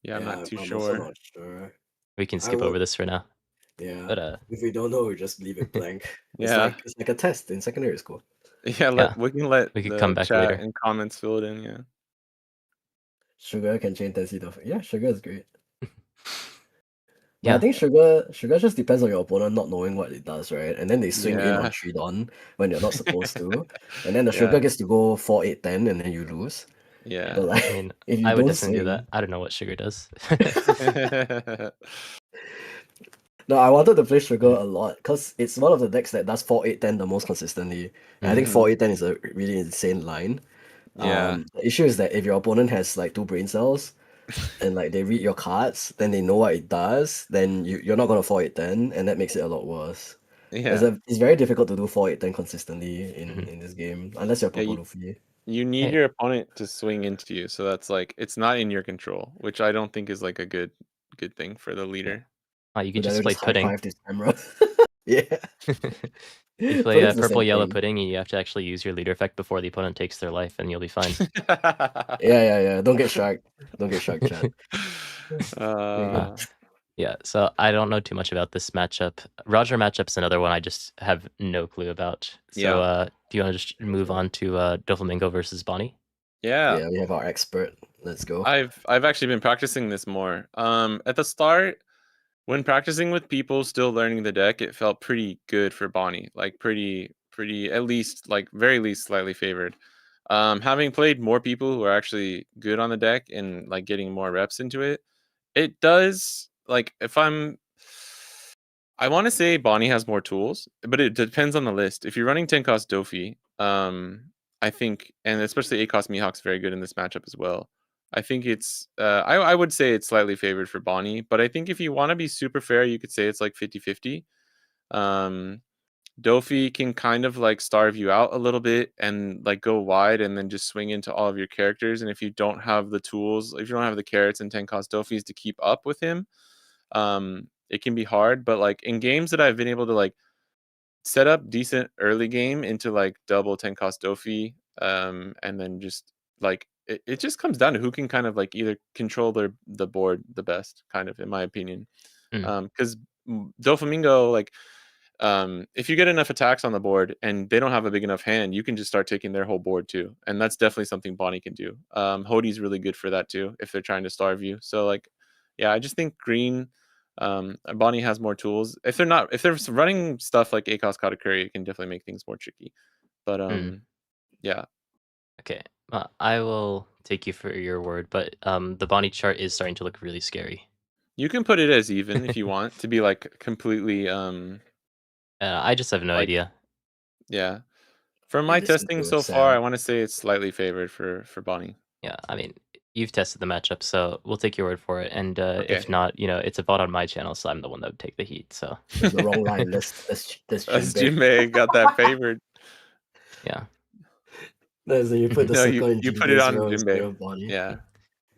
Yeah, I'm not too I'm sure. also not sure. We can skip over this for now. Yeah. But if we don't know, we just leave it blank. Yeah. It's like a test in secondary school. Yeah, we can let we could the come back chat later. and comments fill it in, yeah. Sugar can chain Tennessee to yeah, Sugar is great. Yeah. I think Sugar just depends on your opponent not knowing what it does, right? And then they swing in on 3 Dawn when you're not supposed to. And then the Sugar gets to go 4, 8, 10, and then you lose. Yeah. But like, I mean, if you I would don't definitely do swing... that. I don't know what Sugar does. No, I wanted to play Sugar a lot because it's one of the decks that does 4, 8, 10 the most consistently. And I think 4, 8, 10 is a really insane line. Yeah. The issue is that if your opponent has like 2 brain cells and like they read your cards, then they know what it does, then you're not gonna 4, 8, 10, and that makes it a lot worse. Yeah. It's very difficult to do 4, 8, 10 consistently in this game, unless you're Purple Luffy. You need your opponent to swing into you, so that's like it's not in your control, which I don't think is like a good thing for the leader. You could just play Pudding. This camera. Yeah. You play Purple Yellow Pudding, and you have to actually use your leader effect before the opponent takes their life, and you'll be fine. Yeah. Don't get shark. Don't get shark, chat. Yeah, so I don't know too much about this matchup. Roger matchup's another one I just have no clue about. So do you want to just move on to Doflamingo versus Bonnie? Yeah, we have our expert. Let's go. I've actually been practicing this more. At the start, when practicing with people still learning the deck, it felt pretty good for Bonnie. Like pretty at least like very least slightly favored. Having played more people who are actually good on the deck and like getting more reps into it, it does like I want to say Bonnie has more tools, but it depends on the list. If you're running 10 cost Dofi, I think, and especially 8 cost Mihawk's very good in this matchup as well. I think it's, I would say it's slightly favored for Bonnie, but I think if you want to be super fair, you could say it's like 50-50. Dofi can kind of like starve you out a little bit and like go wide and then just swing into all of your characters. And if you don't have the tools, if you don't have the carrots and 10 cost Dofis to keep up with him, it can be hard. But like in games that I've been able to like set up decent early game into like double 10 cost Dofi, and then just like it just comes down to who can kind of like either control the board the best, kind of, in my opinion. Because Doflamingo, like, if you get enough attacks on the board and they don't have a big enough hand, you can just start taking their whole board too. And that's definitely something Bonnie can do. Hodie's really good for that too, if they're trying to starve you. So like, yeah, I just think green, Bonnie has more tools. If they're running stuff like ACOS Katakuri, it can definitely make things more tricky. But yeah. Okay, I will take you for your word, but the Bonnie chart is starting to look really scary. You can put it as even if you want to be like completely I just have no like, idea. yeah. From my testing so far, I want to say it's slightly favored for Bonnie. Yeah, I mean, you've tested the matchup, so we'll take your word for it. And Okay. if not, it's a bot on my channel, so I'm the one that would take the heat. So That's the wrong line. That's Jinbei got that favored. Yeah. No, so you put the No, circle in you put it on Jinbei. Bonnie. Yeah.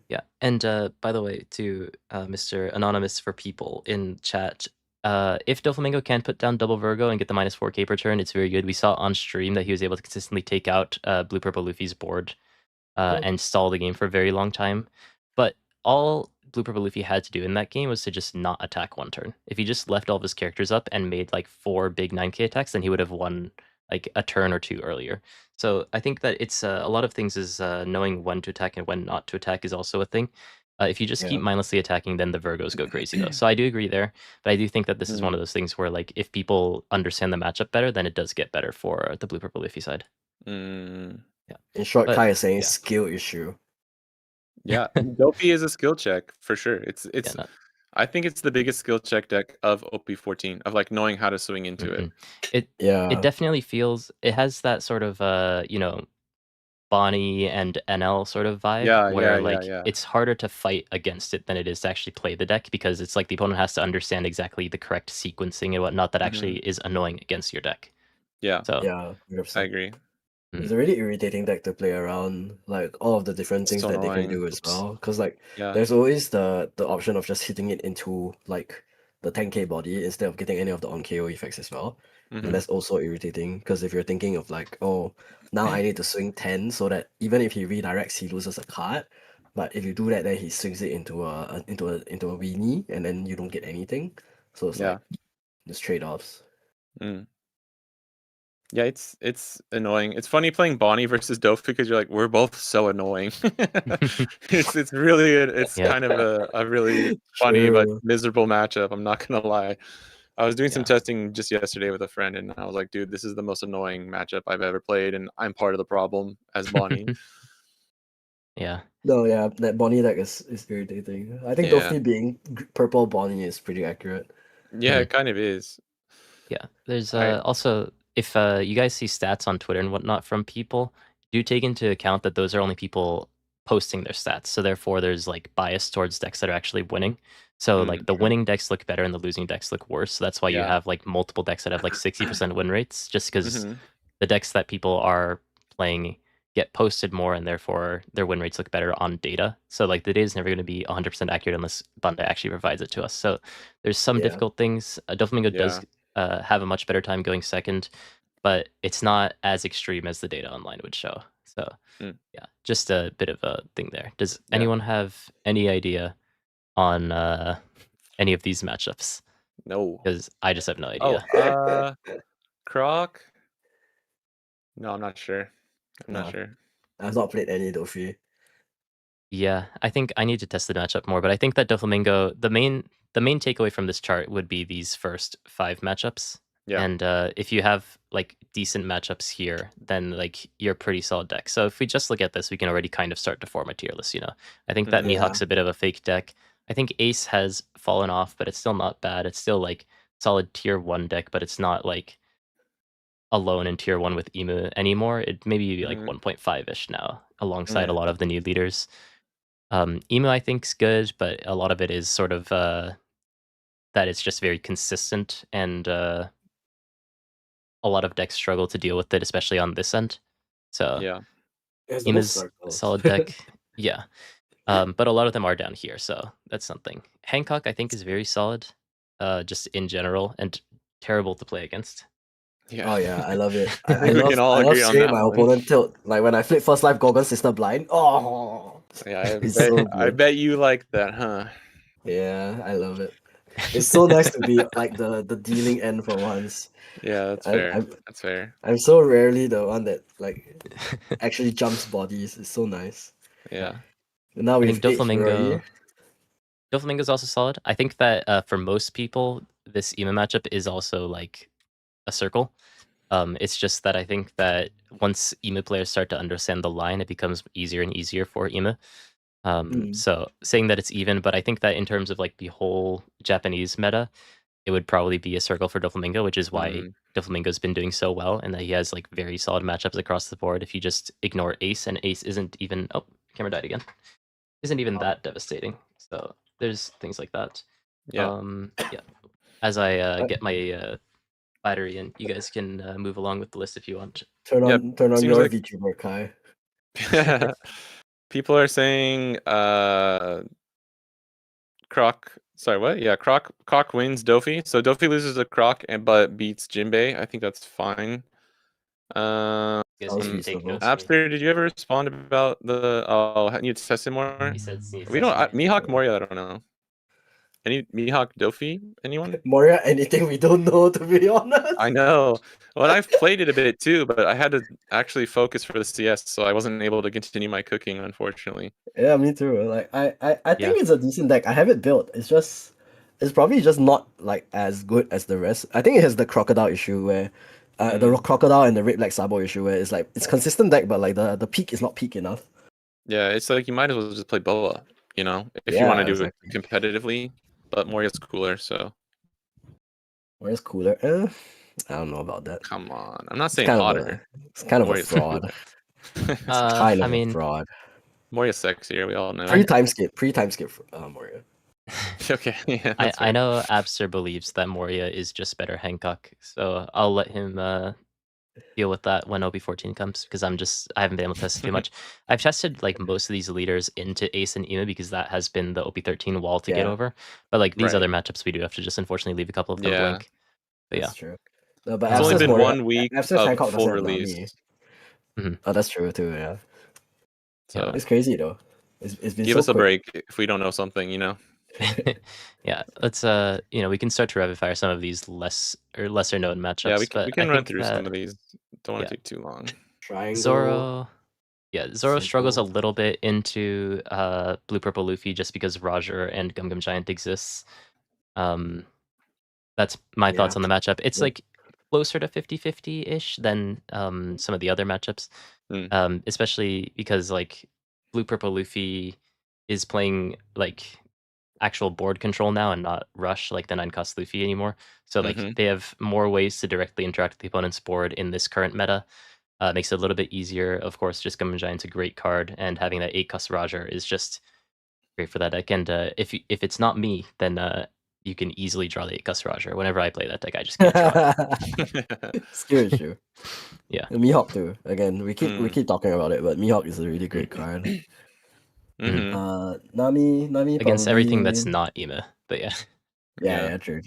Yeah. And by the way, to Mr. Anonymous for people in chat, if Doflamingo can put down double Virgo and get the -4 per turn, it's very good. We saw on stream that he was able to consistently take out Blue Purple Luffy's board and stall the game for a very long time. But all Blue Purple Luffy had to do in that game was to just not attack one turn. If he just left all of his characters up and made like 4 big 9k attacks, then he would have won like a turn or 2 earlier. So I think that it's a lot of things is knowing when to attack and when not to attack is also a thing. If you just keep mindlessly attacking, then the Virgos go crazy though. So I do agree there, but I do think that this is one of those things where like if people understand the matchup better, then it does get better for the Blue Purple Luffy side. Yeah. In short, But, Kai is saying skill issue. Yeah, Dofi is a skill check for sure. It's I think it's the biggest skill check deck of OP14, of like knowing how to swing into it. It definitely feels, it has that sort of Bonnie and NL sort of vibe where it's harder to fight against it than it is to actually play the deck, because it's like the opponent has to understand exactly the correct sequencing and whatnot that actually is annoying against your deck. Yeah. So yeah, 100%. I agree. It's a really irritating deck to play around, like all of the different things that they can do as well. Because like there's always the option of just hitting it into like the 10k body instead of getting any of the on KO effects as well. And that's also irritating, because if you're thinking of like, oh, now I need to swing 10 so that even if he redirects, he loses a card. But if you do that, then he swings it into a weenie, and then you don't get anything. So it's like there's trade-offs. Yeah, it's annoying. It's funny playing Bonnie versus Dofi because you're like, we're both so annoying. it's really it's kind of a really funny but miserable matchup. I'm not gonna lie. I was doing some testing just yesterday with a friend, and I was like, dude, this is the most annoying matchup I've ever played, and I'm part of the problem as Bonnie. Yeah. No, yeah, that Bonnie deck is irritating. I think Dofi being purple Bonnie is pretty accurate. Yeah, it kind of is. Yeah, there's also, if you guys see stats on Twitter and whatnot from people, do take into account that those are only people posting their stats. So therefore, there's like bias towards decks that are actually winning. So like the winning decks look better and the losing decks look worse. So that's why you have like multiple decks that have like 60% win rates, just because the decks that people are playing get posted more, and therefore their win rates look better on data. So like the data is never going to be 100% accurate unless Bandai actually provides it to us. So there's some difficult things. Doflamingo does have a much better time going second, but it's not as extreme as the data online would show. So yeah, just a bit of a thing there. Does anyone have any idea on any of these matchups? No, because I just have no idea. Oh, Croc? No, I'm not sure. I'm not sure. I've not played any Dofi. Yeah, I think I need to test the matchup more, but I think that Doflamingo, the main takeaway from this chart would be these first 5 matchups. Yeah. And if you have like decent matchups here, then like you're a pretty solid deck. So if we just look at this, we can already kind of start to form a tier list. I think that Mhm. Yeah. Mihawk's a bit of a fake deck. I think Ace has fallen off, but it's still not bad. It's still like solid tier 1 deck, but it's not like alone in tier 1 with Emu anymore. It maybe like Mhm. 1.5-ish now, alongside a Yeah. lot of the new leaders. Emu I think's good, but a lot of it is sort of that it's just very consistent, and a lot of decks struggle to deal with it, especially on this end. So Yeah. It has the most Emu's a circles. solid deck. Yeah. But a lot of them are down here, so that's something. Hancock, I think, is very solid, just in general, and terrible to play against. Yeah. Oh yeah, I love it. I think we can all I love agree on seeing that my one. opponent tilt. Like when I flip first life Gorgon Sister blind. Oh, Yeah, it's so I good. bet you like that, huh? Yeah, I love it. It's so nice to be like the dealing end for once. Yeah, that's I'm fair. I'm That's fair. I'm so rarely the one that like actually jumps bodies. It's so nice. Yeah. And now I we've think 8 Hiroi. Doflamingo is also solid. I think that for most people, this Emu matchup is also like a circle. It's just that I think that once Emu players start to understand the line, it becomes easier and easier for Emu. So saying that it's even, but I think that in terms of like the whole Japanese meta, it would probably be a circle for Doflamingo, which is why Mm. Doflamingo's been doing so well, and that he has like very solid matchups across the board. If you just ignore Ace, and Ace isn't even camera died again. Isn't even that devastating. So there's things like that. Yeah. Yeah. As I get my battery in, you guys can move along with the list if you want. Turn Yeah, on seems your like VTuber, Kai. people are saying Croc. Sorry, what? Yeah, Croc wins Dofi. So Dofi loses to Croc but beats Jinbei. I think that's fine. You guys Sounds can take reasonable. notes. Abster, did you ever respond about the? Oh, I need to test it more. He said We don't. Mihawk Moria. I don't know. Any Mihawk Dofi? Anyone? Moria, anything we don't know, to be honest. I know. Well, I've played it a bit too, but I had to actually focus for the CS, so I wasn't able to continue my cooking, unfortunately. Yeah, me too. Like I Yeah. think it's a decent deck. I have it built. It's probably just not like as good as the rest. I think it has the crocodile issue where the crocodile and the red black sabo issue where it's like it's consistent deck, but like the peak is not peak enough. Yeah, it's like you might as well just play Boa, if you Yeah, want to do exactly. it competitively. But Moria's cooler, so Where's cooler? I don't know about that. come on. I'm not It's saying kind of hotter. it's kind of a Moria's fraud. cooler. It's kind I of a mean, fraud. Moria's sexier, we all know. Pre-time skip Moria. Okay, yeah, that's I fair. know Abster believes that Moria is just better Hancock, so I'll let him deal with that when OP14 comes, because I haven't been able to test it too much. I've tested like most of these leaders into Ace and Emu because that has been the OP13 wall to get Yeah. over. But like these Right. other matchups, we do have to just unfortunately leave a couple of them Yeah. blank. But yeah, That's true. No, but It's only Abster's been Moria, 1 week Abster's of Hancock full doesn't have release. Nami. Oh, that's true too. Yeah. So It's crazy though. It's been give so us a quick. break if we don't know something, yeah. Let's we can start to rapid fire some of these lesser known matchups. Yeah, we but can I run think through some of these. Don't want yeah. to take too long. Triangle. Zoro struggles a Simple. little bit into Blue Purple Luffy just because Roger and Gum Gum Giant exists. That's my thoughts on the matchup. It's like closer to 50-50-ish than some of the other matchups. Especially because like Blue Purple Luffy is playing like actual board control now and not rush like the 9-cost Luffy anymore. So like they have more ways to directly interact with the opponent's board in this current meta. Makes it a little bit easier. Of course, just Gum Giant's a great card, and having that 8-cost Roger is just great for that deck. And if it's not me, then you can easily draw the 8-cost Roger. Whenever I play that deck, I just can't draw it. Skill issue. Yeah. And Mihawk too. Again, we keep talking about it, but Mihawk is a really great card. Nami Against probably... everything that's not Ema, but yeah. Yeah, true.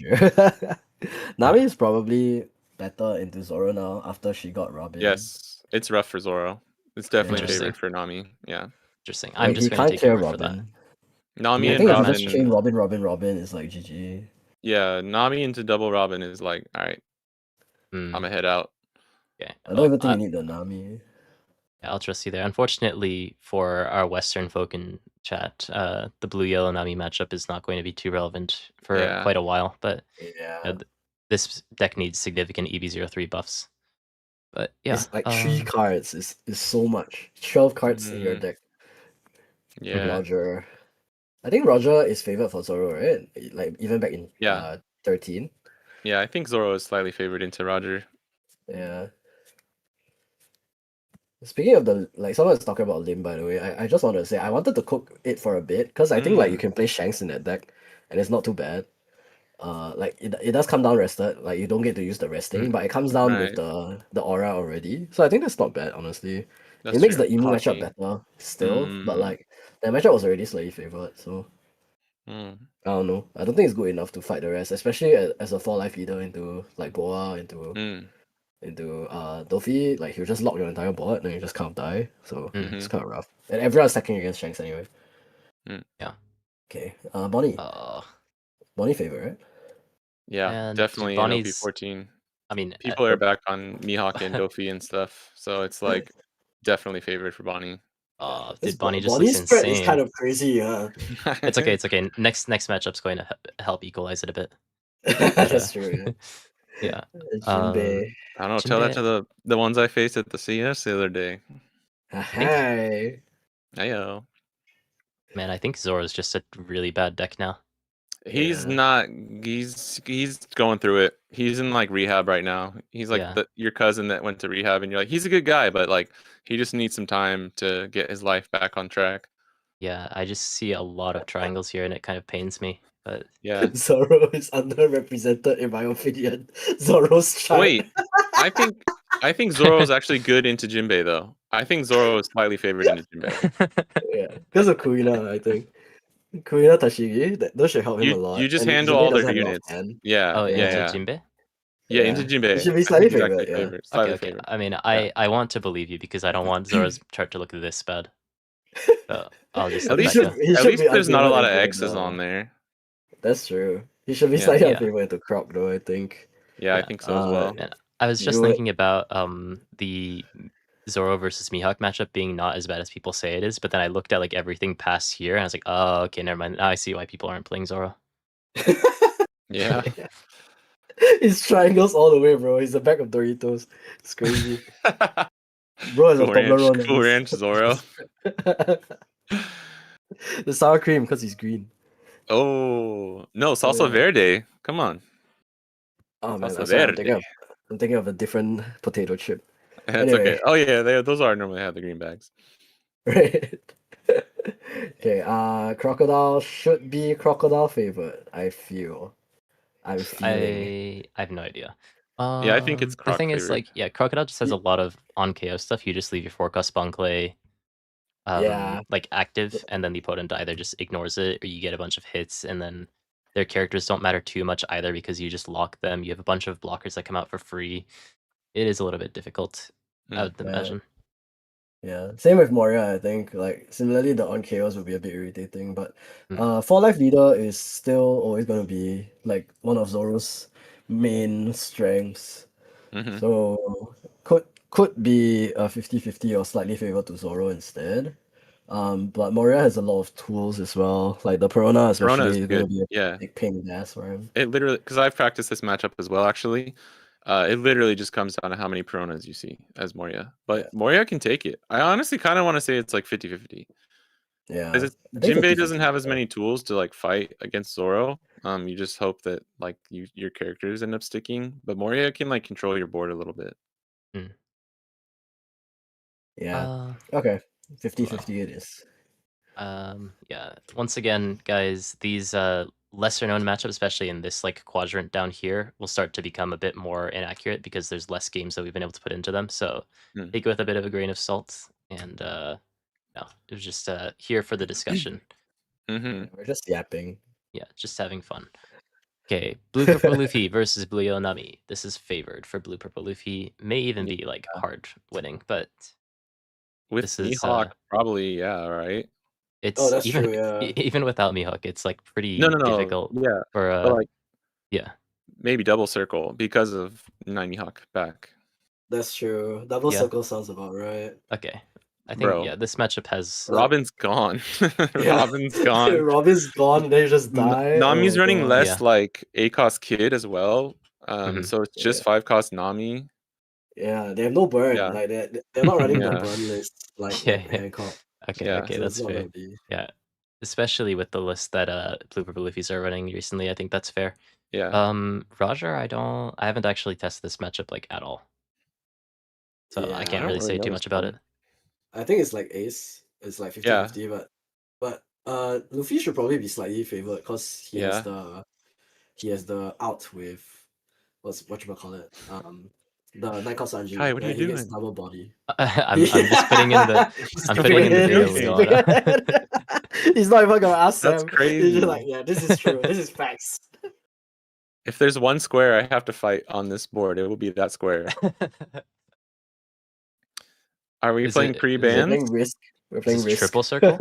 Nami is probably better into Zoro now after she got Robin. Yes, it's rough for Zoro. It's definitely favorite for Nami. Yeah. Interesting. I'm just going to take your word Robin. for that. Nami I and think Robin. if you just chain Robin is like GG. Yeah, Nami into double Robin is like, all right, I'm gonna head out. Okay. I don't even think you need the Nami. Yeah, I'll trust you there. Unfortunately for our Western folk in chat, the blue-yellow Nami matchup is not going to be too relevant for quite a while. But this deck needs significant EV03 buffs. But yeah, It's like 3 cards is so much. 12 cards in your deck. Yeah. Roger. I think Roger is favored for Zoro, right? Like even back in 13. Yeah, I think Zoro is slightly favored into Roger. Yeah. Speaking of the someone was talking about Lim, by the way. I just wanted to say I wanted to cook it for a bit because I think like you can play Shanks in that deck, and it's not too bad. Like it does come down rested, like you don't get to use the resting, but it comes down with the aura already. So I think that's not bad, honestly. That's it makes true. the Emu matchup Hockey. better still, but like the matchup was already slightly favored, so I don't know. I don't think it's good enough to fight the rest, especially as a 4-life leader into like Boa, into Dofi. Like he'll just lock your entire board, and you just can't die. So it's kind of rough. And everyone's stacking against Shanks anyway. Yeah. Okay. Bonnie. Bonnie favorite, right? Yeah, And definitely in Bonnie's- OP14. I mean, people are back on Mihawk and Dofi and stuff, so it's like definitely favored for Bonnie. Dude, Bonnie just Bonnie's looks spread insane. is kind of crazy, huh? It's okay. It's okay. Next matchup's going to help equalize it a bit. That's true. Yeah. Jinbei. I don't know. Tell that to the ones I faced at the CS the other day. Hi. Ayo. Man, I think Zoro's just a really bad deck now. He's not. He's going through it. He's in like rehab right now. He's like your cousin that went to rehab, and you're like, he's a good guy, but like he just needs some time to get his life back on track. Yeah, I just see a lot of triangles here, and it kind of pains me. But yeah, Zoro is underrepresented in my opinion. Zoro's chart. Wait, I think Zoro is actually good into Jinbei though. I think Zoro is slightly favored into Jinbei. Yeah, because of Kuina, I think. Kuina Tashigi, those should help him a lot. You just and handle Jinbei all their doesn't have a lot of units. hand. Yeah. Into Jinbei? Yeah, into Jinbei. He should be I slightly think he's actually favored, favored. Slightly Okay. favored. I mean, I want to believe you because I don't want Zoro's chart to look this bad. So I'll just at least there's not a lot of X's on there. That's true. He should be slightly unfavored to Croc though, I think. Yeah, I think so as well. And I was just thinking about the Zoro versus Mihawk matchup being not as bad as people say it is, but then I looked at like everything past here and I was like, oh, okay, never mind. Now I see why people aren't playing Zoro. Yeah. He's triangles all the way, bro. He's the back of Doritos. It's crazy. Bro is a Toblerone. Cool Ranch Zoro. The sour cream because he's green. Oh no, salsa verde. Come on. Oh man, I'm thinking of a different potato chip. That's okay. Oh yeah, those are normally have the green bags. Right. Okay. Crocodile should be Crocodile favorite. I feel. I'm feeling. I have no idea. Yeah, I think it's Croc the thing favorite. is like Crocodile just has a lot of on KO stuff. You just leave your forecast Bunkley like active, and then the opponent either just ignores it or you get a bunch of hits, and then their characters don't matter too much either because you just lock them. You have a bunch of blockers that come out for free. It is a little bit difficult, I would imagine. Yeah, same with Moria, I think. Like similarly, the on KOs will be a bit irritating, but 4-life leader is still always gonna be like one of Zoro's main strengths. So could be a 50-50 or slightly favored to Zoro instead. But Moria has a lot of tools as well. Like the Perona especially is gonna be a big pain in the ass for him. It literally, because I've practiced this matchup as well actually. It literally just comes down to how many Peronas you see as Moria. But Moria can take it. I honestly kind of want to say it's like 50-50. Yeah. Because Jinbei doesn't have as many tools to like fight against Zoro. You just hope that like your characters end up sticking. But Moria can like control your board a little bit. Yeah. Okay. 50-50 it is. Yeah. Once again, guys, these lesser known matchups, especially in this like quadrant down here, will start to become a bit more inaccurate because there's less games that we've been able to put into them. So take it with a bit of a grain of salt. And no, it was just here for the discussion. We're just yapping. Yeah, just having fun. Okay, Blue Purple Luffy versus Blue Yellow Nami. This is favored for Blue Purple Luffy. May even be like hard winning, but with Mihawk, probably right. It's that's even true, even without Mihawk, it's like pretty no, difficult. Yeah, for like maybe double circle because of 9 Mihawk back. That's true. Double circle sounds about right. Okay. I think this matchup has Robin's gone. Robin's gone. Robin's gone, they just die. Nami's running less like ACOS Kid as well. So it's just 5 cost Nami. Yeah, they have no burn. Yeah. Like they're not running the Yeah. burn list like Yeah, yeah. Hancock. Okay, Yeah. okay, So it's that's not fair. gonna be. Yeah, especially with the list that Blue Purple Luffy's are running recently, I think that's fair. Yeah. Roger, I haven't actually tested this matchup like at all, so Yeah, I I can't don't really really say know too this much about one. it. I think it's like Ace. It's like 50-50, but Luffy should probably be slightly favored because he has the out with whatchamacallit, the Nightcall Sanji, Kai, what are where you he gets doing? double body. I'm just putting in the He's I'm skipping putting in the ahead, data he's we joking. skipping got. ahead. He's not even gonna ask That's Sam. He's crazy. just like, yeah, this is true. This is facts. If there's one square I have to fight on this board, it will be that square. Are we playing We're pre-bans? playing Risk. We're Is playing this Risk. triple circle?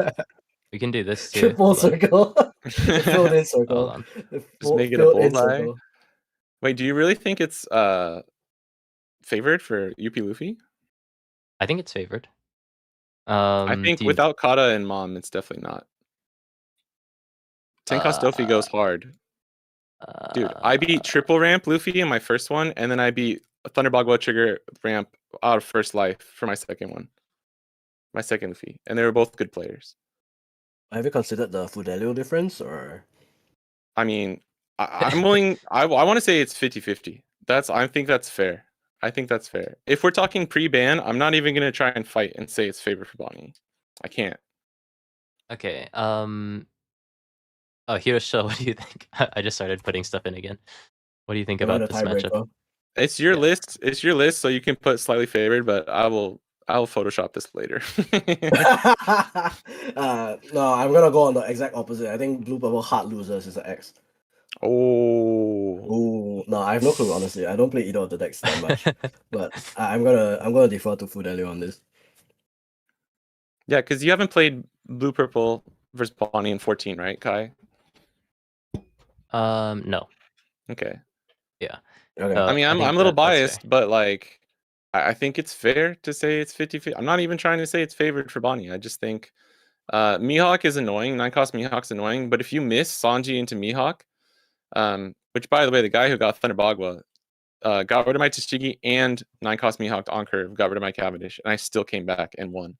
We can do this too. Triple Hold on. circle. The filled in Hold circle. on. Just make it a Filled in bullseye. circle. Wait, do you really think it's favored for UP Luffy? I think it's favored. I think do you- without Kata and Mom, it's definitely not. 10 cost Dofi goes hard. Dude, I beat triple ramp Luffy in my first one, and then I beat Thunderbogwa trigger ramp out of first life for my second one. My second Luffy. And they were both good players. Have you considered the Fudelio difference or? I mean, I'm willing. I want to say it's 50-50. I think that's fair. I think that's fair. If we're talking pre-ban, I'm not even gonna try and fight and say it's favored for Bonnie. I can't. Okay. Oh, Hiroshio, what do you think? I just started putting stuff in again. What do you think Am I about the this matchup? tiebreaker? It's your Yeah. list. It's your list, so you can put slightly favored, but I'll Photoshop this later. No, I'm gonna go on the exact opposite. I think Blue Purple hard losers is an X. Oh. Ooh, no, I have no clue, honestly. I don't play either of the decks that much. But I'm gonna defer to Fudelio on this. Yeah, because you haven't played Blue Purple versus Bonnie in 14, right, Kai? No. Okay. Yeah. Okay. I mean, I'm think a little that's fair. biased, but like, I think it's fair to say it's 50-50. I'm not even trying to say it's favored for Bonnie. I just think Mihawk is annoying. 9 cost Mihawk's annoying, but if you miss Sanji into Mihawk, which by the way, the guy who got Thunderbogwa got rid of my Tashigi and 9 cost Mihawk on curve, got rid of my Cavendish, and I still came back and won.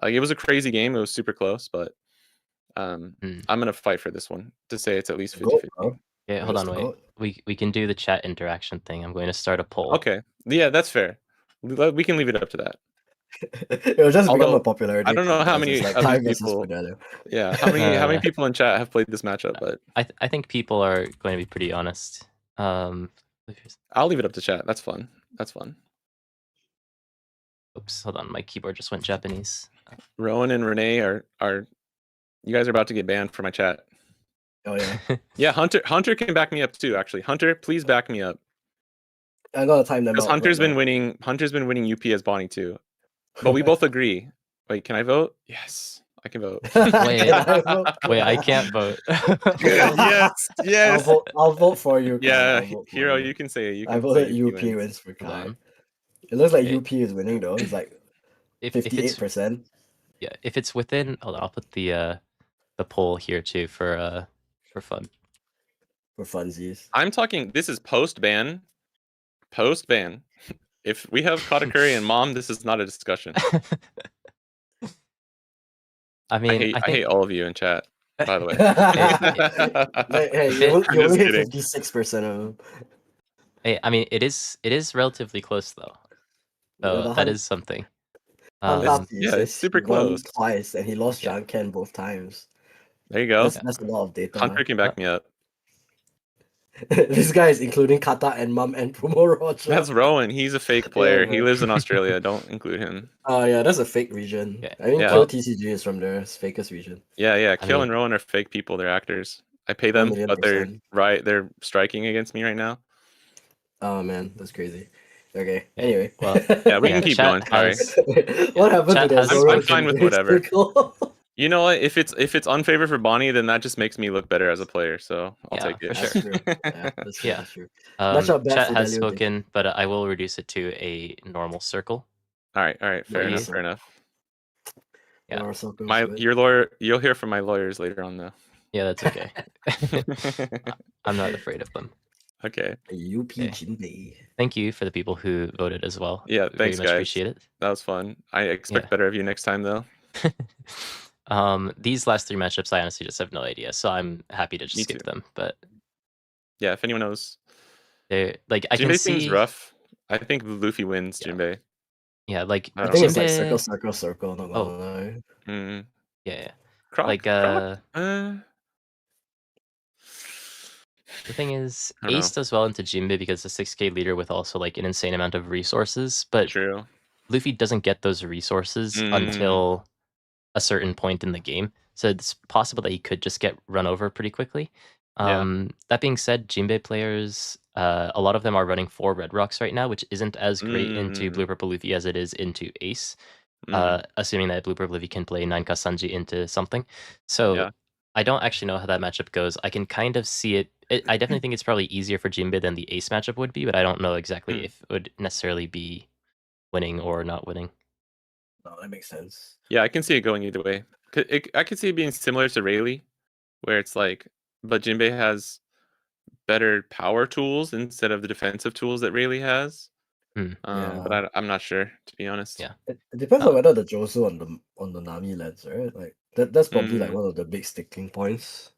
It was a crazy game. It was super close, but I'm gonna fight for this one to say it's at least 50-50. Yeah, hold on, wait. We can do the chat interaction thing. I'm going to start a poll. Okay. Yeah, that's fair. We can leave it up to that. It'll just become Although, a popularity. I don't know how many like of Kai these versus people. Fudelio. Yeah, how many people in chat have played this matchup? But I think people are going to be pretty honest. I'll leave it up to chat. That's fun. That's fun. Oops, hold on. My keyboard just went Japanese. Rowan and Renee are you guys are about to get banned for my chat. Oh yeah. Yeah, Hunter can back me up too. Actually, Hunter, please back me up. I'm gonna time them out. Because Hunter's been winning. Hunter's been winning UP as Bonnie too. But we both agree. Wait, can I vote? Yes, I can vote. Wait, I can't vote. yes. I'll vote for you. Yeah, Hero, you can say it. You I can voted say UP wins for Hold Kai. on. It looks like Okay. UP is winning though. It's like 58%. Yeah, if it's within, hold on, I'll put the poll here too for fun. For funsies. I'm talking. This is post ban. Post ban. If we have Katakuri and Mom, this is not a discussion. I mean, I hate all of you in chat. By the way. Hey, you only hit 56% of them. Hey, I mean, it is relatively close though. So that is something. Yeah, it's super close. Twice, and he lost John Ken both times. There you go. That's a lot of data. Hunter can back me up. This guy is including Kata and Mum and Pumo Roger. That's Rowan. He's a fake player. He lives in Australia. Don't include him. Oh yeah, that's a fake region. Yeah. I mean, Yeah. Kill TCG is from there. It's fakest region. Yeah. Kill and Rowan are fake people. They're actors. I pay them, but they're striking against me right now. Oh man, that's crazy. Okay. Anyway. Well, yeah, we can keep going. Sorry. What happened to that? I'm fine with whatever. You know what? If it's unfavored for Bonnie, then that just makes me look better as a player. So I'll take it. For sure. That's true. Chat has spoken, but I will reduce it to a normal circle. All right. Fair enough. Yeah. Your lawyer. You'll hear from my lawyers later on, though. Yeah, that's okay. I'm not afraid of them. Okay. UP Okay. Jinbei. Thank you for the people who voted as well. Yeah, Very thanks, much guys. appreciate it. That was fun. I expect Yeah. better of you next time, though. These last 3 matchups, I honestly just have no idea, so I'm happy to just Me skip too. them. But Yeah, if anyone knows. they like I can Jinbei seems see. rough. I think Luffy wins Yeah. Jinbei. Yeah, like I I don't think know. it's like circle, Jinbei. circle, circle. Not Oh, gonna lie. Mm. yeah. Like Croc? the thing is, I don't know. Ace does well into Jinbei because the 6K leader with also like an insane amount of resources, but True. Luffy doesn't get those resources Mm. until a certain point in the game. So it's possible that he could just get run over pretty quickly. Yeah. That being said, Jinbei players, a lot of them are running 4 Red Rocks right now, which isn't as great into Blue Mm. Purple Luffy as it is into Ace. Mm. Assuming that Blue Purple Luffy can play 9 Sanji into something. So Yeah. I don't actually know how that matchup goes. I can kind of see it. I definitely think it's probably easier for Jinbei than the Ace matchup would be, but I don't know exactly Mm. if it would necessarily be winning or not winning. No, that makes sense. Yeah, I can see it going either way. I could see it being similar to Rayleigh, where it's like, but Jinbei has better power tools instead of the defensive tools that Rayleigh has. Yeah. But I'm not sure, to be honest. Yeah. It depends Uh, on whether the Josu on the Nami lands, right? Like that's probably like Mm. one of the big sticking points.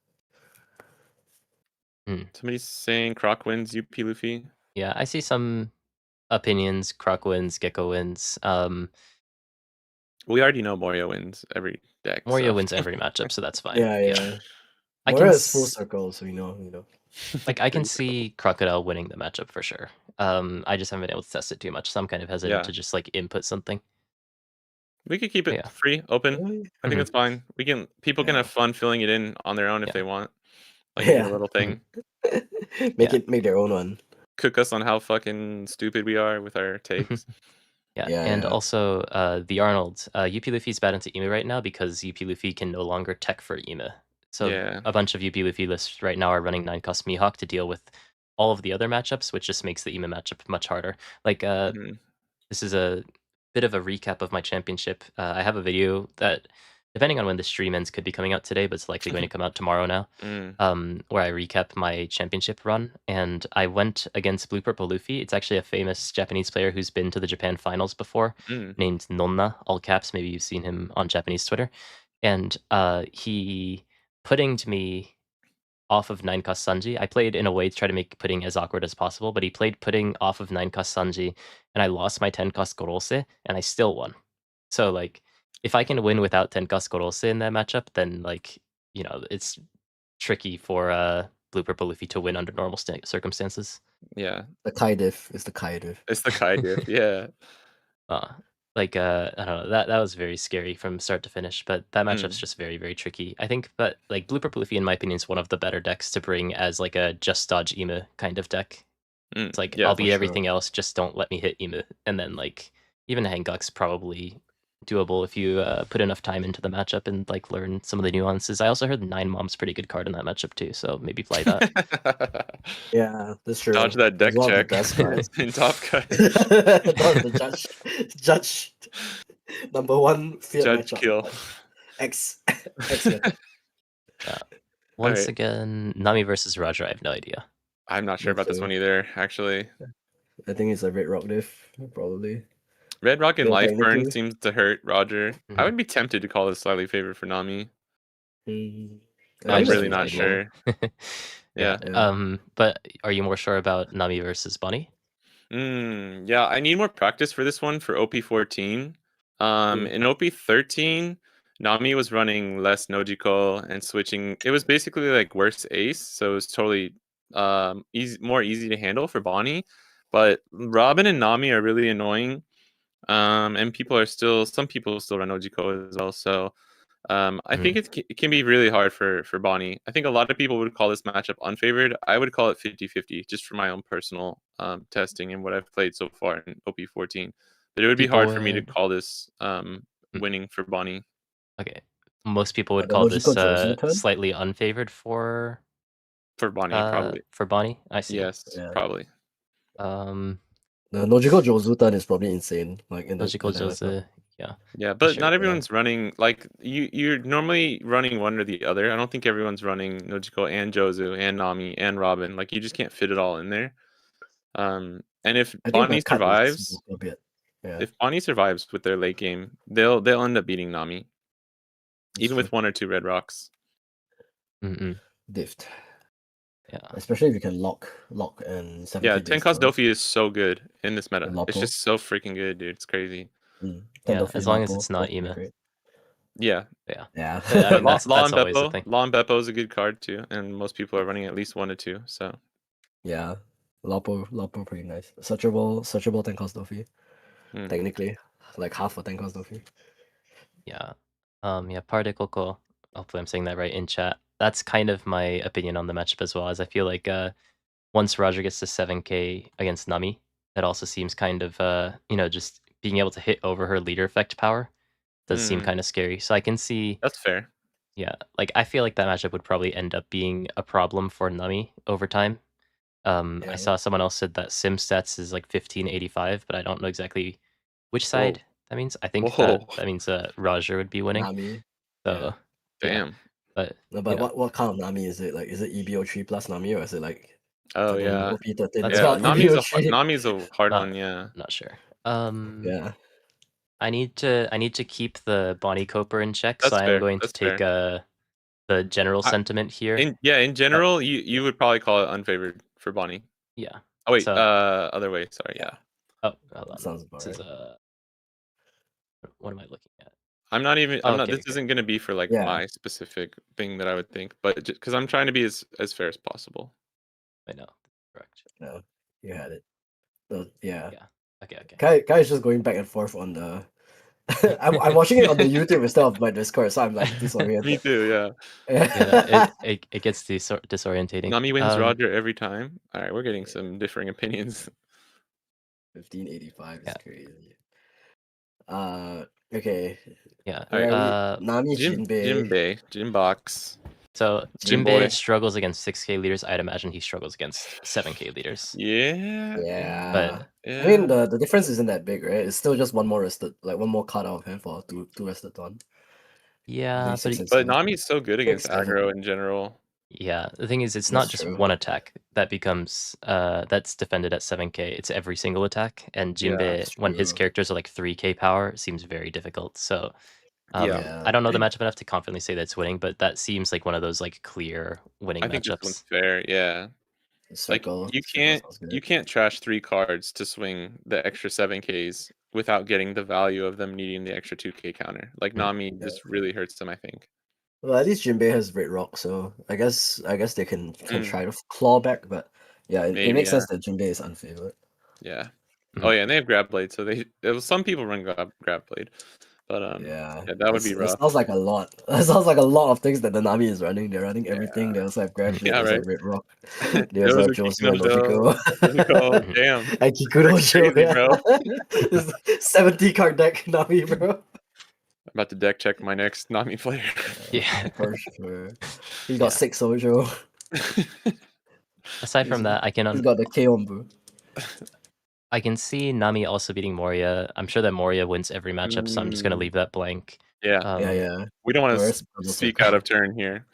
Somebody's saying Croc wins UP Luffy. Yeah, I see some opinions. Croc wins, Gecko wins. We already know Morio wins every deck, Morio so wins every matchup, so that's fine. Yeah, yeah. I can Moira is full circle, so you know. like I can Pretty cool. see Crocodile winning the matchup for sure. I just haven't been able to test it too much, so I'm kind of hesitant Yeah. to just like input something. We could keep it Yeah. free, open. Really? I think Mhm. that's fine. People can Yeah. have fun filling it in on their own if Yeah. they want. Like make it a Yeah. little thing. Make their own one. Cook us on how fucking stupid we are with our takes. Yeah, Yeah, and yeah. also the Arnold. UP Luffy's bad into Ema right now because UP Luffy can no longer tech for Ema. So Yeah. a bunch of UP Luffy lists right now are running 9-cost Mihawk to deal with all of the other matchups, which just makes the Ema matchup much harder. Like Mhm. this is a bit of a recap of my championship. I have a video that, depending on when the stream ends, could be coming out today, but it's likely going to come out tomorrow now. Mm. Where I recap my championship run, and I went against Blue Purple Luffy. It's actually a famous Japanese player who's been to the Japan finals before, Mm. named Nonna, all caps. Maybe you've seen him on Japanese Twitter, and he puddinged me off of 9-cost Sanji. I played in a way to try to make pudding as awkward as possible, but he played pudding off of 9-cost Sanji, and I lost my 10-cost Gorose, and I still won. So, like, if I can win without 10-cost Gorose in that matchup, then, like, you know, it's tricky for Blue Purple Luffy to win under normal circumstances. Yeah. The Kai diff is the Kai diff. It's the Kai diff. Yeah. I don't know. That was very scary from start to finish, but that matchup's Mm. just very, very tricky. I think that like Blue Purple Luffy, in my opinion, is one of the better decks to bring as like a just dodge Emu kind of deck. Mm. It's like Yeah. I'll for be sure. everything else, just don't let me hit Emu. And then like even Hanguk's probably doable if you put enough time into the matchup and like learn some of the nuances. I also heard 9 Mom's pretty good card in that matchup too, so maybe play that. Yeah, that's true. Dodge that deck It's one of the check best cards. in Top Cut. Dodge the judge number 1 field Judge matchup. kill. X matchup. Once Alright. again, Nami versus Roger, I have no idea. I'm not sure Me about this too. one either, actually. I think it's a Red Rock diff, probably. Red Rock and Yeah, Life Burn technically. seems to hurt Roger. I Mhm. would be tempted to call this slightly favored for Nami. I I'm think really that's not reasonable. sure. Yeah. Yeah. But are you more sure about Nami versus Bunny? Yeah, I need more practice for this one for OP14. In OP13, Nami was running less Nojiko and switching. It was basically like worse Ace, so it was totally more easy to handle for Bonnie. But Robin and Nami are really annoying. And some people still run Nojiko as well. So I think it can be really hard for Bonnie. I think a lot of people would call this matchup unfavored. I would call it 50-50, just for my own personal testing and what I've played so far in OP14. But it would be People hard for me to would call this winning for Bonnie. Okay. Most people would the call this Nojiko Josu turn? slightly unfavored for Bonnie, probably. Bonnie. I see. Yes, Yeah. probably. The Nojiko Josu turn is probably insane. Like in Logical that matchup. Jose. Yeah, for but sure. not everyone's running like you're normally running one or the other. I don't think everyone's running Nojiko and Jozu and Nami and Robin. Like you just can't fit it all in there. And if I think Bonnie the cut is survives, a bit. Yeah, if Bonnie survives with their late game, they'll end up beating Nami, that's even true. with 1 or 2 red rocks. Dift. Yeah. Especially if you can lock and 7K Yeah, base 10 cost as well. Dofi is so good in this meta. And It's Lapo. just so freaking good, dude. It's crazy. 10 Yeah, Dofi, as long as Lapo, it's not both pretty Ema. great. Yeah. Yeah. Yeah. But I mean, But that's Law and always the Beppo, thing. Law and Beppo is a good card too, and most people are running at least 1 or 2. So Yeah. Lapo pretty nice. Searchable 10 cost Dofi. Technically. Like half a 10 cost Dofi. Yeah. Yeah, Partikoko. Hopefully I'm saying that right in chat. That's kind of my opinion on the matchup as well, as I feel like once Roger gets to 7k against Nami, that also seems kind of just being able to hit over her leader effect power does seem kind of scary. So I can see that's fair. Yeah, like I feel like that matchup would probably end up being a problem for Nami over time. I saw someone else said that sim stats is like 1585, but I don't know exactly which side that means. I think that means Roger would be winning. Nami. So Damn. but No, but what kind of Nami is it? Like, is it EBO3 plus Nami, or is it like Oh yeah. OP13? That's Yeah, what- Nami's a hard one, yeah. Not sure. Yeah. I need to keep the Bonnie Coper in check, so That's I am fair. going to That's take fair. the general sentiment here. In general, you would probably call it unfavored for Bonnie. Yeah. Oh wait, So- other way. Sorry, yeah. Oh, hold on. Sounds about This right. is what am I looking at? I'm not even. I'm not. Okay, This isn't gonna be for like Yeah. my specific thing that I would think, but because I'm trying to be as fair as possible. I know. Correct. No, you had it. Yeah. Yeah. Okay. Kai is just going back and forth on the. I'm watching it on the YouTube instead of my Discord, so I'm like disoriented. Me too. Yeah. Yeah. It gets disorientating. Nami wins Roger every time. All right, we're getting some differing opinions. 1585 is crazy. Okay. Yeah. Nami Jinbei. Jinbox. So Jinboy. Jinbei struggles against 6k leaders. I'd imagine he struggles against 7k leaders. Yeah. But I mean, the difference isn't that big, right? It's still just one more rested, like one more card out of hand for two rested turn. yeah, but Nami's so good against aggro in general. Yeah, the thing is, it's not just one attack that becomes that's defended at 7k. It's every single attack, and Jinbei, when his characters are like 3k power, it seems very difficult. So I don't know the matchup enough to confidently say that's winning, but that seems like one of those like clear winning I think matchups. this one's fair, yeah. Circle, like you can't trash 3 cards to swing the extra 7Ks without getting the value of them needing the extra 2K counter. Like Nami just really hurts them, I think. Well, at least Jinbei has Red Rock, so I guess they can try to claw back, but yeah, it makes sense that Jinbei is unfavored. Yeah. Oh yeah, and they have Grab Blade, so some people run Grab Blade. But yeah, that would be rough. It sounds like a lot. It sounds like a lot of things that the Nami is running. They're running everything. They also have Grab Blade, they also have Red Rock. They also have Josu and Nojiko. Oh damn. And Kikudo Show, bro. 70 card deck Nami, bro. I'm about to deck check my next Nami player. Yeah. For sure. He got 6 Sojo. Aside from that, he's got the K on, bro. I can see Nami also beating Moria. I'm sure that Moria wins every matchup, so I'm just gonna leave that blank. Yeah. We don't want to speak out of turn here.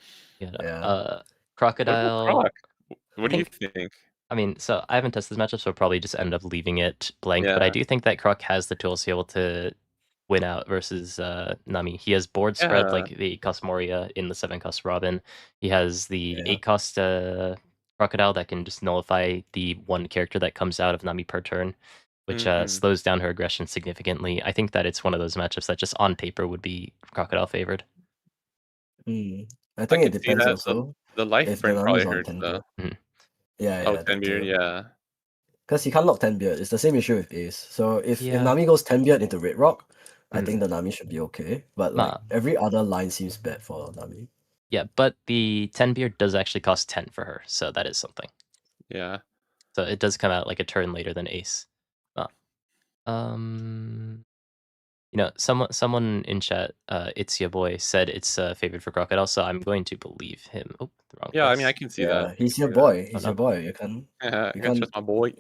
Crocodile. What do you think? I mean, so I haven't tested this matchup, so I'll probably just end up leaving it blank. But I do think that Croc has the tools to be able to win out versus Nami. He has board spread like the 8 cost Moria in the 7 cost Robin. He has the 8 cost Crocodile that can just nullify the 1 character that comes out of Nami per turn, which slows down her aggression significantly. I think that it's one of those matchups that just on paper would be Crocodile favored. I think it depends also. The life burn probably hurts though. Yeah. Oh, 10 beard, yeah. Because he can't lock 10 beard. It's the same issue with Ace. So if Nami goes 10 beard into Red Rock, I think the Nami should be okay. But like every other line seems bad for Nami. Yeah, but the 10 beard does actually cost 10 for her, so that is something. Yeah. So it does come out like a turn later than Ace. Someone in chat, it's your boy, said it's favored for Crocodile, so I'm going to believe him. Oh, the wrong place. I mean, I can see that. He's your boy. He's your boy. You can't trust my boy.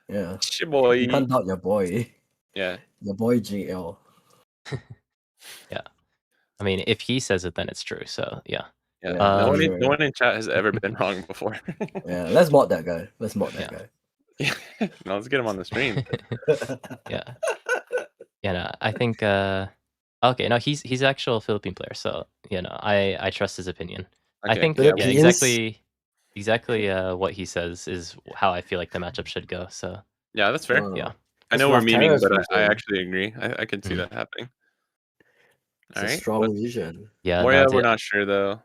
Yeah. It's your boy. You can't doubt your boy. Yeah. Your boy GL. Yeah. I mean, if he says it, then it's true. So yeah. Yeah, Yeah, no for one sure. no one in chat has ever been wrong before. Yeah, let's mod that guy. Let's mod that Yeah. guy. No, let's get him on the stream. Yeah. Yeah, no, I think okay, no, he's an actual Philippine player, so you know, I trust his opinion. I Okay, think yeah, yeah, Philippines. exactly what he says is how I feel like the matchup should go. So yeah, that's fair. yeah. I It's know we're memeing, Rafteras but I region. actually agree. I could see Mhm. that happening. It's All a right, strong region. Yeah, no, Moria, we're not sure though.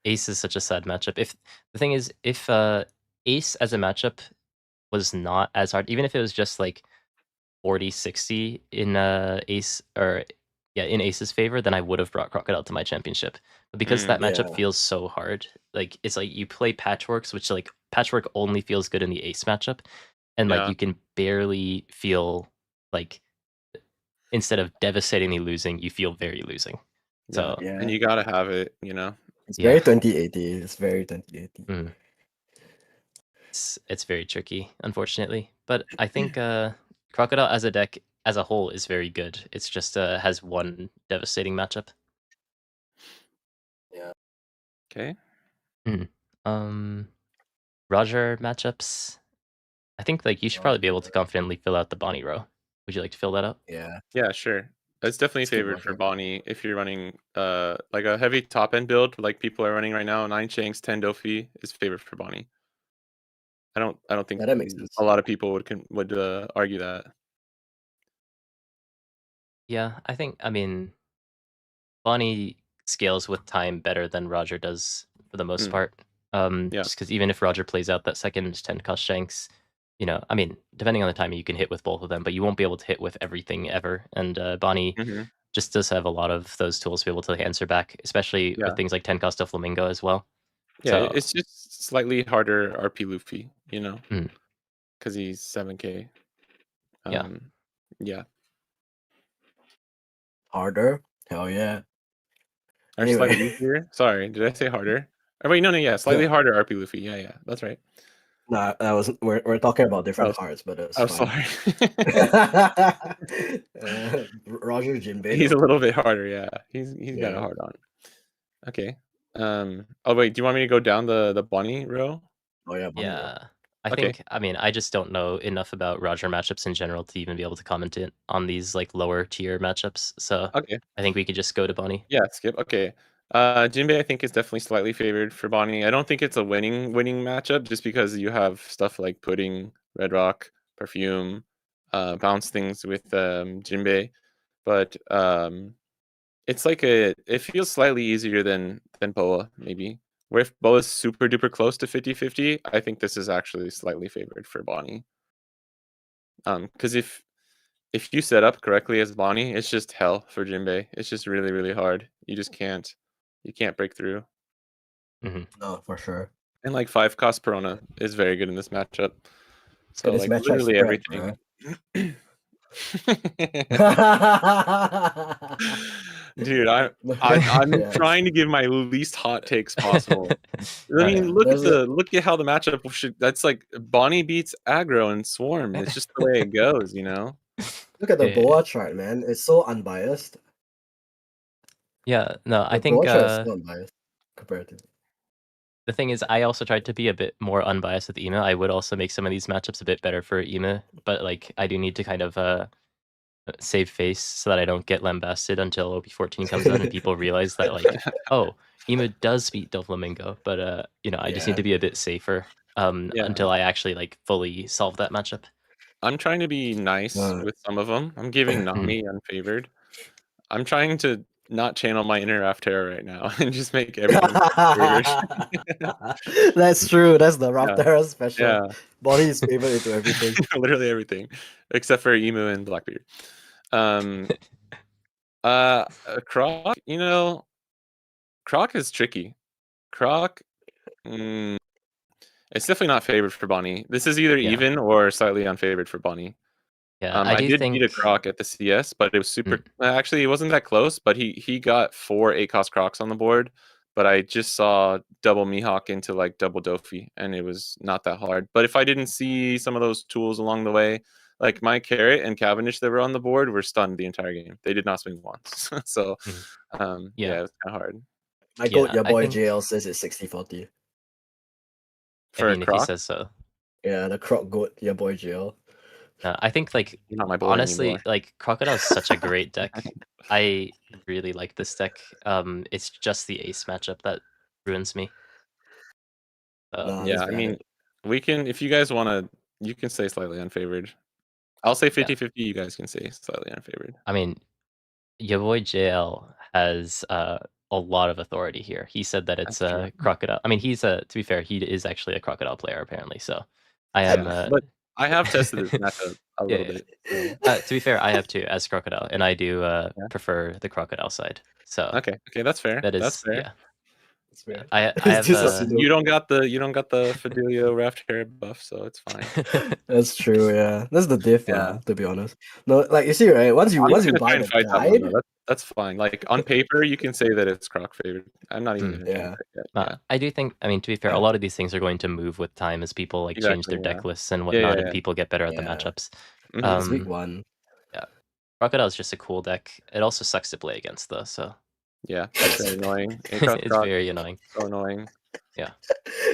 Ace is such a sad matchup. If the thing is, if Ace as a matchup was not as hard, even if it was just like 40-60 in Ace or yeah, in Ace's favor, then I would have brought Crocodile to my championship. But because that matchup Yeah. feels so hard, like it's like you play Patchworks, which like Patchwork only feels good in the Ace matchup, and like Yeah, you can barely feel like instead of devastatingly losing, you feel very losing. yeah, So and you gotta have it, you know. It's yeah. very 2080. It's very 2080. Mm. It's very tricky, unfortunately. But I think Crocodile as a deck as a whole is very good. It's just has one devastating matchup. Yeah. Okay. Mm. Roger matchups. I think like you should probably be able to confidently fill out the Bonnie row. Would you like to fill that out? Yeah. Yeah, sure. It's definitely Skip favored for Roger. Bonnie if you're running like a heavy top end build like people are running right now. 9 Shanks, 10 Dofi is favored for Bonnie. I don't think Yeah, that makes sense. a lot of people would argue that. Yeah, I mean Bonnie scales with time better than Roger does for the most Mm, part. yeah. Just because even if Roger plays out that second 10 cost Shanks, you know, I mean, depending on the timing, you can hit with both of them, but you won't be able to hit with everything ever. And Bonnie Mhm. just does have a lot of those tools to be able to answer back, especially Yeah. with things like 10 cost of Flamingo as well. Yeah, So, it's just slightly harder RP Luffy, you know, mm, because he's 7K. yeah. Yeah. Harder? Hell yeah. Or Anyway. slightly easier. Sorry, did I say harder? Oh, wait, no, yeah, slightly harder RP Luffy. Yeah, that's right. Nah, that was we're talking about different Oh, hearts, but it's oh, fine. sorry. Roger Jinbei He's a though. little bit harder, yeah. He's got a Yeah. hard on. Okay. Oh wait, do you want me to go down the Bonnie row? Oh yeah, Bonnie row. Yeah. I Okay. think, I mean, I just don't know enough about Roger matchups in general to even be able to comment on these like lower tier matchups. So Okay. I think we could just go to Bonnie. Yeah, skip. Okay. Jinbei I think is definitely slightly favored for Bonnie. I don't think it's a winning matchup just because you have stuff like Pudding, Red Rock, Perfume, bounce things with Jinbei. But it's like it feels slightly easier than Boa, maybe. Where if Boa's super duper close to 50-50, I think this is actually slightly favored for Bonnie. Because if you set up correctly as Bonnie, it's just hell for Jinbei. It's just really, really hard. You just can't break through. Hmm. No, for sure. And like 5 cost Perona is very good in this matchup. So This like matchup literally spread, everything. Dude, I'm Yeah. trying to give my least hot takes possible. I Oh mean, yeah. look at how the matchup should. That's like Bonnie beats aggro and Swarm. It's just the way it goes, you know. Look at the Yeah. Boa chart, man. It's so unbiased. Yeah, no, I The think Boa chart is so unbiased comparatively. the thing is, I also tried to be a bit more unbiased with Ema. I would also make some of these matchups a bit better for Ema, but like I do need to kind of save face so that I don't get lambasted until OP14 comes out and people realize that like, oh, Ema does beat Doflamingo, but you know, I just need Yeah. to be a bit safer Yeah. until I actually like fully solve that matchup. I'm trying to be nice with some of them. I'm giving Nami unfavored. I'm trying to not channel my inner Raftera right now and just make everything favored. That's true. That's the Yeah. Raptera special. Yeah. Bonnie is favored into everything. Literally everything, except for Emu and Blackbeard. Croc, you know, Croc is tricky. Croc, it's definitely not favored for Bonnie. This is either Yeah. even or slightly unfavored for Bonnie. Yeah, I I do did beat a think Croc at the CS, but it was super. Actually, it wasn't that close. But he got 4 8-cost Crocs on the board. But I just saw double Mihawk into like double Dofi, and it was not that hard. But if I didn't see some of those tools along the way, like my Carrot and Cavendish that were on the board were stunned the entire game. They did not swing once. So Mhm. yeah, it was kind of hard. My goat, Yeah, your I boy think JL says it's 60-40. I For a mean, if he Croc, says so. Yeah, the croc goat, your boy JL. I think, like, you're not my boy honestly, anymore. like, Crocodile's such a great deck. I really like this deck. It's just the ace matchup that ruins me. Nah, Yeah, let's I ban mean, it. we can, if you guys want to, you can say slightly unfavored. I'll say Yeah. 50-50, you guys can say slightly unfavored. I mean, your boy JL has a lot of authority here. He said that it's That's true. a Crocodile. I mean, he's to be fair, he is actually a Crocodile player apparently. So I Yeah, am. but I have tested this matchup a Yeah, little bit. So. to be fair, I have too as Crocodile, and I do Yeah. prefer the Crocodile side. So Okay, that's fair. that That's is fair. It's fair. I It's have just a pseudo. You don't got the Fidelio Raft hair buff, so it's fine. That's true, yeah. That's the diff, Yeah. to be honest. No, like you see, right? Once you I'm not gonna buy try and the fight that one guide, though. That's fine. Like on paper, you can say that it's Croc favored. I'm not even gonna try and yeah. fight that. Yeah, I do think. I mean, to be fair, a lot of these things are going to move with time as people like change exactly. their Yeah, deck lists and yeah, whatnot, yeah, and yeah. people get better at the Yeah. matchups. It's week 1. Yeah, Crocodile is just a cool deck. It also sucks to play against though. So Yeah, that's very annoying. it's very annoying. So annoying. Yeah.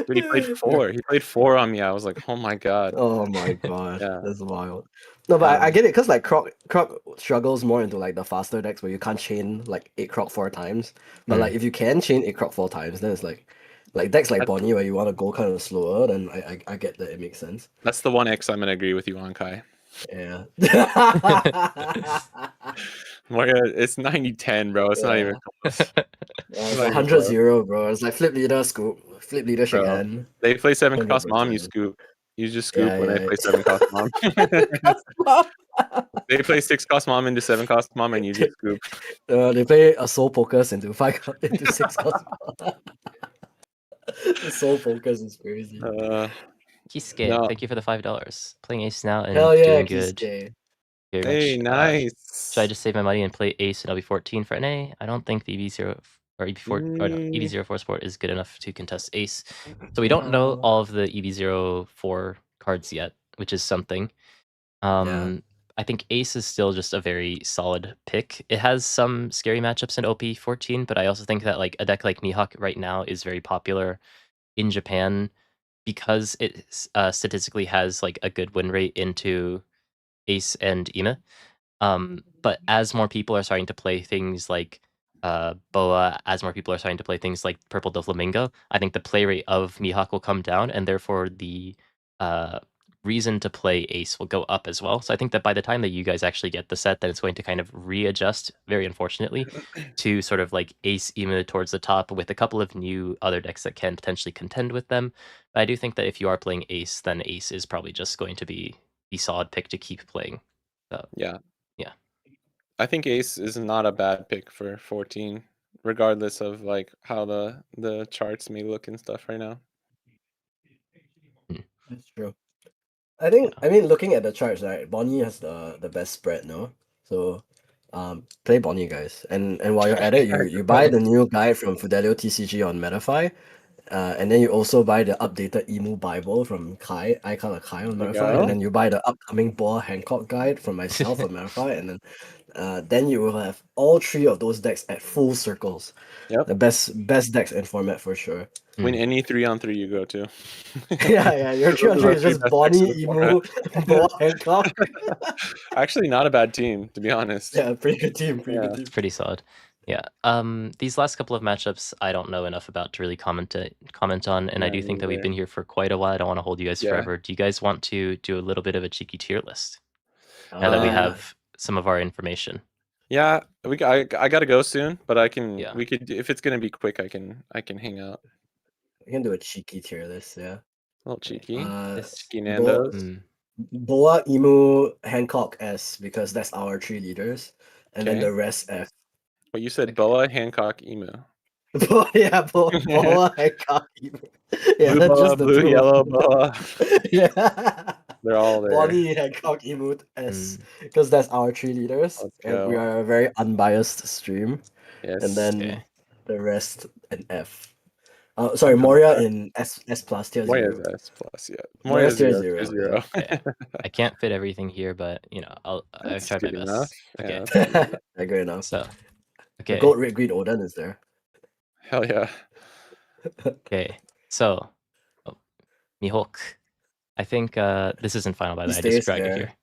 Dude, he played 4. He played 4 on me. I was like, oh my god. Oh my god, Yeah. that's wild. No, but I get it, because like Croc struggles more into like the faster decks where you can't chain like 8 Croc 4 times. But like if you can chain 8 Croc 4 times, then it's like decks like Bonnie where you want to go kind of slower, then I get that it makes sense. That's the one X I'm gonna agree with you on, Kai. Yeah. It's 90-10, bro. It's not even close. It's like 100-0, bro. It's like flip leader, scoop, flip leader, shake Bro, hand. they play 7 cost mom, you 100%. scoop. You just scoop when Yeah. they play 7 cost mom. They play 6 cost mom into 7 cost mom, and you just scoop. They play a soul focus into 6 cost mom. The soul focus is crazy. Kisuke, No. thank you for the $5. Playing ace now and Hell yeah, doing good. Kisuke. Very Hey, much. nice. Should I just save my money and play ace and LB14 for NA? I don't think the EV0 or EV4 or no, EV04 Sport is good enough to contest ace. So we don't know all of the EV04 cards yet, which is something. I think ace is still just a very solid pick. It has some scary matchups in OP14, but I also think that like a deck like Mihawk right now is very popular in Japan because it statistically has like a good win rate into ace and Ime. But as more people are starting to play things like Boa, as more people are starting to play things like Purple Doflamingo, I think the play rate of Mihawk will come down, and therefore the reason to play Ace will go up as well. So I think that by the time that you guys actually get the set, then it's going to kind of readjust, very unfortunately, to sort of like Ace Ime towards the top with a couple of new other decks that can potentially contend with them. But I do think that if you are playing Ace, then Ace is probably just going to be the solid pick to keep playing. So, yeah. Yeah. I think ace is not a bad pick for 14, regardless of like how the charts may look and stuff right now. That's true. I mean, looking at the charts, right, Bonnie has the best spread, no? So play Bonnie, guys. And while you're at it, you buy the new guide from FUDELIOTCG on Metafy. And then you also buy the updated Emu Bible from Kai, Kai on Metafy, and then you buy the upcoming Boa Hancock guide from myself on Metafy, and then you will have all 3 of those decks at full circles. Yep. The best decks in format for sure. Win any 3-on-3 you go to. yeah, your 3-on-3 is just Bonnie, Emu, Boa Hancock. Actually, not a bad team, to be honest. Yeah, pretty good team. Good team. It's pretty solid. Yeah. These last couple of matchups, I don't know enough about to really comment on, and I do think that we've been here for quite a while. I don't want to hold you guys forever. Do you guys want to do a little bit of a cheeky tier list now that we have some of our information? Yeah, I gotta go soon, but I can. Yeah. We could, if it's gonna be quick. I can hang out. We can do a cheeky tier list. Yeah. A little cheeky. Cheeky Nando's. Boa, Emu, Hancock S, because that's our 3 leaders, and then the rest F. Well, you said Boa, Hancock, Emu. Yeah, Boa, Hancock, Emu. Yeah, blue that's Boa, just the blue, 2. yellow Boa. Yeah. They're all there. Bonnie, Hancock, Emu, S, because that's our 3 leaders, and we are a very unbiased stream. Yes. And then the rest an F. Sorry, I'm good with Moria that. in S plus tier Moya's 0. S plus, yeah. Moria's Moya's tier 0, tier 0. Yeah. 0. Okay. I can't fit everything here, but you know, I've That's tried my good enough. best. Yeah, Okay. that's good enough. Yeah, good enough. So, The okay. gold, red, green Odin is there. Hell yeah. Okay. So, oh, Mihawk. I think this isn't final by the He way. I just stays dragged it there. here.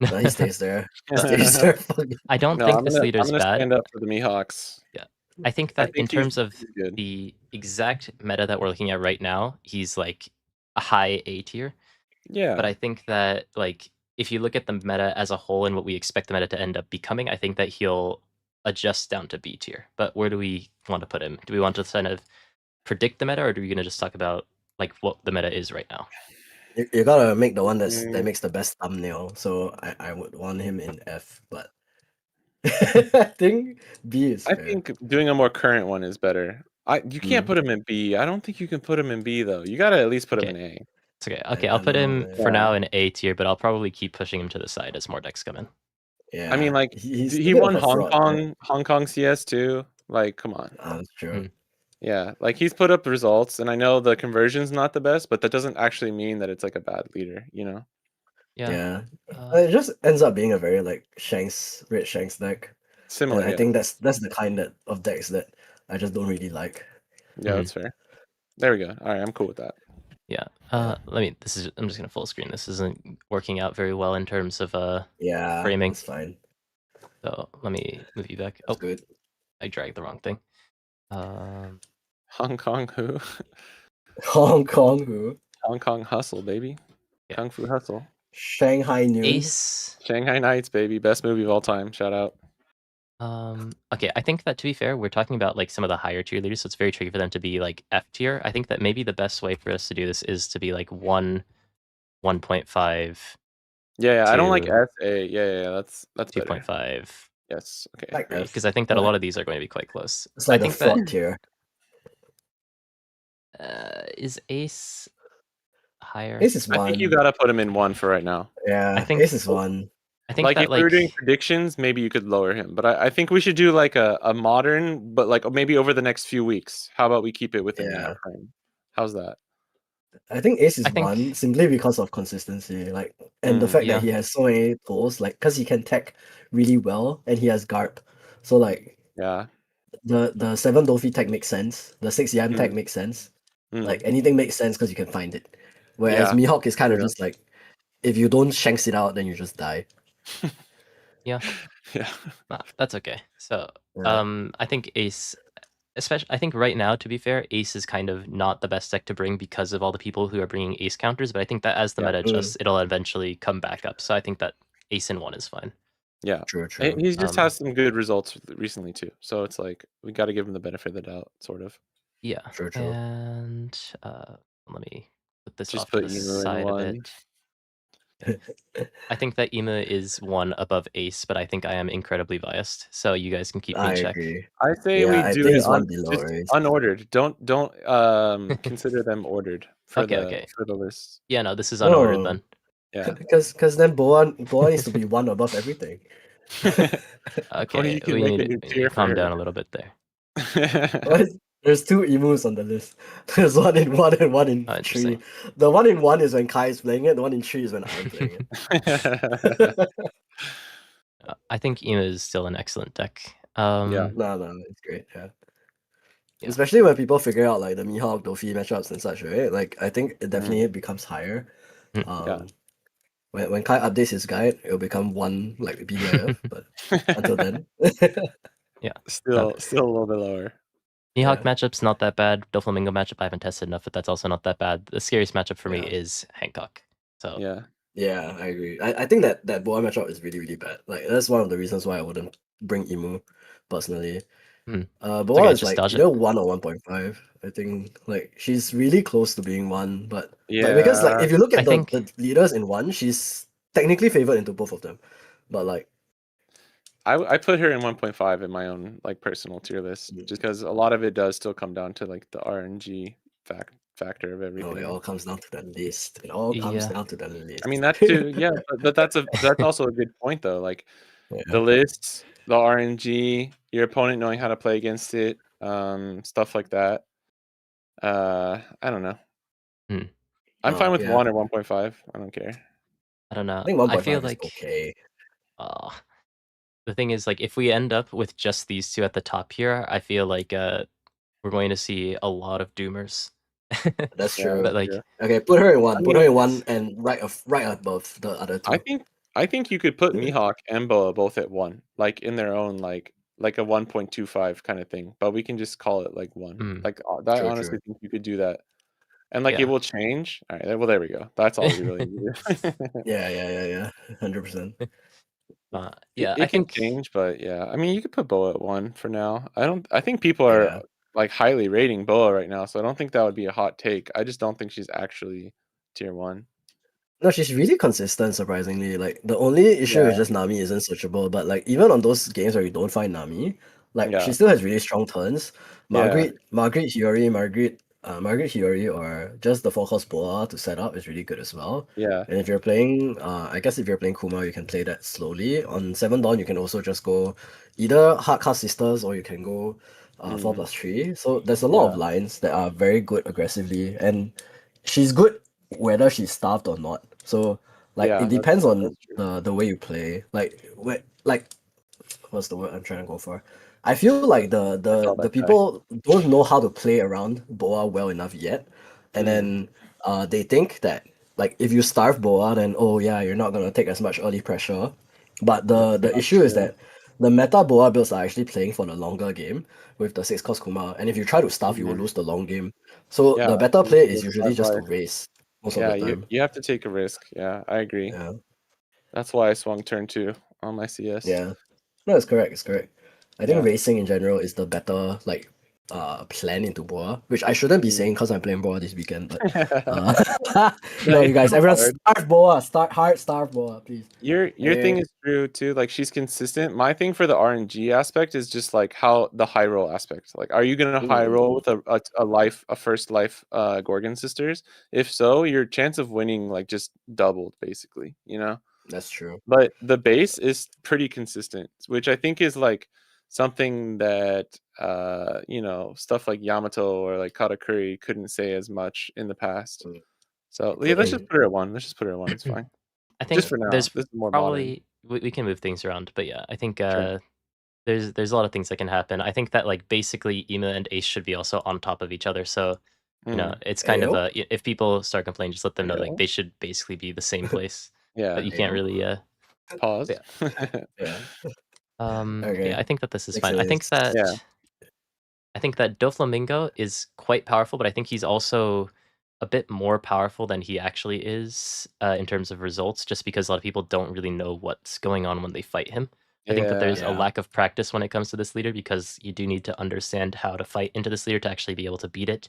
No, he stays there. He So, stays there. Fuck. I don't No, think I'm this gonna leader I'm is gonna bad. stand up for the Mihawks. Yeah. I think I that in think he's terms of good. the exact meta that we're looking at right now, he's like a high A tier. Yeah. But I think that like if you look at the meta as a whole and what we expect the meta to end up becoming, I think that he'll adjust down to B tier. But where do we want to put him? Do we want to kind of predict the meta, or are we gonna just talk about like what the meta is right now? You gotta make the one that Mm, makes the best thumbnail. So I would want him in F, but I think B is I fair. think doing a more current one is better. You can't put him in B. I don't think you can put him in B though. You gotta at least put him in A. It's okay. I Okay, I'll put know, him man. for Yeah. now in A tier, but I'll probably keep pushing him to the side as more decks come in. Yeah. I mean, like he's a he bit won of a fraud, right? Hong Kong CS too. Like, come on. That's true. Mm. Yeah, like he's put up results, and I know the conversion's not the best, but that doesn't actually mean that it's like a bad leader, you know? Yeah. It just ends up being a very like red Shanks deck. And Similar, I yeah. think that's the kind of decks that I just don't really like. Yeah, that's fair. There we go. All right, I'm cool with that. Yeah. Yeah. I'm just gonna full screen. This isn't working out very well in terms of Yeah, framing. that's fine. So let me move you back. That's good. I dragged the wrong thing. Hong Kong who? Hong Kong who? Hong Kong hustle, baby. Yeah. Kung Fu hustle. Shanghai Noon. Ace. Shanghai Nights, baby. Best movie of all time. Shout out. Okay, I think that to be fair, we're talking about like some of the higher tier leaders, so it's very tricky for them to be like F tier. I think that maybe the best way for us to do this is to be like 1.5. Yeah, I don't like SA. Yeah, that's 2.5. Yes, okay. Like F. Because I think that a lot of these are going to be quite close. It's like I think the fraud tier. Is Ace higher? Ace is I 1. think you gotta put him in 1 for right now. Yeah, I think Ace is 1. I think Like that if we were doing predictions, maybe you could lower him. But I think we should do like a modern, but like maybe over the next few weeks. How about we keep it within that frame? How's that? I think Ace is 1 simply because of consistency, like, and the fact that he has so many tools, like, because he can tech really well and he has guard. So like, the 7 Dofi tech makes sense. The 6 Yam tech makes sense. Like anything makes sense because you can find it. Whereas Mihawk is kind of just like, if you don't shanks it out, then you just die. Yeah. That's okay. So I think Ace, especially I think right now, to be fair, Ace is kind of not the best deck to bring because of all the people who are bringing Ace counters, but I think that as the meta adjusts, it'll eventually come back up. So I think that Ace in 1 is fine. Yeah, true. He just has some good results recently too, so it's like we got to give him the benefit of the doubt, sort of. Yeah, true. And let me put this just off to the side a bit. I think that Ema is 1 above Ace, but I think I am incredibly biased, so you guys can keep me in check. Agree. I say we do it just unordered. Don't consider them ordered for the list. Yeah, no, this is unordered then. Yeah, because then Boa needs to be 1 above everything. Okay, we need to calm down a little bit there. There's 2 emus on the list. There's 1 in 1 and 1 in 3. The 1 in 1 is when Kai is playing it. The 1 in 3 is when I'm playing it. I think Ema is still an excellent deck. No, it's great. Yeah. Especially when people figure out like the Mihawk Dofi matchups and such, right? Like I think it definitely becomes higher. When Kai updates his guide, it'll become 1 like BDIF, but until then. Still a little bit lower. Mihawk matchup's not that bad. Doflamingo matchup I haven't tested enough, but that's also not that bad. The scariest matchup for me is Hancock. So yeah, I agree. I think that Boa matchup is really, really bad. Like that's one of the reasons why I wouldn't bring Emu personally. Boa is like either 1 or 1.5. I think like she's really close to being 1, but like, because like if you look at the leaders in 1, she's technically favored into both of them. But like I put her in 1.5 in my own like personal tier list, just because a lot of it does still come down to like the RNG factor of everything. It all comes down to the list. It all comes down to the list. I mean that too, but that's also a good point though. Like the lists, the RNG, your opponent knowing how to play against it, stuff like that. I don't know. Hmm. I'm fine with Yeah. 1 or 1.5. I don't care. I don't know. I think I feel 1.5 is like okay. uh, the thing is, like, if we end up with just these two at the top here, I feel like we're going to see a lot of doomers. That's Yeah, true. But like, yeah. Okay, put her in I one. Put mean, her in one it's and right above the other I two. think I think you could put Mihawk and Boa both at 1, like, in their own, like a 1.25 kinda thing, but we can just call it, like, 1. mm, Like, I True, honestly true. think you could do that, and, like, it yeah. will change. Alright, well, there we go. That's all we really need. Yeah. 100%. It Yeah, I it can think change, but yeah. I mean, you could put Boa at 1 for now. I think people are, Yeah. like, highly rating Boa right now, so I don't think that would be a hot take. I just don't think she's actually tier 1. No, she's really consistent, surprisingly. Like the only issue is Yeah, just Nami isn't searchable, but like even on those games where you don't find Nami, like yeah, she still has really strong turns. yeah, Margaret Margaret Hiyori, or just the 4 cost Boa to set up is really good as well. yeah. And if you're playing, I guess if you're playing Kuma, you can play that slowly. On 7 Dawn, you can also just go either hard cast sisters or you can go 4 Mhm. plus 3. So there's a lot of Yeah, lines that are very good aggressively, and she's good whether she's starved or not. So like yeah, it depends on that's true. the way you play. Like what's the word I'm trying to go for? I feel like the I the saw the that guy. people don't know how to play around Boa well enough yet, and Mhm. then they think that like if you starve Boa, then oh yeah, you're not gonna take as much early pressure. But That's the not issue is true. that the meta Boa builds are actually playing for the longer game with the 6 cost Kuma, and if you try to starve, you will Mhm. lose the long game. So Yeah, the better you play can is just fight usually just to life. race most of Yeah, the you time. you have to take a risk. Yeah, I agree. Yeah, That's why I swung turn 2 on my CS. yeah. No, it's correct. It's correct. I think Yeah. racing in general is the better like plan into Boa, which I shouldn't be Mhm. saying because I'm playing Boa this weekend. But uh, No, no, it's you guys, everyone hard. starve Boa, start hard starve Boa, please. Your Anyway, thing is true too, like, she's consistent. My thing for the RNG aspect is just, like, how the high roll aspect. Like, are you gonna high roll mm, with a first life, Gorgon Sisters? If so, your chance of winning, like, just doubled, basically, you know? that's true. But the base is pretty consistent, which I think is, like, something that, stuff like Yamato or, like, Katakuri couldn't say as much in the past. Mm, So, yeah, let's just including put her at 1. Let's just put her at 1, it's fine. I Just think for now. there's This is more modern. probably we can move things around, but yeah, I think Sure. there's a lot of things that can happen. I think that like basically Ema and Ace should be also on top of each other. So Mm. it's kind of Ayo. if people start complaining, just let them know like Ayo. they should basically be the same place. But Yeah. you can't Ayo. really Pause. yeah. Yeah. Yeah, Okay. I think that this is Next fine. I think is Yeah. that Doflamingo is quite powerful, but I think he's also a bit more powerful than he actually is in terms of results, just because a lot of people don't really know what's going on when they fight him. I think that Yeah. there's a yeah. lack of practice when it comes to this leader because you do need to understand how to fight into this leader to actually be able to beat it.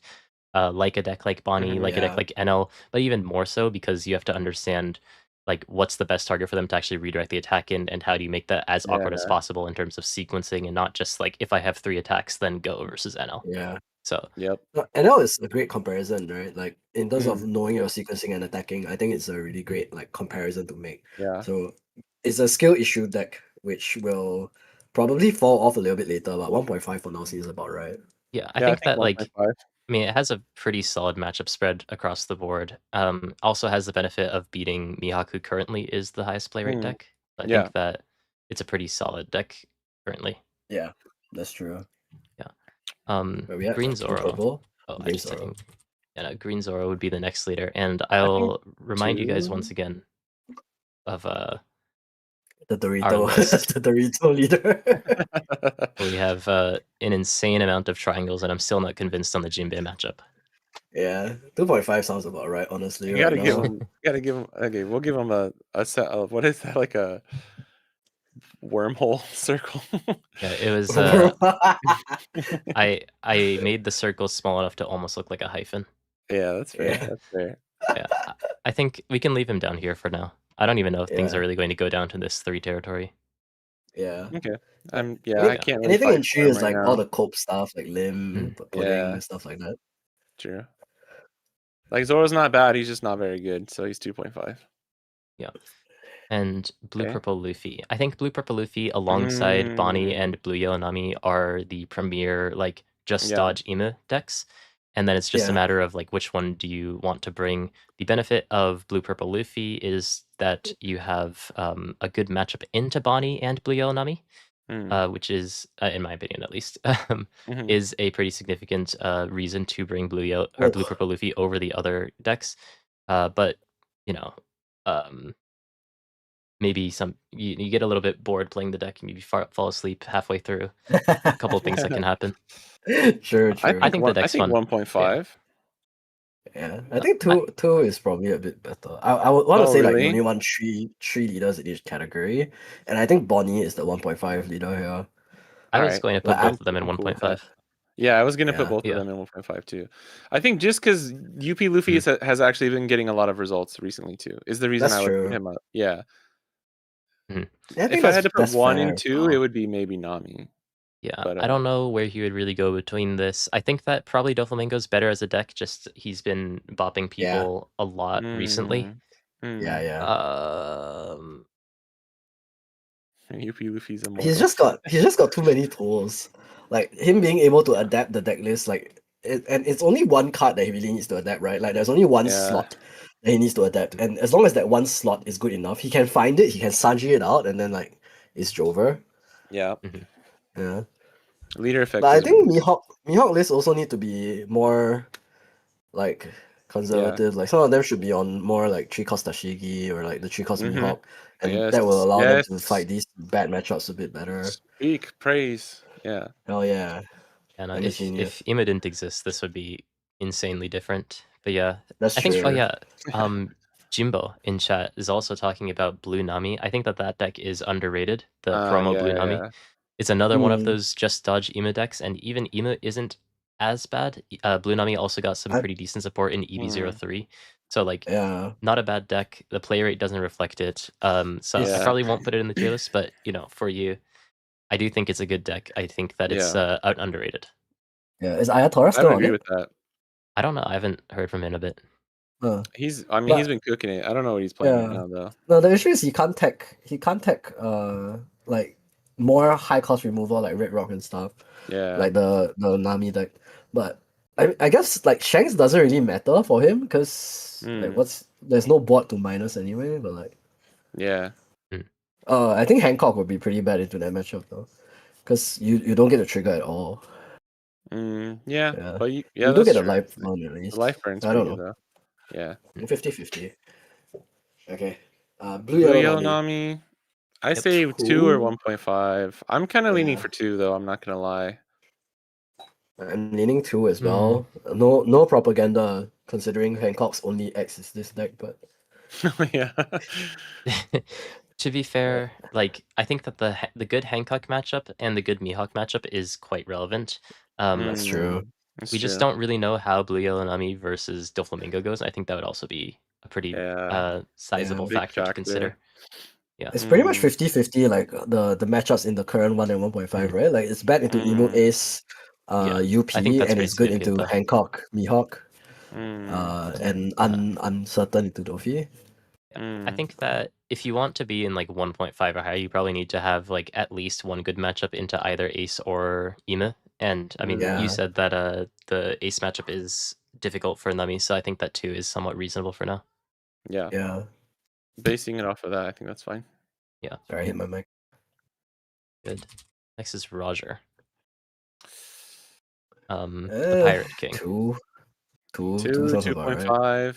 Like a deck like Bonnie, Mhm. like a deck Yeah. like NL, but even more so because you have to understand like what's the best target for them to actually redirect the attack in and how do you make that as awkward as Yeah. possible in terms of sequencing and not just like if I have 3 attacks then go versus NL. Yeah. So Yep. No, NL is a great comparison, right? Like in terms of Mhm. knowing your sequencing and attacking, I think it's a really great like comparison to make. Yeah. So it's a skill issue deck which will probably fall off a little bit later, but 1.5 for now seems about right. yeah, I Yeah, I think think that like 1.5. I mean it has a pretty solid matchup spread across the board. Also has the benefit of beating Mihaku currently is the highest play rate Mm. deck. I Yeah. think that it's a pretty solid deck currently. Yeah, that's true. Yeah. Where we at? Green Blue Zoro. purple? Oh, I Green just Zoro. didn't. Yeah, no, Green Zoro would be the next leader, and I think I'll remind you guys once 2. again of The our Dorito list. the Dorito leader. We have an insane amount of triangles, and I'm still not convinced on the Jinbei matchup. Yeah. 2.5 sounds about right, honestly, You right gotta give now. him you gotta give him okay, we'll give him a set of what is that, like a wormhole circle? Yeah, it was. I made the circle small enough to almost look like a hyphen. Yeah, that's fair, Yeah. that's fair. Yeah, I think we can leave him down here for now. I don't even know if things are Yeah. really going to go down to this 3 territory. Yeah. Okay. Uh, Yeah, I any, Yeah. can't really anything fight in for tree him is right like all now. the cope stuff, like limb, Mm, pudding, Yeah, and stuff like that. true. Like, Zoro's not bad, he's just not very good, so he's 2.5. yeah. And Blue Okay. Purple Luffy. I think Blue Purple Luffy alongside Bonnie Mm, and Blue Yellow Nami are the premier like just yeah, dodge Ema decks. and then it's just a Yeah. matter of like which one do you want to bring. The benefit of Blue Purple Luffy is that you have a good matchup into Bonnie and Blue Yellow Nami, which is, in my opinion at least, Mhm. is a pretty significant reason to bring Blue Purple Luffy over the other decks. But you know, maybe you get a little bit bored playing the deck, and maybe fall asleep halfway through. A couple of things that can happen. Sure, I true. I think think the I deck's think fun. Yeah. 1.5. Yeah, I think I, two is probably a bit better. I would want to Oh, say like you only really? want three leaders in each category, and I think Bonnie is the 1.5 leader here. I All was right. going to Like put both of them in I'm cool with that. 1.5. Yeah, I was gonna put Yeah. both of Yeah. them in 1.5 too. I think just because UP Luffy has actually been getting a lot of results recently too, is the reason That's I would put true. him up. Yeah. Mhm. Yeah, I think If I had to put that's one fair and as two, it well. would be maybe Nami. Yeah, But I don't know where he would really go between this. I think that probably Doflamingo's better as a deck, just he's been bopping Yeah. people a lot recently. Yeah, yeah. UP Luffy's He's immortal. just got too many tools. Like him being able to adapt the deck list, and it's only one card that he really needs to adapt, right? Like there's only one Yeah. slot that he needs to adapt, and as long as that one slot is good enough, he can find it, he can Sanji it out, and then like it's Jover. Yeah. Yeah. Leader effect But I is really think Mihawk lists also need to be more like conservative. Like some of them should be on more like 3-cost Tashigi or like the 3-cost Mhm. Mihawk, and Yes. that will allow them to Yes. fight these bad matchups a bit better. Speak praise. Yeah. Hell yeah. And I'm a genius. if Ima didn't exist, this would be insanely different. But yeah, That's I think. true. Oh yeah, Jimbo in chat is also talking about Blue Nami. I think that deck is underrated. The promo Blue Nami. Yeah. It's another one of Mm. those just dodge Ima decks, and even Ima isn't as bad. Blue Nami also got some I- pretty decent support in EV03, so like Yeah. not a bad deck. The play rate doesn't reflect it. So I Yeah. probably won't put it in the tier list, but for you, I do think it's a good deck. I think that it's underrated. Yeah. Is Ayatora I still would on agree it? with that. I don't know. I haven't heard from him in a bit. He's But- been cooking it. I don't know what he's playing right now though. No, the issue is he can't tech like more high cost removal like Red Rock and stuff. Yeah. Like the Nami deck. But I guess like Shanks doesn't really matter for him because like there's no board to minus anyway, but like Yeah. I think Hancock would be pretty bad into that matchup though. Because you don't get a trigger at all. Yeah. But You that's do get a true. life burn at least. The life burn's I pretty don't good know. though. Yeah. 50-50. Okay. Blue Yellow Nami. I say 2 or 1.5. I'm kind of leaning for 2 though. I'm not gonna lie. I'm leaning 2 as well. No propaganda considering Hancock's only X is this deck, but Yeah. To be fair, like I think that the good Hancock matchup and the good Mihawk matchup is quite relevant. that's true. We just don't really know how Blue Yellow Nami versus Doflamingo goes. I think that would also be a pretty sizable Big factor to consider. Yeah. It's pretty much 50-50 like the matchups in the current 1 and 1.5, right? Like it's bad into Emu Ace, UP, I think that's and pretty it's good significant, into though. Hancock, Mihawk, and uncertain into Dofi. I think that if you want to be in like 1.5 or higher, you probably need to have like at least one good matchup into either Ace or Ema. And I mean, you said that the Ace matchup is difficult for Nami, so I think that 2 is somewhat reasonable for now. Yeah. Basing it off of that, I think that's fine. Yeah. Sorry, I hit my mic. Good. Next is Roger. The Pirate King. 2 sounds about right. 2.5.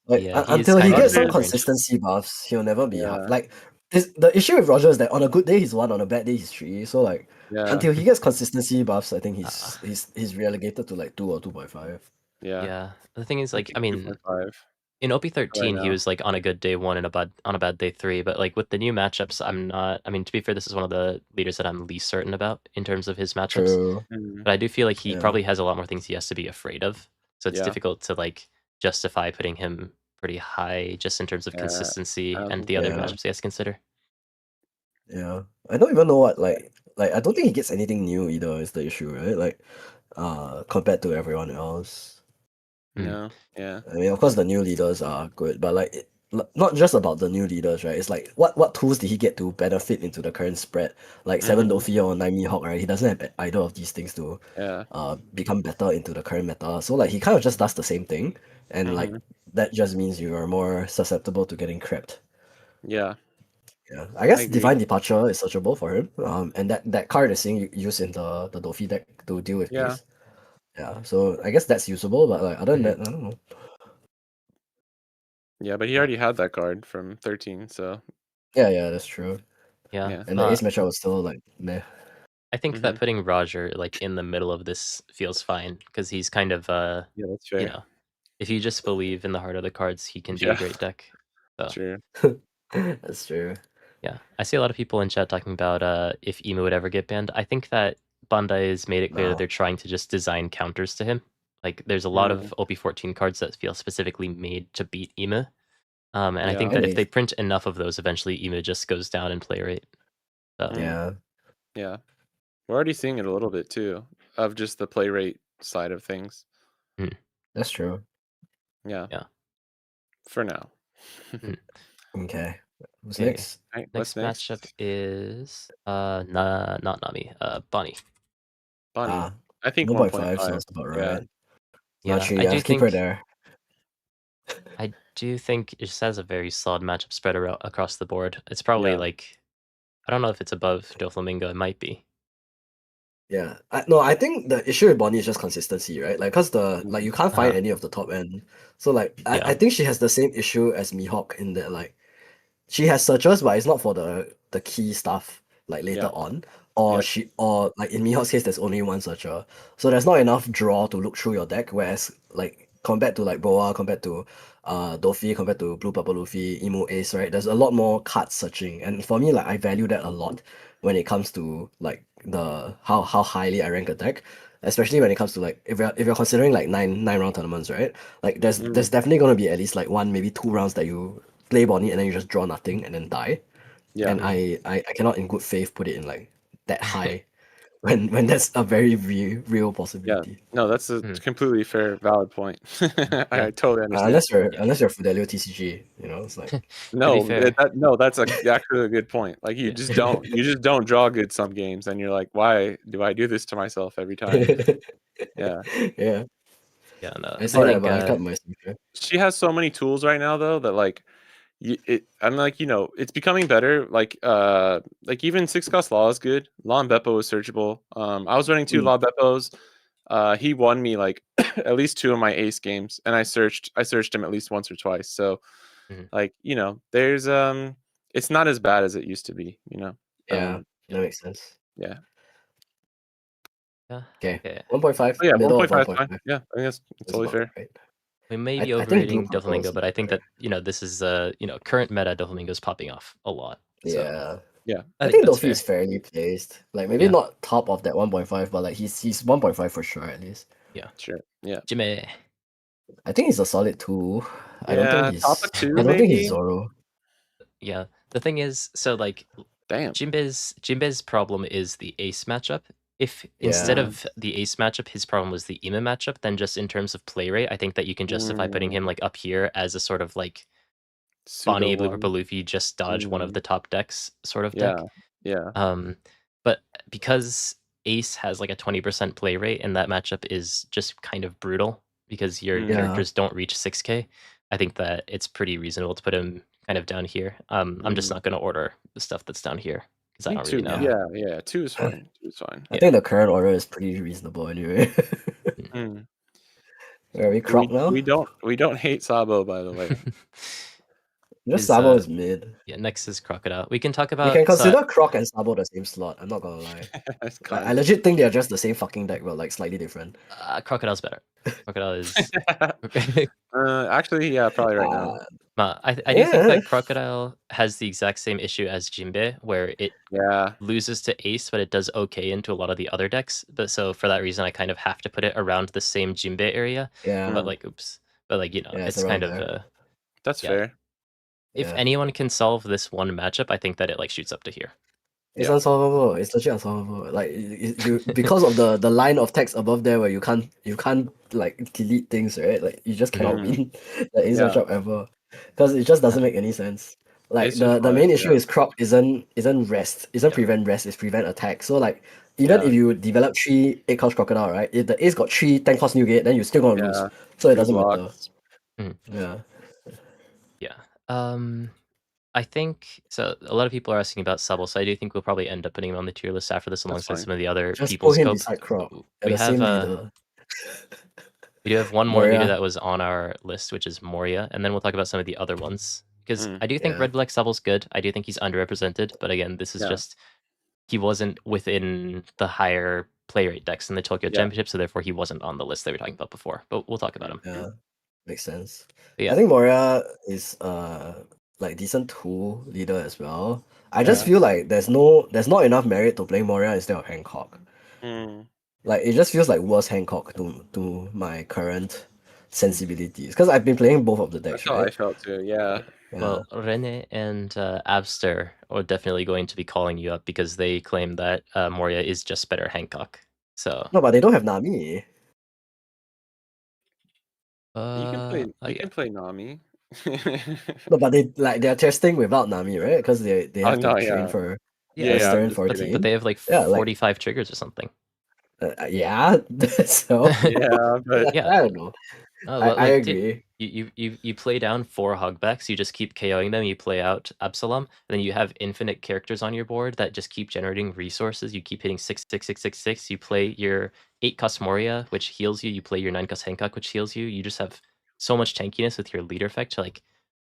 Like Yeah, until he gets some mid-range. consistency buffs, he'll never be hard. Like the issue with Roger is that on a good day he's 1, on a bad day he's 3. So like until he gets consistency buffs, I think he's relegated to like 2 or 2.5. Yeah. The thing is, like, I mean, 2.5. in OP13 Right he was like on a good day 1 and on a bad day 3, but like with the new matchups, I'm not. I mean, to be fair, this is one of the leaders that I'm least certain about in terms of his matchups. True. But I do feel like he probably has a lot more things he has to be afraid of. So it's difficult to like justify putting him pretty high just in terms of consistency and the other matchups he has to consider. Yeah. I don't even know what like I don't think he gets anything new either is the issue, right? Like compared to everyone else. No. Yeah. I mean, of course the new leaders are good, but like not just about the new leaders, right? It's like what tools did he get to benefit into the current spread? Like 7 Mhm. Dofi or 9 Mihawk, right? He doesn't have either of these things to Yeah. become better into the current meta. So like he kind of just does the same thing, and like Mhm. that just means you are more susceptible to getting crept. Yeah. Yeah, I I guess agree. Divine Departure is searchable for him. And that card is being used in the Dofi deck to deal with Yeah. Ace. Yeah, so I guess that's usable, but like other than that, I don't know. Yeah, but he already had that card from 13, so Yeah, that's true. Yeah. yeah. And the Ace matchup was still like meh. I think that Mhm. putting Roger like in the middle of this feels fine because he's kind of Yeah, that's you fair. know, if you just believe in the heart of the cards, he can be a Yeah. great deck. So True. That's true. yeah, I see a lot of people in chat talking about if Emu would ever get banned. I think that Bandai has made it clear that No. they're trying to just design counters to him. Like there's a lot Mm, of OP14 cards that feel specifically made to beat Emu. And I yeah. think that if Really? they print enough of those, eventually Emu just goes down in play rate. So Mm, Yeah, yeah. We're already seeing it a little bit too, of just the play rate side of things. that's true. Yeah. yeah. For now. Mm. Okay. Who's Okay. next? Right, what's Next next? matchup is not Nami, Bonnie. Bonnie. Ah, I think 1.5 1.5. sounds about Yeah. right. Yeah, Nachi, yeah, keep her there. I do think it just has a very solid matchup spread across the board. It's probably Yeah. like I don't know if it's above Doflamingo. It might be. Yeah, no, I think the issue with Bonnie is just consistency, right? Like, cause Mhm. you can't find Uh-huh. any of the top end. So like, I Yeah. think she has the same issue as Mihawk in that like she has searches, but it's not for the key stuff like later Yeah. on. Or Yep. or like in Mihawk's case, there's only one searcher, so there's not enough draw to look through your deck. Whereas like compared to like Boa, compared to Dofi, compared to Blue Purple Luffy, Emu Ace, right? There's a lot more card searching, and for me, like I value that a lot when it comes to like the how highly I rank a deck. Especially when it comes to like if you're considering like nine round tournaments, right? Like there's Mm. definitely gonna be at least like one maybe 2 rounds that you play Bonnie and then you just draw nothing and then die. Yeah. And Mm. I cannot in good faith put it in like that high when that's a very real Yeah. possibility. No, that's a Mm. completely fair, valid point. Yeah. I totally understand. Yeah. Unless you're Fidelio TCG, it's like To be No, fair, that's actually a good point. Like yeah. you just don't draw good some games, and you're like, why do I do this to myself every time? Yeah. yeah. Yeah, no. I I say that, think but I cut my sleeve. She has so many tools right now though that like I'm like, it's becoming better. Like even 6 cost law is good. Law and Beppo is searchable. I was running 2 Mm, Law Beppos. He won me like at least 2 of my ace games, and I searched him at least once or twice. So Mhm. like, there's it's not as bad as it used to be, yeah, Yeah. that makes sense. Yeah. Yeah. Okay, Okay. 1.5, Oh yeah, middle of 1.5 is fine. 1.5 Yeah, I think that's is totally about fair. right. We may be I think blue overrating purple is Doflamingo, but I think better. that this is current meta Doflamingo's popping off a lot. So Yeah. Yeah. I I think think that's Dofi fair. is fairly placed. Like maybe Yeah. not top of that 1.5, but like he's 1.5 for sure at least. Yeah. Sure. Yeah. Jimmy. I think he's a solid 2. Yeah, top of 2 I don't think he's maybe. Zoro. Yeah. The thing is, so like Damn. Jinbe's problem is the ace matchup. If instead Yeah. of the ace matchup, his problem was the Ema matchup, then just in terms of play rate, I think that you can justify putting him Mm, like up here as a sort of like pseudo Bonnie, Blue Purple one. Luffy, just dodge one of Mm, the top decks sort of yeah. deck. Yeah. But because Ace has like a 20% play rate and that matchup is just kind of brutal because your Mm, Yeah. characters don't reach 6k, I think that it's pretty reasonable to put him kind of down here. I'm just mm. not going to order the stuff that's down here because I Me don't really too. know. Yeah. Yeah. 2 is fine. 2 is fine. I Yeah. think the current order is pretty reasonable anyway. Mm. Mm. Are we Croc now? We don't hate Sabo, by the way. Just Is Sabo is mid. yeah, next is Crocodile. We can talk You can about consider Croc and Sabo the same slot, I'm not gonna lie. It's Like, I kind of. legit think they're just the same fucking deck, but like slightly different. Crocodile's better. Crocodile is Actually, yeah, probably right now. I do think Yeah. that Crocodile has the exact same issue as Jinbe, where it Yeah. loses to Ace, but it does okay into a lot of the other decks. But so for that reason, I kind of have to put it around the same Jinbe area. Yeah. But Mm, like, oops. But like, Yeah, it's it's around kind of there. that's yeah. fair. If Yeah. anyone can solve this one matchup, I think that it like shoots up to here. It's Yeah. unsolvable. It's legit unsolvable. Like you because of the line of text above there where you can't like delete things, right? Like you just cannot Mhm. Mm, win the ace yeah. matchup ever. because it just doesn't make any sense. Like It's just the hard, main issue yeah. is crop isn't rest, isn't Yeah. prevent rest, it's prevent attack. So like even Yeah. if you develop 3 8 cost crocodile, right? If the ace got 3 10 cost new gate, then you're still gonna lose. Yeah. So it 2 doesn't matter. blocks. Yeah. Yeah. I think so. A lot of people are asking about Subble, so I do think we'll probably end up putting him on the tier list after this, That's alongside fine. some of the other Just people's put him scope. beside crop at We the have same leader. we do have one more leader Moria. that was on our list, which is Moria, and then we'll talk about some of the other ones. Because Mm, I do think Yeah. Red Black Subble's good. I do think he's underrepresented, but again, this is Yeah. just he wasn't within the higher play rate decks in the Tokyo Yeah. Championship, so therefore he wasn't on the list they were talking about before. But we'll talk about him. Yeah. Makes sense. But I yeah, think Moria is like decent 2 leader as well. I just Yeah. feel like there's not enough merit to playing Moria instead of Hancock. Mm. Like it just feels like worse Hancock to my current sensibilities. Because I've been playing both of the That's decks, how I right? felt too, yeah. Yeah. well, Rene and Abster are definitely going to be calling you up because they claim that Moria is just better Hancock. So No, but they don't have Nami. You can play oh, you yeah. can play Nami. No, but they're testing without Nami, right? Because they Oh, have no, to train yeah. for Yeah, yeah, I'm Western just but kidding. they 14. have like Yeah, like 45 triggers or something. yeah. So Yeah, but Yeah. I don't know. Oh, I like, dude, agree. you play down 4 hogbacks, you just keep KOing them, you play out Absalom, and then you have infinite characters on your board that just keep generating resources. You keep hitting 6, 6, 6, 6, 6. You play your 8 cost Moria, which heals you. You play your 9 cost Hancock, which heals you. You just have so much tankiness with your leader effect. Like,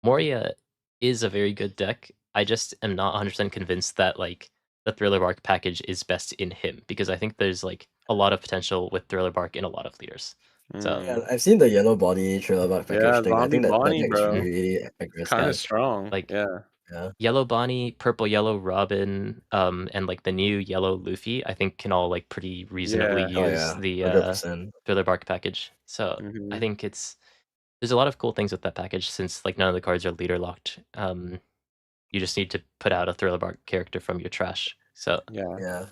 Moria is a very good deck. I just am not 100% convinced that like the Thriller Bark package is best in him, because I think there's like a lot of potential with Thriller Bark in a lot of leaders. So Yeah, I've seen the yellow body trailer bug package yeah, thing. I Zombie think that Bonnie, deck is bro. really It's kinda aggressive. strong. like Yeah. Yeah. Yellow Bonnie, Purple Yellow Robin, and like the new Yellow Luffy, I think can all like pretty reasonably Yeah. Oh use yeah. the 100%. Thriller Bark package. So I Mhm. think there's a lot of cool things with that package, since like none of the cards are leader locked. You just need to put out a Thriller Bark character from your trash. So Yeah. Yeah.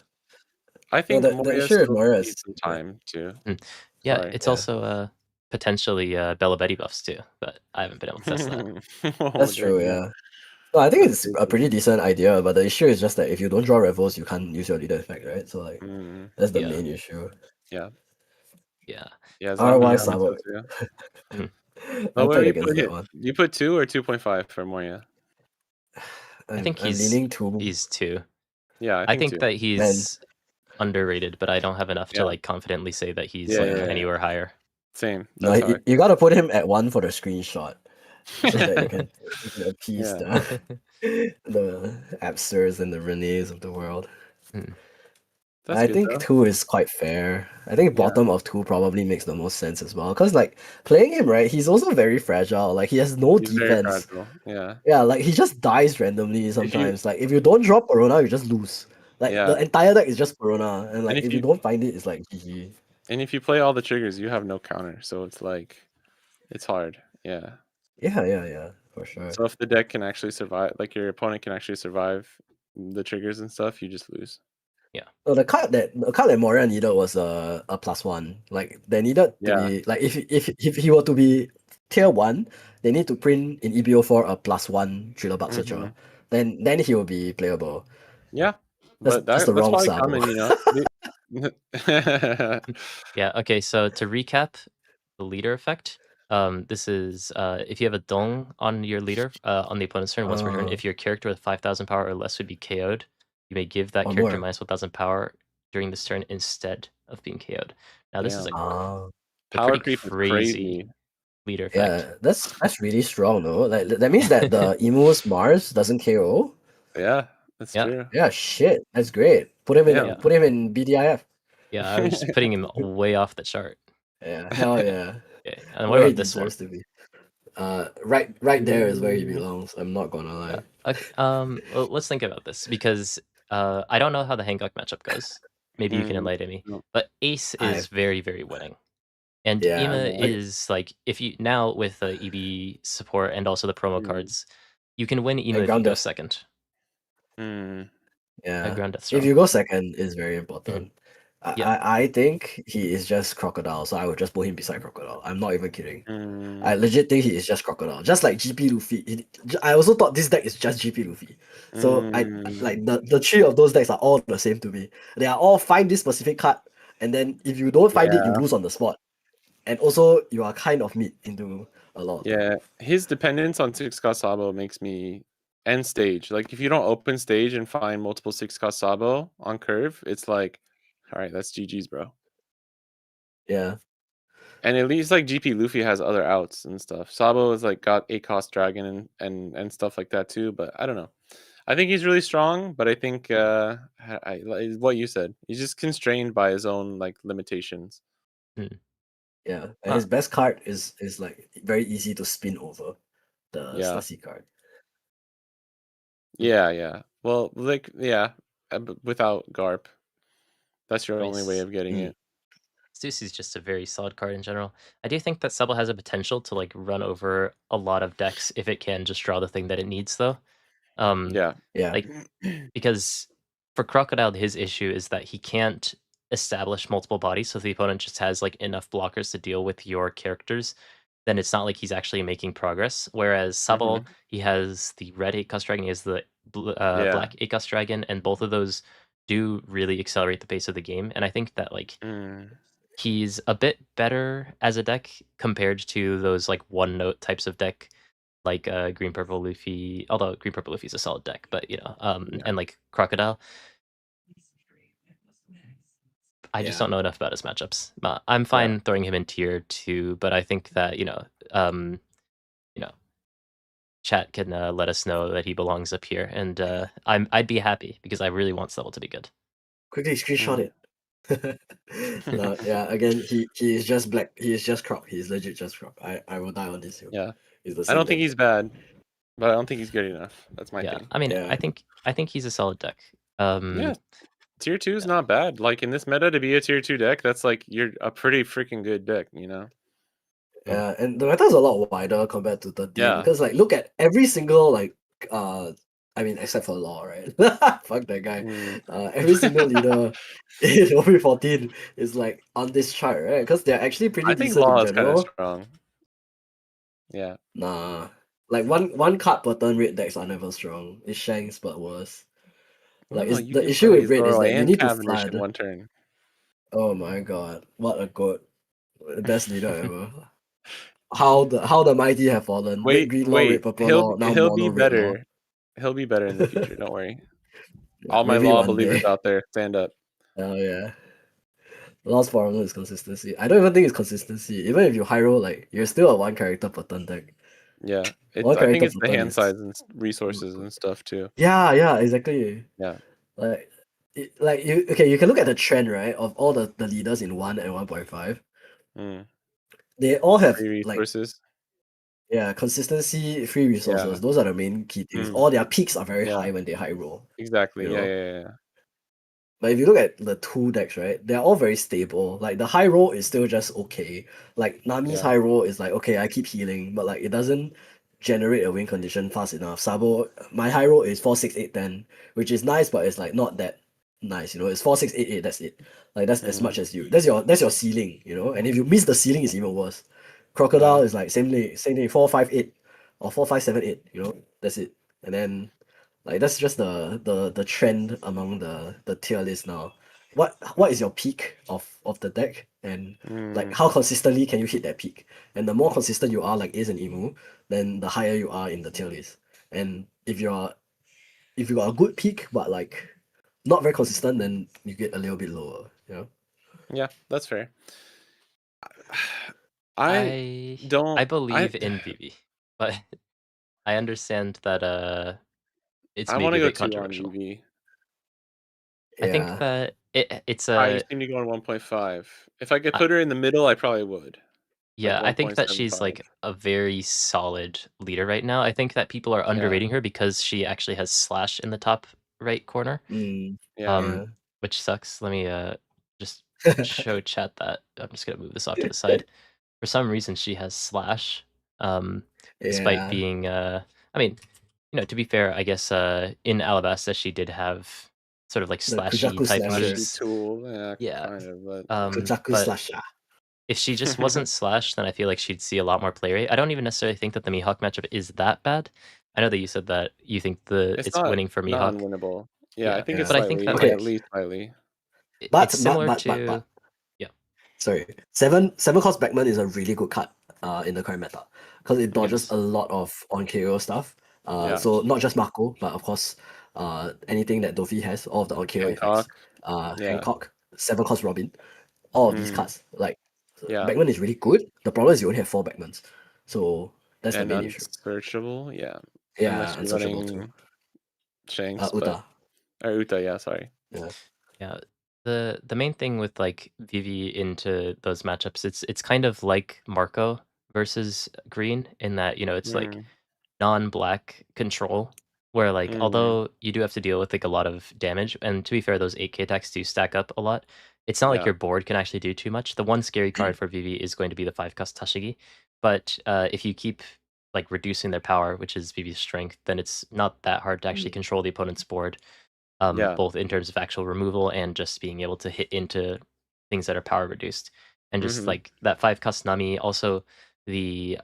I No, think the Moria issue with still Moria needs is some yeah. time too. yeah, Sorry. it's Yeah. also potentially Bella Betty buffs too, but I haven't been able to test that. Oh, That's dang, true, yeah. yeah. No, I think That's it's a crazy. pretty decent idea, but the issue is just that if you don't draw revels, you can't use your leader effect, right? So like Mm, that's the Yeah. main issue. yeah. Yeah. Yeah, Zombie Otherwise, I Yamato would too. I But where played you against put that it? one. You put 2 or 2.5 for Moria? I think I'm leaning to he's 2. Yeah, I I think think 2. that man. he's underrated, but I don't have enough to Yeah. like confidently say that he's Yeah, like yeah, yeah. anywhere higher. Same. No, That's how I you gotta put him at 1 for the screenshot so that feel. you can appease Yeah. the Absters and the Renees of the world. Mm. That's I good think though. 2 is quite fair. I think Yeah. bottom of 2 probably makes the most sense as well. Cause like playing him, right, he's also very fragile. Like he has no He's very defense. fragile. Yeah. Yeah, like he just dies randomly If you sometimes. Like if you don't drop Perona, you just lose. Like the yeah. entire deck is just Perona, and And like if if you you don't find it, it's like GG. play all the triggers, you have no counter. So it's like it's hard. Yeah. Yeah, for sure. So if the deck can actually survive, like your opponent can actually survive the triggers and stuff, you just lose. So the card that Moria needed was a +1. Like they needed to Yeah. be like if he were to be tier 1, they need to print in EBO4 a +1 Thriller Bug Searcher. Mhm. Then he will be playable. Yeah. That's But just the that's wrong probably Sabo. coming, you know. Yeah, okay, so to recap the leader effect, this is if you have a Dong on your leader on the opponent's turn, once per turn, if your character with 5,000 power or less would be KO'd, you may give that Or character more. minus 1,000 power during this turn instead of being KO'd. Now, this is Damn. a Power pretty creep is crazy crazy. leader effect. Yeah, that's really strong though. Like that means that the Emu's Mars doesn't KO. Yeah, that's Yeah, true. Yeah, shit. That's great. Put him Damn. in yeah, put him in BDIF. yeah, I was just putting him way off the chart. Yeah, hell yeah. Okay, and what Where he about this one? deserves to be. Right there is where he belongs. I'm not gonna lie. Okay, well, let's think about this, because I don't know how the Hancock matchup goes. Maybe you can Mm, enlighten me. no. But Ace is I've very, very winning. And yeah. Ima Yeah. is like, if you now with the EB support and also the promo Mm. cards, you can win Ima And if you ground go death. second. Mm. Yeah. Ground Death If Strong. you go second is very important. I think he is just Crocodile, so I would just put him beside Crocodile. I'm not even kidding. I Mm, legit think he is just Crocodile, just like GP Luffy. I also thought this deck is just GP Luffy. So I mm, like the three of those decks are all the same to me. They are all find this specific card, and then if you don't find it, you yeah, lose on the spot. And also you are kind of mid into a lot of things. yeah. His dependence on 6-cost Sabo makes me end stage. Like, if you don't open stage and find multiple 6-cost Sabo on curve, it's like, all right, that's GG's, bro. Yeah. And at least like GP Luffy has other outs and stuff. Sabo is like got 8-cost dragon and stuff like that too. But I don't know. I think he's really strong, but I think like what you said, he's just constrained by his own like limitations. Mm. Yeah. And Huh. his best card is like very easy to spin over the Yeah, Stussy card. yeah, yeah. Well, like yeah, without Garp, that's your I mean, only way of getting Mm. it. Zeus is just a very solid card in general. I do think that Subtle has a potential to like run over a lot of decks if it can just draw the thing that it needs, though. Um, Yeah. Yeah. like because for Crocodile, his issue is that he can't establish multiple bodies. So if the opponent just has like enough blockers to deal with your characters, then it's not like he's actually making progress. Whereas Hmm. Sabal, he has the red 8-cost dragon, he has the Yeah. black 8-cost dragon, and both of those do really accelerate the pace of the game. And I think that like Mm. he's a bit better as a deck compared to those like one note types of deck like green purple Luffy. Although green purple Luffy is a solid deck, but Yeah. and like Crocodile. I just Yeah. don't know enough about his matchups. I'm Yeah. fine throwing him in tier 2, but I think that you know, chat can let us know that he belongs up here, and I'd be happy because I really want Stubble to be good. Quickly screenshot Mm. it. No, yeah, again, he is just black. He is just crop. He is legit just crop. I will die on this hill. Yeah. It's the I same don't think deck. he's bad, but I don't think he's good enough. That's my Yeah, thing. I mean, Yeah. I think he's a solid deck. Yeah, tier 2 is Yeah. not bad. Like in this meta to be a tier 2 deck, that's like you're a pretty freaking good deck, you know? Mm. Yeah, and the meta is a lot wider compared to 13 Yeah. because like look at every single like I mean except for Law, right? Fuck that guy. Mm. Every single leader in OP14 is like on this chart, right? Because they're actually pretty I think decent in Law is kind of general. strong. Yeah. Nah. Like one card per turn red decks are never strong. It's Shanks but worse. Like No, is you the can issue play with red is Zoro that you and need to Cavendish in flood. one turn. Oh my god, what a god. The best leader ever. How the mighty have fallen. Red Wait, green law, red wait. purple He'll law, now he'll be mono red law. better. He'll be better in the future, don't worry. Yeah, All my maybe Law one believers day. out there, stand up. Oh yeah. Last problem is consistency. I don't even think it's consistency. Even if you hiro, like you're still a one character per turn deck. Yeah. It's One I think character it's per the turn hand is size and oh my resources god. and stuff too. Yeah, exactly. Yeah. Like like you can look at the trend, right, of all the leaders in 1 and 1.5. Mm. They all have Free like resources. yeah, consistency, free resources. Yeah. Those are the main key things. Mm. All their peaks are very Yeah. high when they high roll, Exactly. you Yeah, know? yeah, yeah, yeah. But if you look at the two decks, right, they're all very stable. Like the high roll is still just okay. Like Nami's Yeah. high roll is like okay, I keep healing, but like it doesn't generate a win condition fast enough. Sabo, my high roll is 4, 6, 8, 10, which is nice, but it's like not that nice. You know, it's 4, 6, 8, 8. That's it. Like that's as Mm. much as you. That's your ceiling. You know, and if you miss the ceiling, it's even worse. Yeah. Crocodile is like same thing 4, 5, 8 or 4, 5, 7, 8. You know, that's it. And then like that's just the trend among the tier list now. What is your peak of the deck and like Mm. how consistently can you hit that peak? And the more consistent you are like Ace and Emu, then the higher you are in the tier list. And if you got a good peak but like not very consistent, then you get a little bit lower. You know? Yeah, that's fair. I I don't I I believe in VV, but I understand that it's I want maybe to a go bit 2 on controversial. VV. I think Yeah. that it's You a seem to go on 1.5. If I could I, put her in the middle, I probably would. Like yeah, I think that she's 1.75. like a very solid leader right now. I think that people are Yeah. underrating her because she actually has slash in the top right corner. Mm, Yeah. Um, yeah. which sucks. Let me just show chat that. I'm just gonna move this off to the side. For some reason, she has slash. Um, despite Yeah. being I mean, to be fair, I guess in Alabasta she did have sort of like The slashy Kujaku type slasher. moves. tool, yeah, Yeah. kind of, but Kujaku But slasher. if she just wasn't Slash, then I feel like she'd see a lot more play rate. I don't even necessarily think that the Mihawk matchup is that bad. I know that you said that you think it's it's not winning for not Mihawk. unwinnable. Yeah, I Yeah, think it's but I think slightly, that Okay. at like least slightly. it's similar but to sorry, seven cost Backman is a really good card in the current meta because it dodges Yes. a lot of on KO stuff. Yeah. So not just Marco, but of course, anything that Dofi has, all of the on KO effects. Hancock. Yeah. Hancock, 7 cost Robin, all of these Mm, cards. Like yeah, Backman is really good. The problem is you only have 4 Backmans, so that's the and main issue. unsearchable. Yeah, Yeah, unless you're unsearchable too. running Shanks, but Uta. or Uta. Yeah, sorry. Yeah. Yeah. The main thing with like Vivi into those matchups, it's kind of like Marco versus Green in that, you know, it's like Mm, non-black control where like mm, although you do have to deal with like a lot of damage, and to be fair, those 8k attacks do stack up a lot. It's not like yeah. your board can actually do too much. The one scary card for Vivi is going to be the 5 cost Tashigi, but if you keep like reducing their power, which is Vivi's strength, then it's not that hard to actually control the opponent's board, Yeah. both in terms of actual removal and just being able to hit into things that are power reduced. And just Mhm. like that 5 cost Nami, also the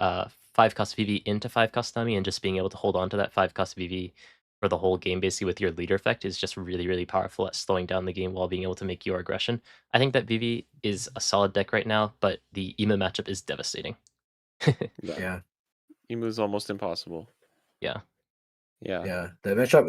5 cost VV into 5 cost Nami, and just being able to hold on to that 5 cost VV for the whole game, basically with your leader effect, is just really, really powerful at slowing down the game while being able to make your aggression. I think that VV is a solid deck right now, but the Ema matchup is devastating. Yeah. Yeah. Emu's almost impossible. Yeah. Yeah. Yeah. The matchup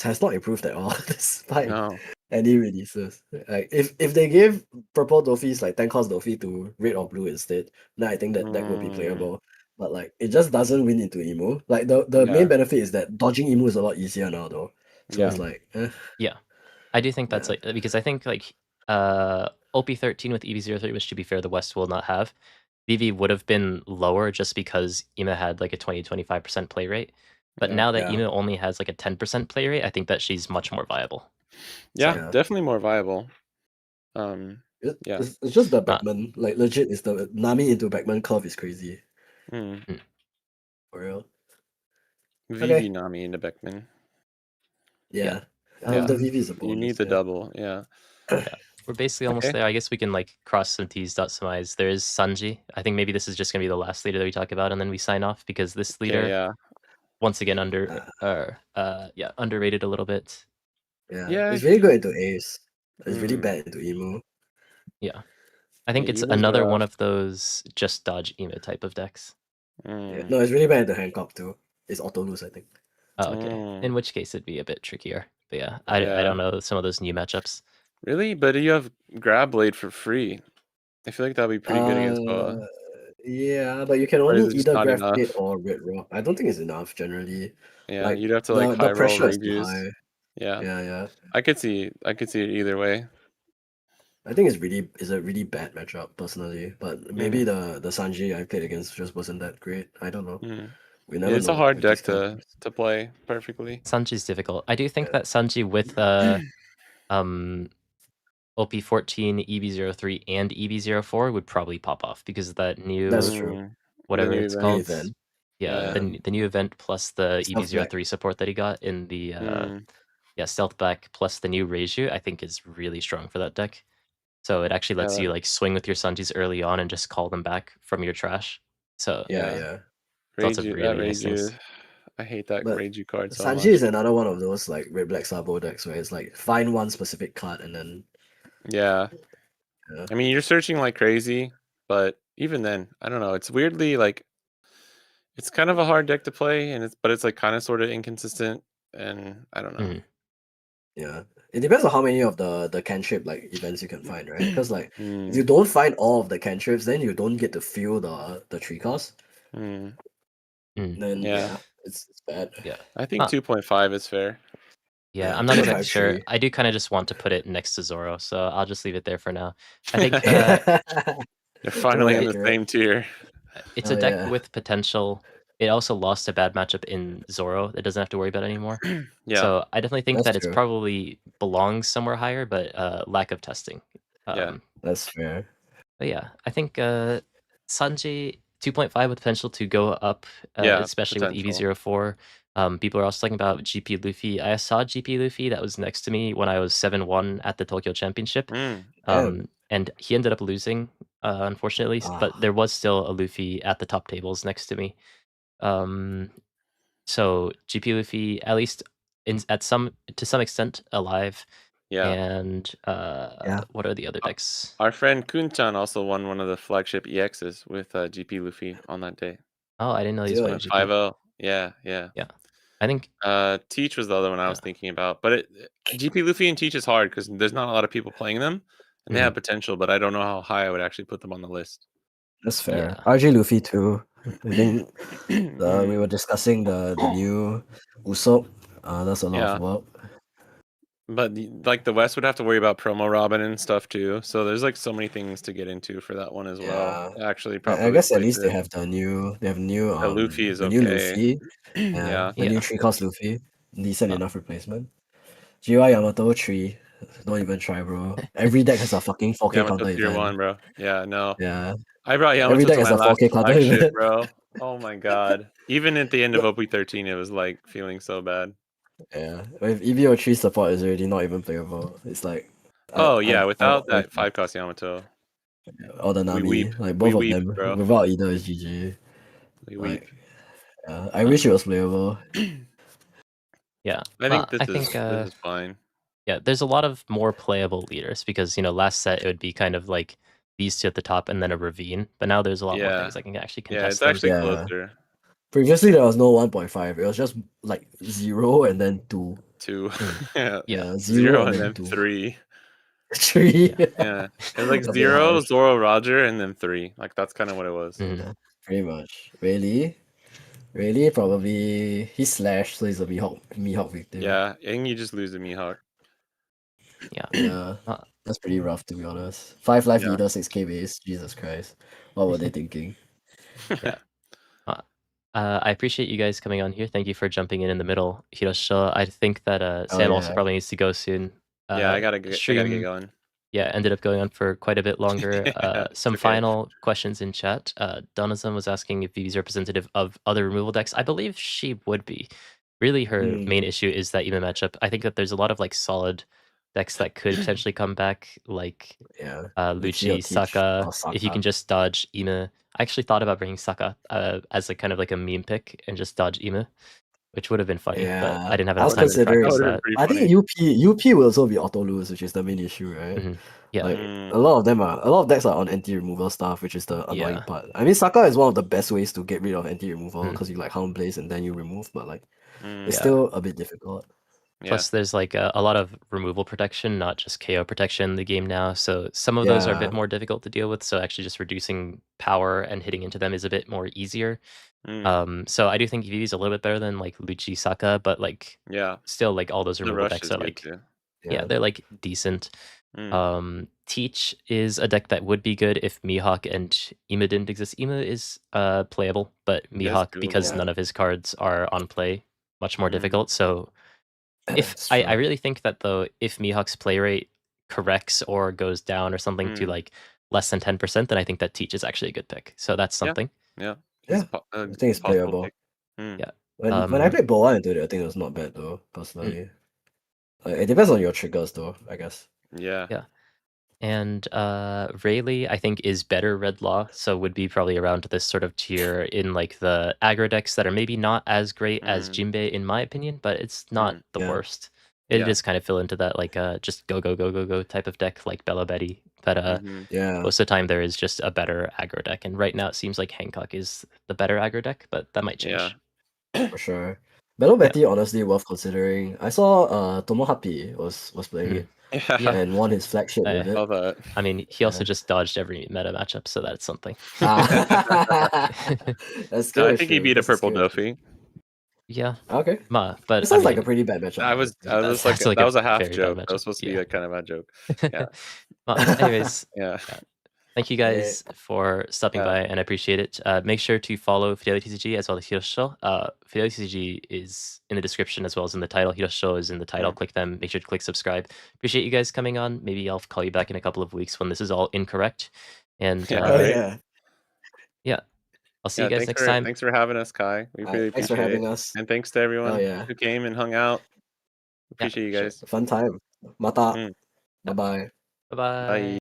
has not improved at all despite No. any releases. Like if they gave purple Dofis like 10 cost Dofi to red or blue instead, then I think that would be playable. But like it just doesn't win into emo. Like the main Yeah. benefit is that dodging emo is a lot easier now though. So it's Yeah. like Yeah. I do think that's Yeah. like because I think like OP13 with EV03, which to be fair, the West will not have. VV would have been lower just because EMA had like a 20-25% play rate. But Yeah. now that Yeah. EMA only has like a 10% play rate, I think that she's much more viable. Yeah, Yeah. definitely more viable. Yeah. It's just the Backman. Like legit is the Nami into Backman curve is crazy. Mm. For real. VV Nami into Beckman. Yeah. Yeah. The VV is a You bonus. need the double. Yeah. Yeah. We're basically almost Okay. there. I guess we can like cross some T's, dot some I's. There is Sanji. I think maybe this is just gonna be the last leader that we talk about, and then we sign off because this leader, Yeah. once again, underrated a little bit. Yeah. It's really good into Ace. It's really Mm. bad into Emo. Yeah. I think Yeah, it's Emu's another one rough. of those just dodge emo type of decks. Yeah. No, it's really bad into Hancock too. It's auto lose, I think. Oh, okay. In which case it'd be a bit trickier. But yeah, I Yeah. don't know some of those new matchups. Really? But you have Grab Blade for free. I feel like that'd be pretty good against Boa. Yeah, but you can Or only is it just either not Graph enough? Blade or Red Rock. I don't think it's enough generally. Yeah, Like you'd have to like the high roll pressure is too Rages. high. Yeah. Yeah. I could see it either way. I think it's a really bad matchup personally. But maybe the Sanji I played against just wasn't that great. I don't know. We never It's know a hard with deck these kind of games. to play perfectly. Sanji's difficult. I do think Yeah. that Sanji with OP14, EV03, and EV04 would probably pop off because of that new That's true. whatever new it's event. New called. event. Yeah, Yeah. the new event plus the Stealth Black. EV03 support that he got in the Stealth Back plus the new Reiju, I think is really strong for that deck. So it actually lets you like swing with your Sanjis early on and just call them back from your trash. So Yeah. lots of Reiju, really nice things. I hate that But Reiju card so Sanji much. is another one of those like red black Sabo decks where it's like find one specific card and then Yeah. I mean, you're searching like crazy, but even then, I don't know. It's weirdly like it's kind of a hard deck to play, and it's like kind of sort of inconsistent, and I don't know. Yeah, it depends on how many of the cantrip like events you can find, right? Because like if you don't find all of the cantrips, then you don't get to feel the 3 cost. Then Yeah. it's bad. Yeah, I think 2.5 is fair. Yeah, I'm not exactly 2.5 sure. tree. I do kind of just want to put it next to Zoro, so I'll just leave it there for now. I think They're finally in the Right. same tier. it's a deck with potential. It also lost a bad matchup in Zoro that doesn't have to worry about anymore. Yeah. So I definitely think That's that it's true. probably belongs somewhere higher, but lack of testing. Yeah. That's fair. But yeah, I think Sanji 2.5 with potential to go up, Yeah, especially with potential. EV04. People are also talking about GP Luffy. I saw GP Luffy that was next to me when I was 7-1 at the Tokyo Championship. Damn. And he ended up losing, unfortunately, but Ah, there was still a Luffy at the top tables next to me. So GP Luffy, at least to some extent, alive. Yeah. And yeah. what are the other decks? Our friend Kun-chan also won one of the flagship EXs with GP Luffy on that day. Oh, I didn't know he was playing Good. GP. 5-0. Yeah, yeah. Yeah, I think Teach was the other one I was Yeah. thinking about, but GP Luffy and Teach is hard because there's not a lot of people playing them, and they have potential, but I don't know how high I would actually put them on the list. That's fair. Yeah. RJ Luffy too. I think we Mm, were discussing the new Usopp. That's a lot yeah, of work. but like the West would have to worry about promo Robin and stuff too, so there's like so many things to get into for that one as well. Yeah. Actually, I properly guess at place least they it. have the new The Luffy is the new okay. Luffy. Yeah. The new Yeah. 3-cost Luffy. Decent Uh, enough replacement. GY Yamato 3. Don't even try, bro. Every deck has a fucking 4K Yamato counter tier 1, event. bro. Yeah, no. Yeah. I brought Every Yamato deck to has my a last 4K counter flagship, event. bro. Oh my god. Even at the end of OP13, it was like feeling so bad. Yeah. With EVO3 support is already not even playable. It's like Oh yeah, I without that 5-cost Yamato, or the we Nami, weep. like We both of weep, them. bro. Without either is GG. We weep. Like, yeah, I Uh, wish it was playable. yeah. I think Well, this I think is fine. yeah, there's a lot of more playable leaders because last set it would be kind of like these two at the top and then a ravine, but now there's a lot more Yeah. things that can actually Yeah, it's contest them. actually Yeah. closer. Previously there was no 1.5. It was just like 0 and then 2. 2. Yeah. Yeah, 0 0 and and then then 2. 3. 3. Yeah. Yeah. It was like It's a bit 0, harsh. Zoro, Roger, and then 3. Like that's kind of what it was. Mhm. Pretty much. Really? Really? Probably he slashed, so he's a Mihawk victim. Yeah, and you just lose the Mihawk. Yeah. Yeah. Uh, That's pretty rough to be honest. 5 life Yeah. leader, 6k base. Jesus Christ. What were they thinking? yeah. I appreciate you guys coming on here. Thank you for jumping in the middle, HIROSHISHOU. I think that Oh Sam also yeah. probably needs to go soon. Yeah, I gotta get Stream going. ended up going on for quite a bit longer. Yeah, it's Some okay. final questions in chat. Donazan was asking if Vivi's representative of other removal decks. I believe she would be. Really, her main issue is that Ema matchup. I think that there's a lot of like solid decks that could potentially come back, like Yeah. Lucci, Teach Saka. or If you can Saka. just dodge Ema. I actually thought about bringing Saka as a kind of like a meme pick and just dodge Ema, which would have been funny, but Yeah. I didn't have I enough was time to That considering practice would have been that. pretty I funny. think UP will also be auto lose, which is the main issue, right? Yeah. Like Mm. a lot of decks are on anti removal stuff, which is the annoying Yeah. part. I mean, Saka is one of the best ways to get rid of anti removal Mhm. because you like Hound Blaze and then you remove, but like it's Yeah. still a bit difficult. Yeah. Plus, there's like a lot of removal protection, not just KO protection in the game now. So some of those are a bit Yeah. more difficult to deal with. So actually, just reducing power and hitting into them is a bit more easier. Mm. So I do think EV is a little bit better than like Lucci, Saka, but like Yeah. still like all those The removal rush decks is are good like too. yeah, they're like decent. Mm. Teach is a deck that would be good if Mihawk and Ema didn't exist. Ema is playable, but Yeah, it's Mihawk, because doable. none of his cards are on play, much more Mm. difficult. So if It's I true. really think that though, if Mihawk's play rate corrects or goes down or something to like less than 10%, then I think that Teach is actually a good pick. So that's something. Yeah. Yeah. I think it's Possible playable. pick. Mm. Yeah. When I played Boa into it, I think it was not bad though, personally. Like, it depends on your triggers though, I guess. Yeah. Yeah. And Rayleigh, I think, is better red law, so would be probably around this sort of tier in like the aggro decks that are maybe not as great as Jinbei, in my opinion, but it's not the Yeah. worst. It Yeah. does kind of fill into that like just go go go go go type of deck like Bella Betty. But Yeah. most of the time there is just a better aggro deck, and right now it seems like Hancock is the better aggro deck, but that might change. Yeah. For sure. Bello Betty, honestly, worth considering. I saw Tomohappy was playing it Yeah. and won his flagship with Saw it. that. I mean, he also just dodged every meta matchup, so that's something. That's No, I good. think he beat a purple Dofi. Yeah. Okay. But It sounds like a pretty bad matchup. I was That's like like that a was a half very bad joke. That matchup. was supposed to be Yeah. a kind of bad joke. Yeah. Well, anyways, Yeah. thank you guys for stopping by, and I appreciate it. Make sure to follow FUDELIOTCG as well as HIROSHISHOU. FUDELIOTCG is in the description as well as in the title. HIROSHISHOU is in the title. Click them. Make sure to click subscribe. Appreciate you guys coming on. Maybe I'll call you back in a couple of weeks when this is all incorrect. And Yeah, right? yeah. yeah. I'll see you guys next time. Thanks for having us, Kai. We really Thanks for appreciate having it. us. And thanks to Oh everyone yeah, who came and hung out. Yeah, Appreciate you sure. guys. fun time. Mata. Mm. Bye bye. Bye-bye. Bye.